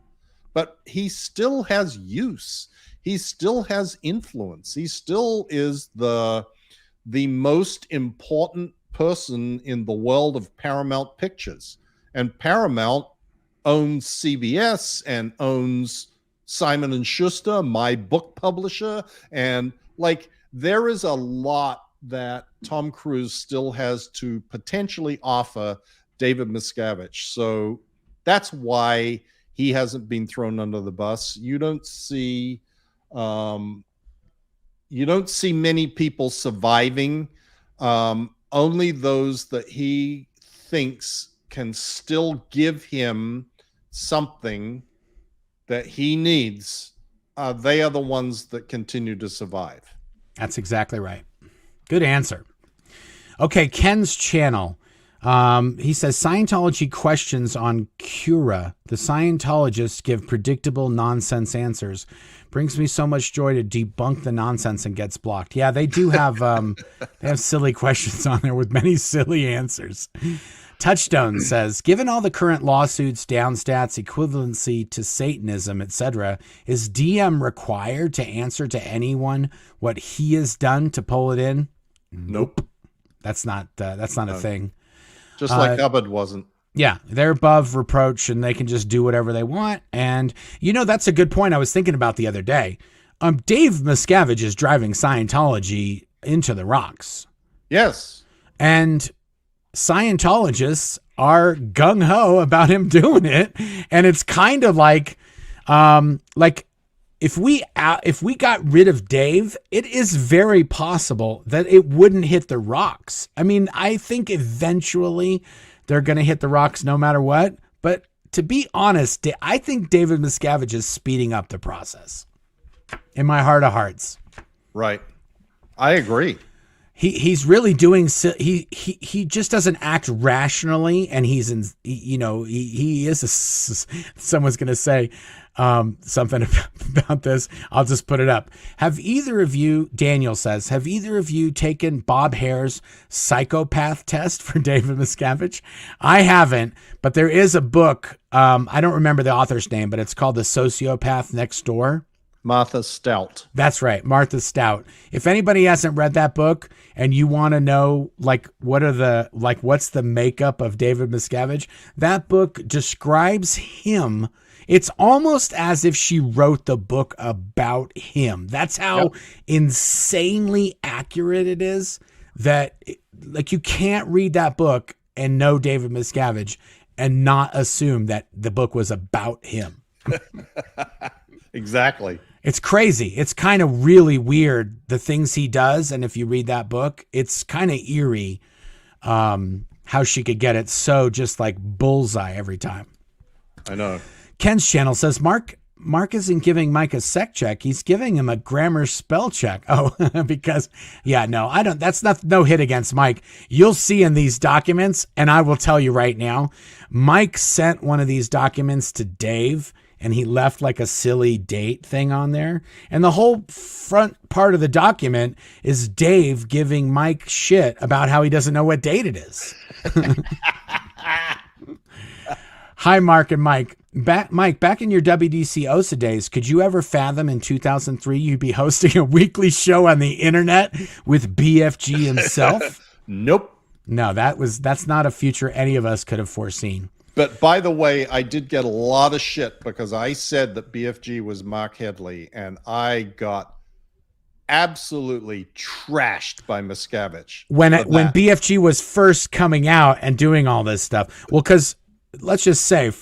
Speaker 2: But he still has use. He still has influence. He still is the most important person in the world of Paramount Pictures. And Paramount owns CBS and owns Simon and Schuster, my book publisher. And like, there is a lot that Tom Cruise still has to potentially offer David Miscavige. So that's why he hasn't been thrown under the bus. You don't see many people surviving. Only those that he thinks can still give him something that he needs. They are the ones that continue to survive.
Speaker 1: That's exactly right. Good answer. Okay, Ken's channel. He says, Scientology questions on Cura. The Scientologists give predictable nonsense answers. Brings me so much joy to debunk the nonsense and gets blocked. Yeah, they do have they have silly questions on there with many silly answers. Touchstone says, given all the current lawsuits, downstats, equivalency to Satanism, etc., is DM required to answer to anyone what he has done to pull it in?
Speaker 2: Nope.
Speaker 1: That's not a thing.
Speaker 2: Just like Hubbard wasn't.
Speaker 1: Yeah, they're above reproach and they can just do whatever they want. And, you know, that's a good point I was thinking about the other day. Dave Miscavige is driving Scientology into the rocks.
Speaker 2: Yes.
Speaker 1: And Scientologists are gung ho about him doing it. And it's kind of like if we got rid of Dave, it is very possible that it wouldn't hit the rocks. I mean, I think eventually they're going to hit the rocks no matter what. But to be honest, I think David Miscavige is speeding up the process in my heart of hearts.
Speaker 2: Right. I agree.
Speaker 1: He's really doing, he just doesn't act rationally, and he is someone's going to say something about this. I'll just put it up. Have either of you, Daniel says, have either of you taken Bob Hare's psychopath test for David Miscavige? I haven't, but there is a book. I don't remember the author's name, but it's called The Sociopath Next Door.
Speaker 2: Martha Stout.
Speaker 1: That's right, Martha Stout. If anybody hasn't read that book and you want to know what's the makeup of David Miscavige, that book describes him. It's almost as if she wrote the book about him. That's how insanely accurate it is, that you can't read that book and know David Miscavige and not assume that the book was about him.
Speaker 2: Exactly.
Speaker 1: It's crazy. It's kind of really weird, the things he does. And if you read that book, it's kind of eerie how she could get it so just like bullseye every time.
Speaker 2: I know.
Speaker 1: Ken's channel says, Mark isn't giving Mike a sec check. He's giving him a grammar spell check. Oh, because, I don't. That's no hit against Mike. You'll see in these documents, and I will tell you right now, Mike sent one of these documents to Dave, and he left like a silly date thing on there. And the whole front part of the document is Dave giving Mike shit about how he doesn't know what date it is. Hi, Mark and Mike. Mike, back in your WDC OSA days, could you ever fathom in 2003 you'd be hosting a weekly show on the internet with BFG himself?
Speaker 2: Nope.
Speaker 1: No, that's not a future any of us could have foreseen.
Speaker 2: But by the way, I did get a lot of shit because I said that BFG was Marc Headley, and I got absolutely trashed by Miscavige.
Speaker 1: When BFG was first coming out and doing all this stuff. Well, because let's just say,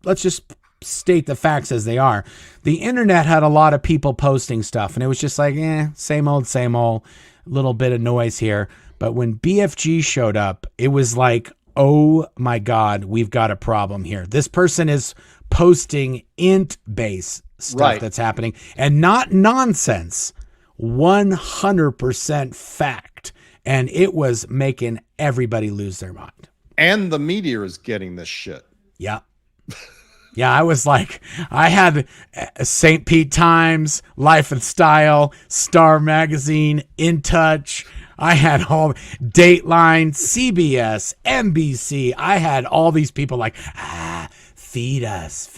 Speaker 1: let's just state the facts as they are. The internet had a lot of people posting stuff, and it was just like, same old, little bit of noise here. But when BFG showed up, it was like, oh my God, we've got a problem here. This person is posting int-based stuff that's happening, and not nonsense, 100% fact. And it was making everybody lose their mind.
Speaker 2: And the media is getting this shit.
Speaker 1: Yeah. Yeah, I was like, I had St. Pete Times, Life and Style, Star Magazine, In Touch. I had all Dateline, CBS, NBC. I had all these people like, feed us.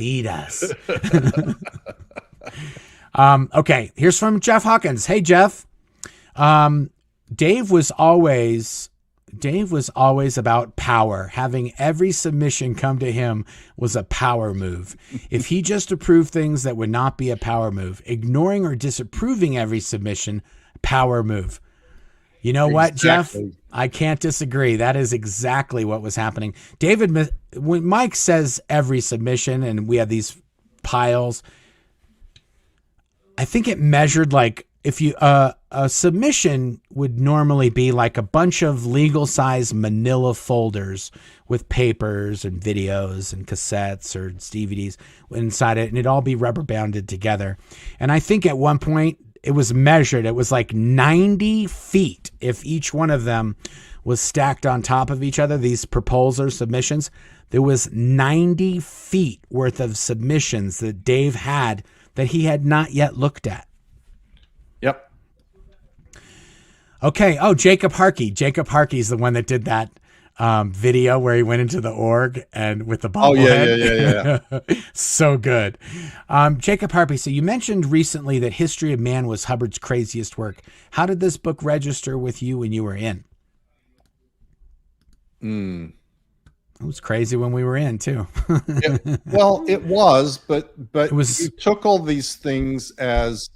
Speaker 1: Okay, here's from Jeff Hawkins. Hey, Jeff. Dave was always about power. Having every submission come to him was a power move. If he just approved things that would not be a power move, ignoring or disapproving every submission, power move. You know what, Jeff? I can't disagree. That is exactly what was happening. David, when Mike says every submission and we have these piles, I think it measured like, if you a submission would normally be like a bunch of legal size manila folders with papers and videos and cassettes or DVDs inside it, and it'd all be rubber banded together. And I think at one point it was measured, it was like 90 feet if each one of them was stacked on top of each other, these proposal submissions. There was 90 feet worth of submissions that Dave had that he had not yet looked at.
Speaker 2: Yep.
Speaker 1: Okay. Oh, Jacob Harkey. Jacob Harkey's the one that did that video where he went into the org and with the bobblehead.
Speaker 2: Yeah.
Speaker 1: So good. Jacob Harkey. So you mentioned recently that History of Man was Hubbard's craziest work. How did this book register with you when you were in? It was crazy when we were in too.
Speaker 2: Well, it was, but
Speaker 1: it was,
Speaker 2: you took all these things as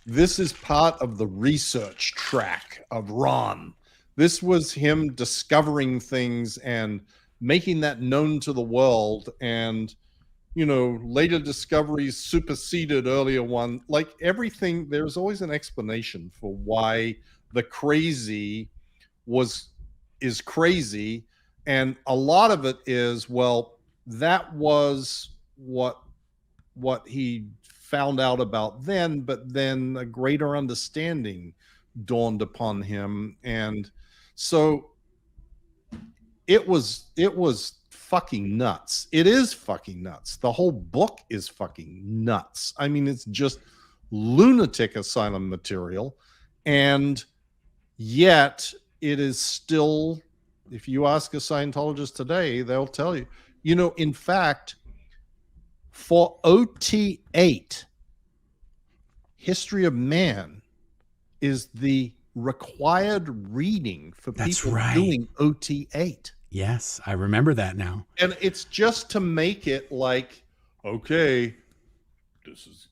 Speaker 2: this is part of the research track of Ron. This was him discovering things and making that known to the world, and later discoveries superseded earlier one. Like everything, there's always an explanation for why the crazy is crazy, and a lot of it is, well, that was what he found out about then, but then a greater understanding dawned upon him, and so it was fucking nuts. It is fucking nuts. The whole book is fucking nuts. I mean, it's just lunatic asylum material, and yet it is still, if you ask a Scientologist today, they'll tell you, in fact, for OT8, History of Man is the required reading for people doing OT8.
Speaker 1: Yes, I remember that now.
Speaker 2: And it's just to make it like, okay,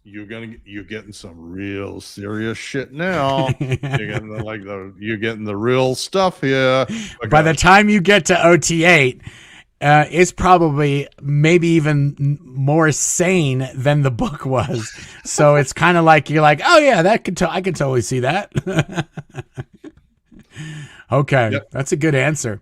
Speaker 2: you're getting some real serious shit now. You're getting the real stuff here. Okay.
Speaker 1: By the time you get to OT8, it's probably maybe even more sane than the book was. So it's kind of like, you're like, oh yeah, I can totally see that. Okay, yep. That's a good answer.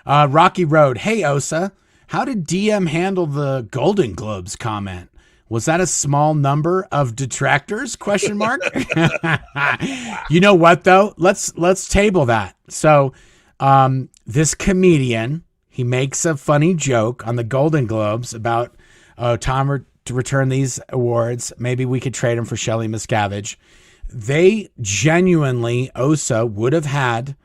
Speaker 1: Rocky Road. Hey, Osa, how did DM handle the Golden Globes comment? Was that a small number of detractors? ? You know what though? Let's table that. So, this comedian, he makes a funny joke on the Golden Globes about, Tom to return these awards. Maybe we could trade him for Shelley Miscavige. They genuinely, Osa would have had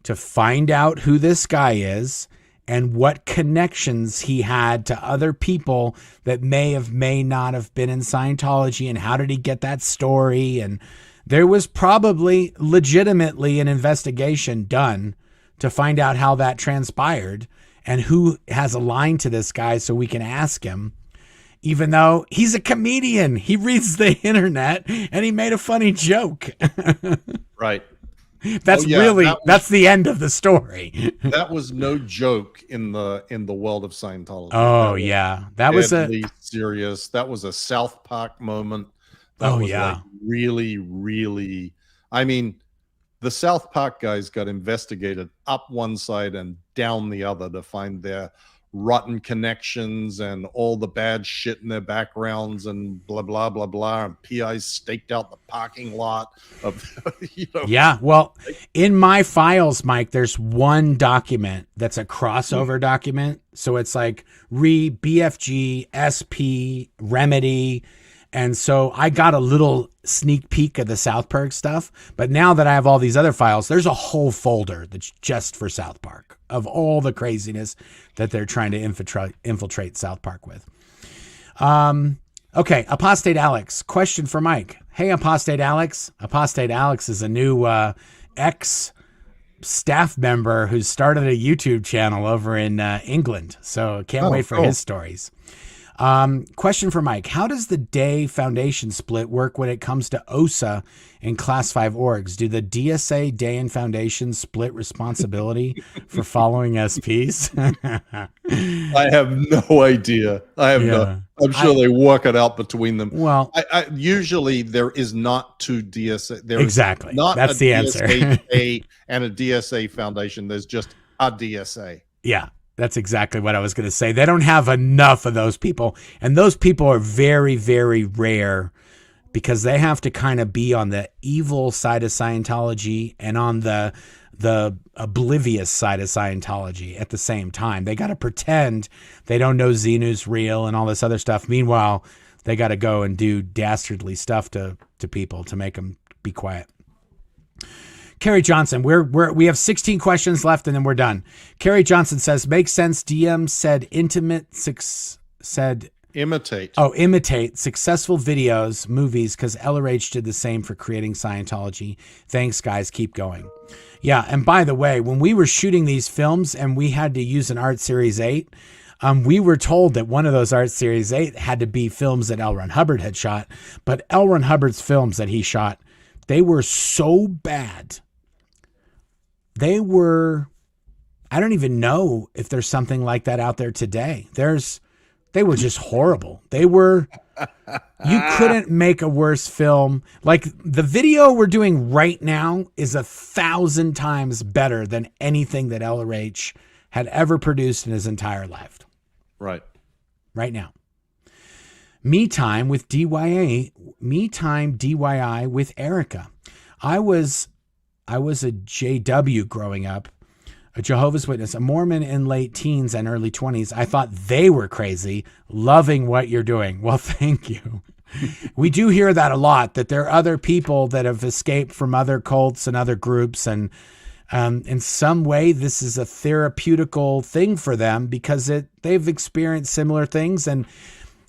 Speaker 1: to find out who this guy is and what connections he had to other people that may not have been in Scientology, and how did he get that story. And there was probably legitimately an investigation done to find out how that transpired and who has a line to this guy so we can ask him, even though he's a comedian. He reads the internet and he made a funny joke.
Speaker 2: Right.
Speaker 1: That's that's the end of the story.
Speaker 2: That was no joke in the world of Scientology.
Speaker 1: Oh that was
Speaker 2: serious. That was a South Park moment. Really, really. I mean, the South Park guys got investigated up one side and down the other to find their rotten connections and all the bad shit in their backgrounds and blah blah blah blah, and PIs staked out the parking lot of
Speaker 1: Yeah, well, in my files, Mike, there's one document that's a crossover document, so it's like BFG, SP, Remedy. And so I got a little sneak peek of the South Park stuff, but now that I have all these other files, there's a whole folder that's just for South Park of all the craziness that they're trying to infiltrate South Park with. Okay, Apostate Alex, question for Mike. Hey, Apostate Alex. Apostate Alex is a new ex-staff member who started a YouTube channel over in England, so can't wait for his stories. Question for Mike. How does the Day Foundation split work when it comes to OSA and Class 5 orgs? Do the DSA, Day, and Foundation split responsibility for following SPs?
Speaker 2: I have no idea. I'm sure they work it out between them.
Speaker 1: Well,
Speaker 2: I usually there is not two DSA. There
Speaker 1: exactly.
Speaker 2: Is not
Speaker 1: That's
Speaker 2: a
Speaker 1: the
Speaker 2: DSA
Speaker 1: answer.
Speaker 2: and a DSA Foundation. There's just a DSA.
Speaker 1: Yeah. That's exactly what I was going to say. They don't have enough of those people. And those people are very, very rare because they have to kind of be on the evil side of Scientology and on the oblivious side of Scientology at the same time. They got to pretend they don't know Xenu's real and all this other stuff. Meanwhile, they got to go and do dastardly stuff to people to make them be quiet. Carrie Johnson, we have 16 questions left and then we're done. Carrie Johnson says, makes sense. DM said imitate successful videos, movies, because LRH did the same for creating Scientology. Thanks, guys. Keep going. Yeah. And by the way, when we were shooting these films and we had to use an Art Series 8, we were told that one of those Art Series 8 had to be films that L. Ron Hubbard had shot. But L. Ron Hubbard's films that he shot, they were so bad. They were, I don't even know if there's something like that out there today. They were just horrible. You couldn't make a worse film. Like the video we're doing right now is 1,000 times better than anything that LRH had ever produced in his entire life.
Speaker 2: Right.
Speaker 1: Right now. Me time DYI with Erica. I was a JW growing up, a Jehovah's Witness, a Mormon in late teens and early 20s. I thought they were crazy, loving what you're doing. Well, thank you. We do hear that a lot, that there are other people that have escaped from other cults and other groups. And in some way, this is a therapeutical thing for them because they've experienced similar things. And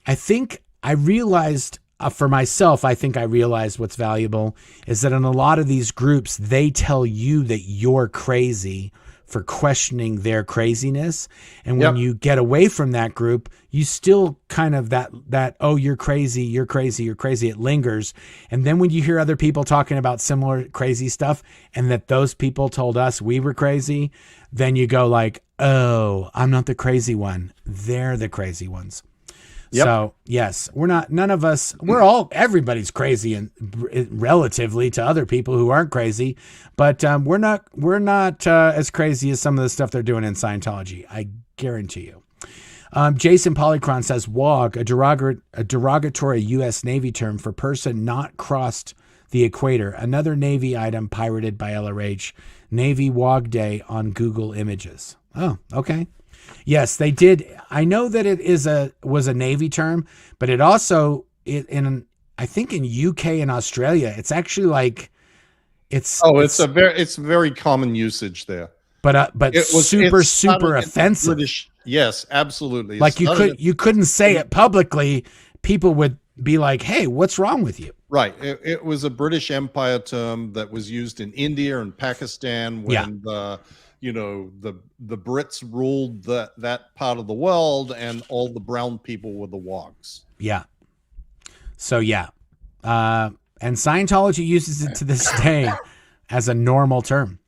Speaker 1: I think I realized for myself, I realized what's valuable is that in a lot of these groups, they tell you that you're crazy for questioning their craziness. And when you get away from that group, you still kind of that, oh, you're crazy. It lingers. And then when you hear other people talking about similar crazy stuff and that those people told us we were crazy, then you go like, oh, I'm not the crazy one. They're the crazy ones. Yep. So yes, everybody's crazy and relatively to other people who aren't crazy, but we're not as crazy as some of the stuff they're doing in Scientology. I guarantee you. Jason Polychron says WOG, a derogatory U.S. Navy term for person not crossed the equator. Another Navy item pirated by LRH. Navy WOG Day on Google Images. Oh, okay. Yes, they did. I know that it was a Navy term, but it also I think in UK and Australia, it's actually like it's very common
Speaker 2: usage there.
Speaker 1: But super offensive.
Speaker 2: British, yes, absolutely.
Speaker 1: Like you couldn't say it publicly. People would be like, "Hey, what's wrong with you?"
Speaker 2: Right. It was a British Empire term that was used in India and Pakistan when the Brits ruled that part of the world, and all the brown people were the wogs.
Speaker 1: Yeah. So and Scientology uses it to this day as a normal term.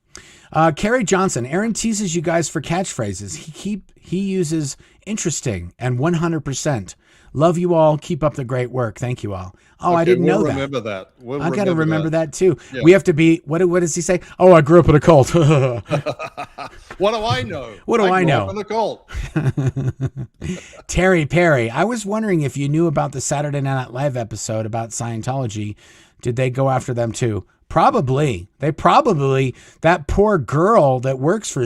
Speaker 1: Kerry Johnson, Aaron teases you guys for catchphrases. He uses interesting and 100%. Love you all. Keep up the great work. Thank you all. Oh, okay, I didn't know that.
Speaker 2: Remember that.
Speaker 1: I got to remember that too. Yeah. We have to be, what does he say? Oh, I grew up in a cult.
Speaker 2: What do I know?
Speaker 1: What do I know?
Speaker 2: In a cult.
Speaker 1: Terry Perry, I was wondering if you knew about the Saturday Night Live episode about Scientology. Did they go after them too? Probably. That poor girl that works for,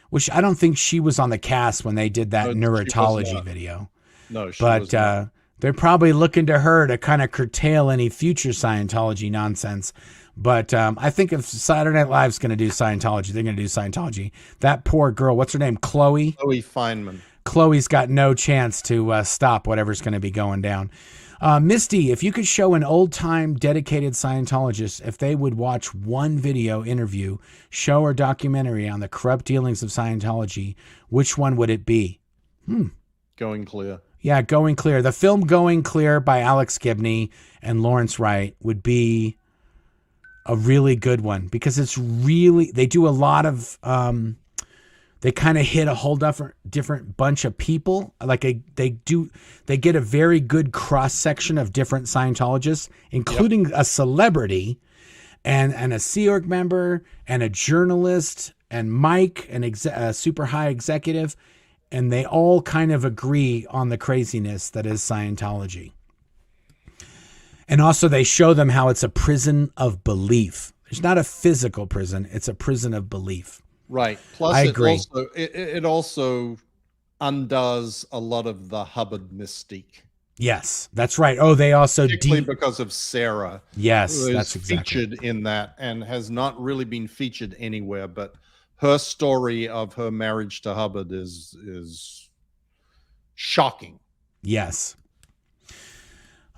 Speaker 1: which I don't think she was on the cast when they did that neurotology video.
Speaker 2: No, she was not.
Speaker 1: They're probably looking to her to kind of curtail any future Scientology nonsense. But I think if Saturday Night Live's going to do Scientology, they're going to do Scientology. That poor girl, what's her name? Chloe
Speaker 2: Feynman.
Speaker 1: Chloe's got no chance to stop whatever's going to be going down. Misty, if you could show an old-time dedicated Scientologist if they would watch one video interview, show or documentary on the corrupt dealings of Scientology, which one would it be?
Speaker 2: Going Clear.
Speaker 1: Yeah, Going Clear. The film Going Clear by Alex Gibney and Lawrence Wright would be a really good one because it's really, they do a lot of, they kind of hit a whole different bunch of people. Like they get a very good cross section of different Scientologists, including a celebrity and a Sea Org member and a journalist and Mike, a super high executive. And they all kind of agree on the craziness that is Scientology. And also they show them how it's a prison of belief. It's not a physical prison. It's a prison of belief.
Speaker 2: Right. Plus,
Speaker 1: I agree.
Speaker 2: It also undoes a lot of the Hubbard mystique.
Speaker 1: Yes, that's right. Oh, they also
Speaker 2: particularly because of Sarah.
Speaker 1: Yes,
Speaker 2: who
Speaker 1: that's
Speaker 2: is
Speaker 1: exactly
Speaker 2: featured in that and has not really been featured anywhere. But her story of her marriage to Hubbard is shocking.
Speaker 1: Yes.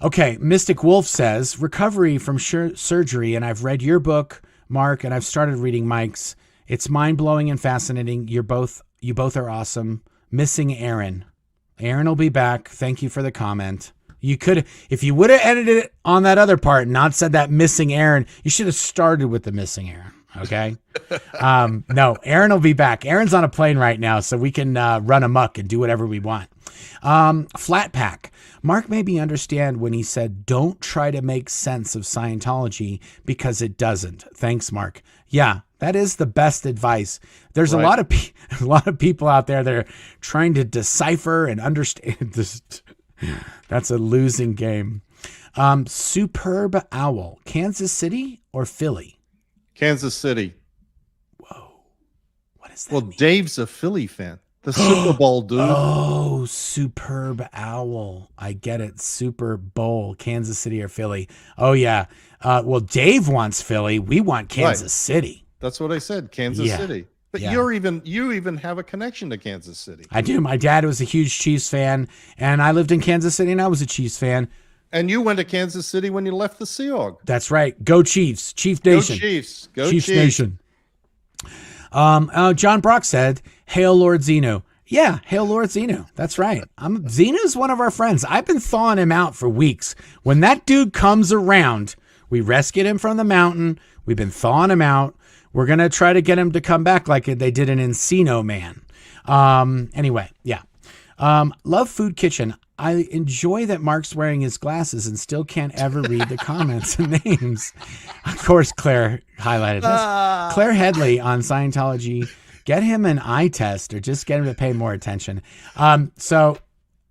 Speaker 1: Okay, Mystic Wolf says, recovery from surgery, and I've read your book, Mark, and I've started reading Mike's. It's mind-blowing and fascinating. You both are awesome. Missing Aaron. Aaron will be back. Thank you for the comment. You could, if you would have edited it on that other part and not said that missing Aaron, you should have started with the missing Aaron. Okay. No, Aaron will be back. Aaron's on a plane right now, so we can run amok and do whatever we want. Flat Pack. Mark made me understand when he said, don't try to make sense of Scientology because it doesn't. Thanks, Mark. Yeah, that is the best advice. There's
Speaker 2: Right.
Speaker 1: a lot of people out there that are trying to decipher and understand this. That's a losing game. Superb Owl. Kansas City or Philly?
Speaker 2: Kansas City.
Speaker 1: Whoa. What is that
Speaker 2: Well,
Speaker 1: mean?
Speaker 2: Dave's a Philly fan. The Super Bowl, dude.
Speaker 1: Oh, Superb Owl. I get it. Super Bowl, Kansas City or Philly. Oh, yeah. Well, Dave wants Philly. We want Kansas City.
Speaker 2: That's what I said, Kansas
Speaker 1: Yeah.
Speaker 2: City. But
Speaker 1: Yeah.
Speaker 2: you even have a connection to Kansas City.
Speaker 1: I do. My dad was a huge Chiefs fan, and I lived in Kansas City, and I was a Chiefs fan.
Speaker 2: And you went to Kansas City when you left the Sea Org.
Speaker 1: That's right. Go Chiefs. Chief Nation.
Speaker 2: Go Chiefs. Go
Speaker 1: Chiefs
Speaker 2: Chiefs.
Speaker 1: Nation. John Brock said, "Hail Lord Zeno." Yeah, hail Lord Zeno. That's right. Zeno's one of our friends. I've been thawing him out for weeks. When that dude comes around, we rescued him from the mountain. We've been thawing him out. We're going to try to get him to come back like they did in Encino Man. Anyway, yeah. Love Food Kitchen. I enjoy that Mark's wearing his glasses and still can't ever read the comments and names. Of course, Claire highlighted this. Claire Headley on Scientology. Get him an eye test or just get him to pay more attention. So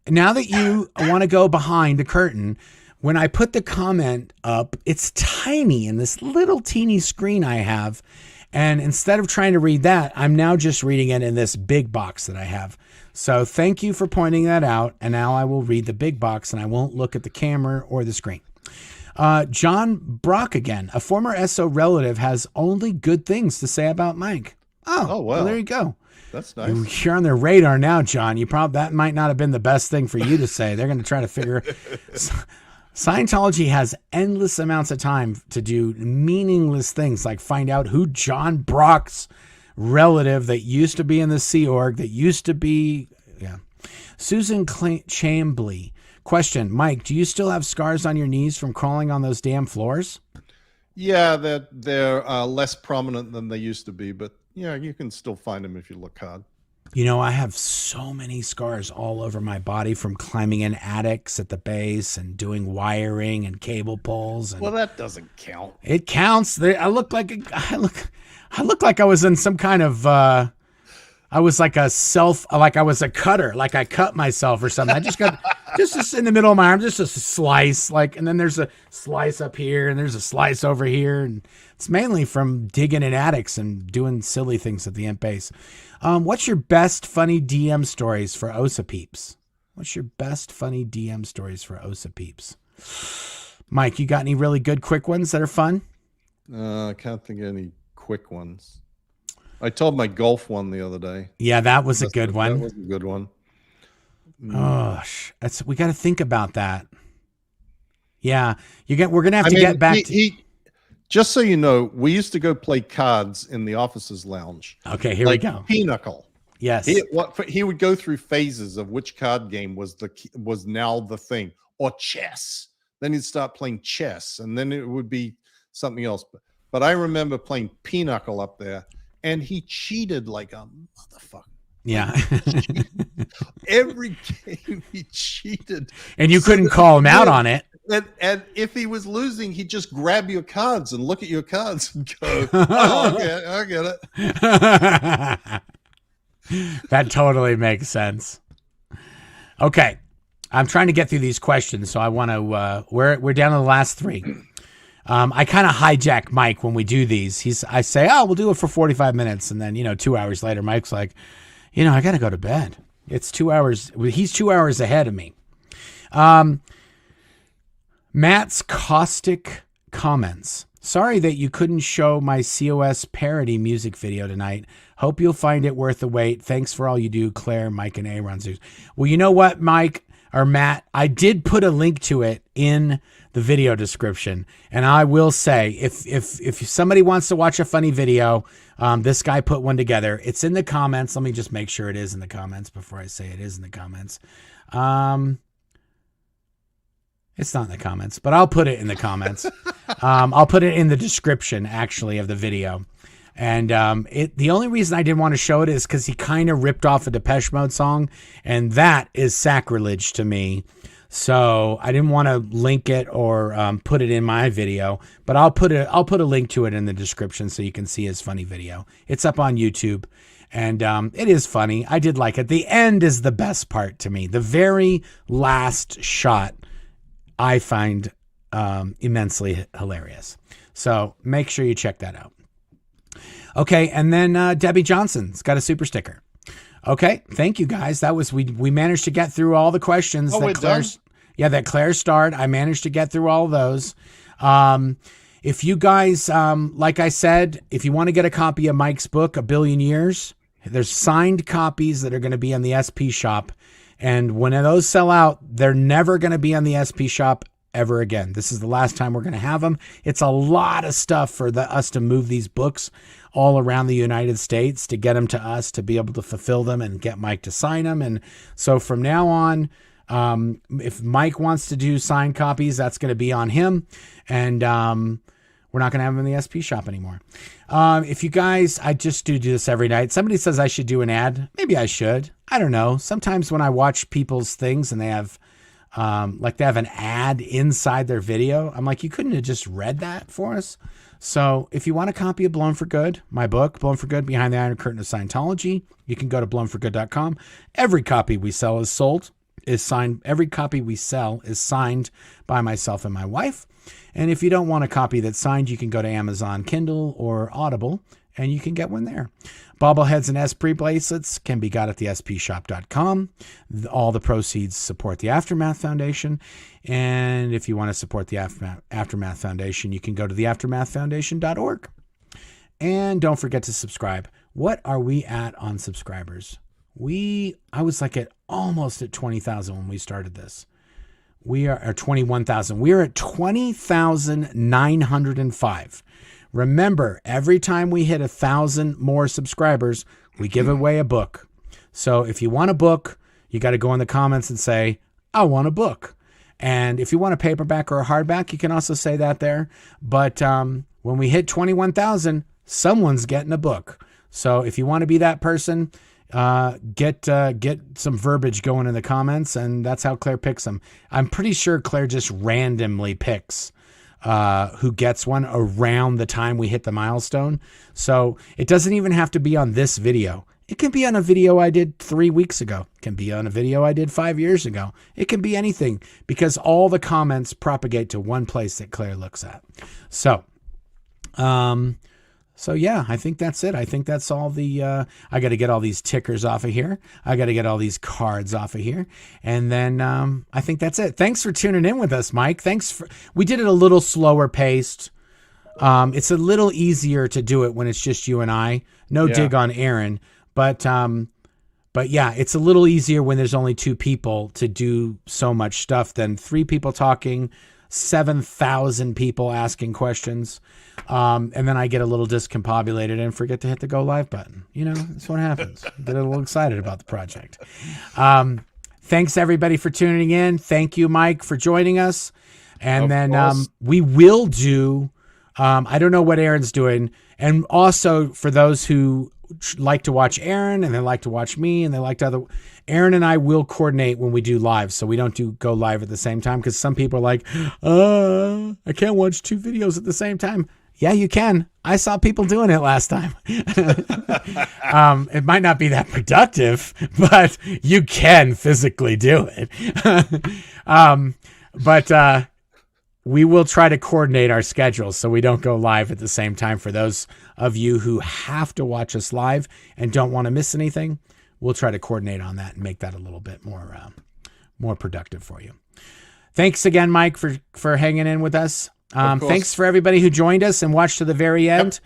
Speaker 1: now that you want to go behind the curtain, when I put the comment up, it's tiny in this little teeny screen I have. And instead of trying to read that, I'm now just reading it in this big box that I have. So thank you for pointing that out. And now I will read the big box and I won't look at the camera or the screen. John Brock again. A former SO relative has only good things to say about Mike. Oh, well, there you go.
Speaker 2: That's nice.
Speaker 1: You're on their radar now, John. That might not have been the best thing for you to say. They're going to try to figure. Scientology has endless amounts of time to do meaningless things like find out who John Brock's relative that used to be in the Sea Org, that used to be, yeah. Susan Chambly. Question, Mike, do you still have scars on your knees from crawling on those damn floors?
Speaker 2: Yeah, they're less prominent than they used to be, but yeah, you can still find them if you look hard.
Speaker 1: You know, I have so many scars all over my body from climbing in attics at the base and doing wiring and cable pulls. And
Speaker 2: well, that doesn't count.
Speaker 1: It counts. I look like I was in some kind of. I was like I was a cutter, like I cut myself or something. I just got just in the middle of my arm, just a slice, and then there's a slice up here and there's a slice over here, and it's mainly from digging in attics and doing silly things at the end base. What's your best funny DM stories for OSA peeps? What's your best funny DM stories for OSA peeps? Mike, you got any really good quick ones that are fun?
Speaker 2: I can't think of any quick ones. I told my golf one the other day.
Speaker 1: Yeah, that was a good one.
Speaker 2: That was a good one.
Speaker 1: Oh, we got to think about that. Yeah, we're gonna have to get back to.
Speaker 2: Just so you know, we used to go play cards in the officers' lounge.
Speaker 1: Okay, here we go.
Speaker 2: Pinochle.
Speaker 1: Yes.
Speaker 2: He would go through phases of which card game was now the thing, or chess. Then he'd start playing chess, and then it would be something else. But I remember playing Pinochle up there, and he cheated like a motherfucker.
Speaker 1: Yeah.
Speaker 2: Every game he cheated.
Speaker 1: And you couldn't call him out on it.
Speaker 2: And if he was losing, he'd just grab your cards and look at your cards and go, oh, okay, I get it.
Speaker 1: That totally makes sense. Okay. I'm trying to get through these questions, so I want to, we're down to the last three. I kind of hijack Mike when we do these. I say, we'll do it for 45 minutes. And then, 2 hours later, Mike's like, I got to go to bed. It's 2 hours. He's 2 hours ahead of me. Matt's caustic comments. Sorry that you couldn't show my COS parody music video tonight. Hope you'll find it worth the wait. Thanks for all you do, Claire, Mike, and Aaron. Well, you know what, Mike or Matt? I did put a link to it in the video description. And I will say, if somebody wants to watch a funny video, this guy put one together. It's in the comments. Let me just make sure it is in the comments before I say it is in the comments. It's not in the comments, but I'll put it in the comments. I'll put it in the description, actually, of the video. And the only reason I didn't want to show it is because he kind of ripped off a Depeche Mode song, and that is sacrilege to me. So I didn't want to link it or put it in my video, but I'll put a link to it in the description so you can see his funny video. It's up on YouTube, and it is funny. I did like it. The end is the best part to me. The very last shot I find immensely hilarious. So make sure you check that out. Okay, and then Debbie Johnson's got a super sticker. Okay, thank you guys. That was we managed to get through all the questions that Claire starred. I managed to get through all of those. If you guys, like I said, if you want to get a copy of Mike's book, A Billion Years, there's signed copies that are going to be on the SP shop. And when those sell out, they're never going to be on the SP shop ever again. This is the last time we're going to have them. It's a lot of stuff for us to move these books all around the United States to get them to us to be able to fulfill them and get Mike to sign them. And so from now on, if Mike wants to do signed copies, that's going to be on him. And we're not going to have them in the SP shop anymore. If you guys, I just do this every night. Somebody says I should do an ad. Maybe I should. I don't know. Sometimes when I watch people's things and they have they have an ad inside their video, I'm like, you couldn't have just read that for us? So if you want a copy of Blown for Good, my book, Blown for Good, Behind the Iron Curtain of Scientology, you can go to blownforgood.com. Every copy we sell is signed. Every copy we sell is signed by myself and my wife. And if you don't want a copy that's signed, you can go to Amazon Kindle or Audible, and you can get one there. Bobbleheads and Esprit bracelets can be got at the spshop.com. All the proceeds support the Aftermath Foundation. And if you want to support the Aftermath Foundation, you can go to theaftermathfoundation.org. And don't forget to subscribe. What are we at on subscribers? I was like almost at 20,000 when we started this. We are at 21,000. We are at 20,905. Remember, every time we hit 1,000 more subscribers, we give away a book. So if you want a book, you got to go in the comments and say, I want a book. And if you want a paperback or a hardback, you can also say that there. But when we hit 21,000, someone's getting a book. So if you want to be that person, get some verbiage going in the comments, and that's how Claire picks them. I'm pretty sure Claire just randomly picks who gets one around the time we hit the milestone. So it doesn't even have to be on this video. It can be on a video I did 3 weeks ago. It can be on a video I did 5 years ago. It can be anything, because all the comments propagate to one place that Claire looks at. So yeah, I think that's it. I think that's all the, I got to get all these tickers off of here. I got to get all these cards off of here. And then I think that's it. Thanks for tuning in with us, Mike. We did it a little slower paced. It's a little easier to do it when it's just you and I. No dig on Aaron, but yeah, it's a little easier when there's only two people to do so much stuff than three people talking, 7,000 people asking questions. And then I get a little discombobulated and forget to hit the go live button. You know, that's what happens. Get a little excited about the project. Thanks everybody for tuning in. Thank you, Mike, for joining us. And then we will do, I don't know what Aaron's doing. And also for those who like to watch Aaron and they like to watch me and they like to Aaron and I will coordinate when we do live, so we don't go live at the same time, because some people are like, I can't watch two videos at the same time. Yeah, you can. I saw people doing it last time. It might not be that productive, but you can physically do it. But we will try to coordinate our schedules so we don't go live at the same time. For those of you who have to watch us live and don't want to miss anything, we'll try to coordinate on that and make that a little bit more productive for you. Thanks again, Mike, for hanging in with us. Thanks for everybody who joined us and watched to the very end.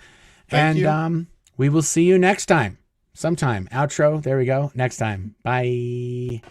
Speaker 2: Thank you.
Speaker 1: And we will see you next time. Sometime. Outro. There we go. Next time. Bye.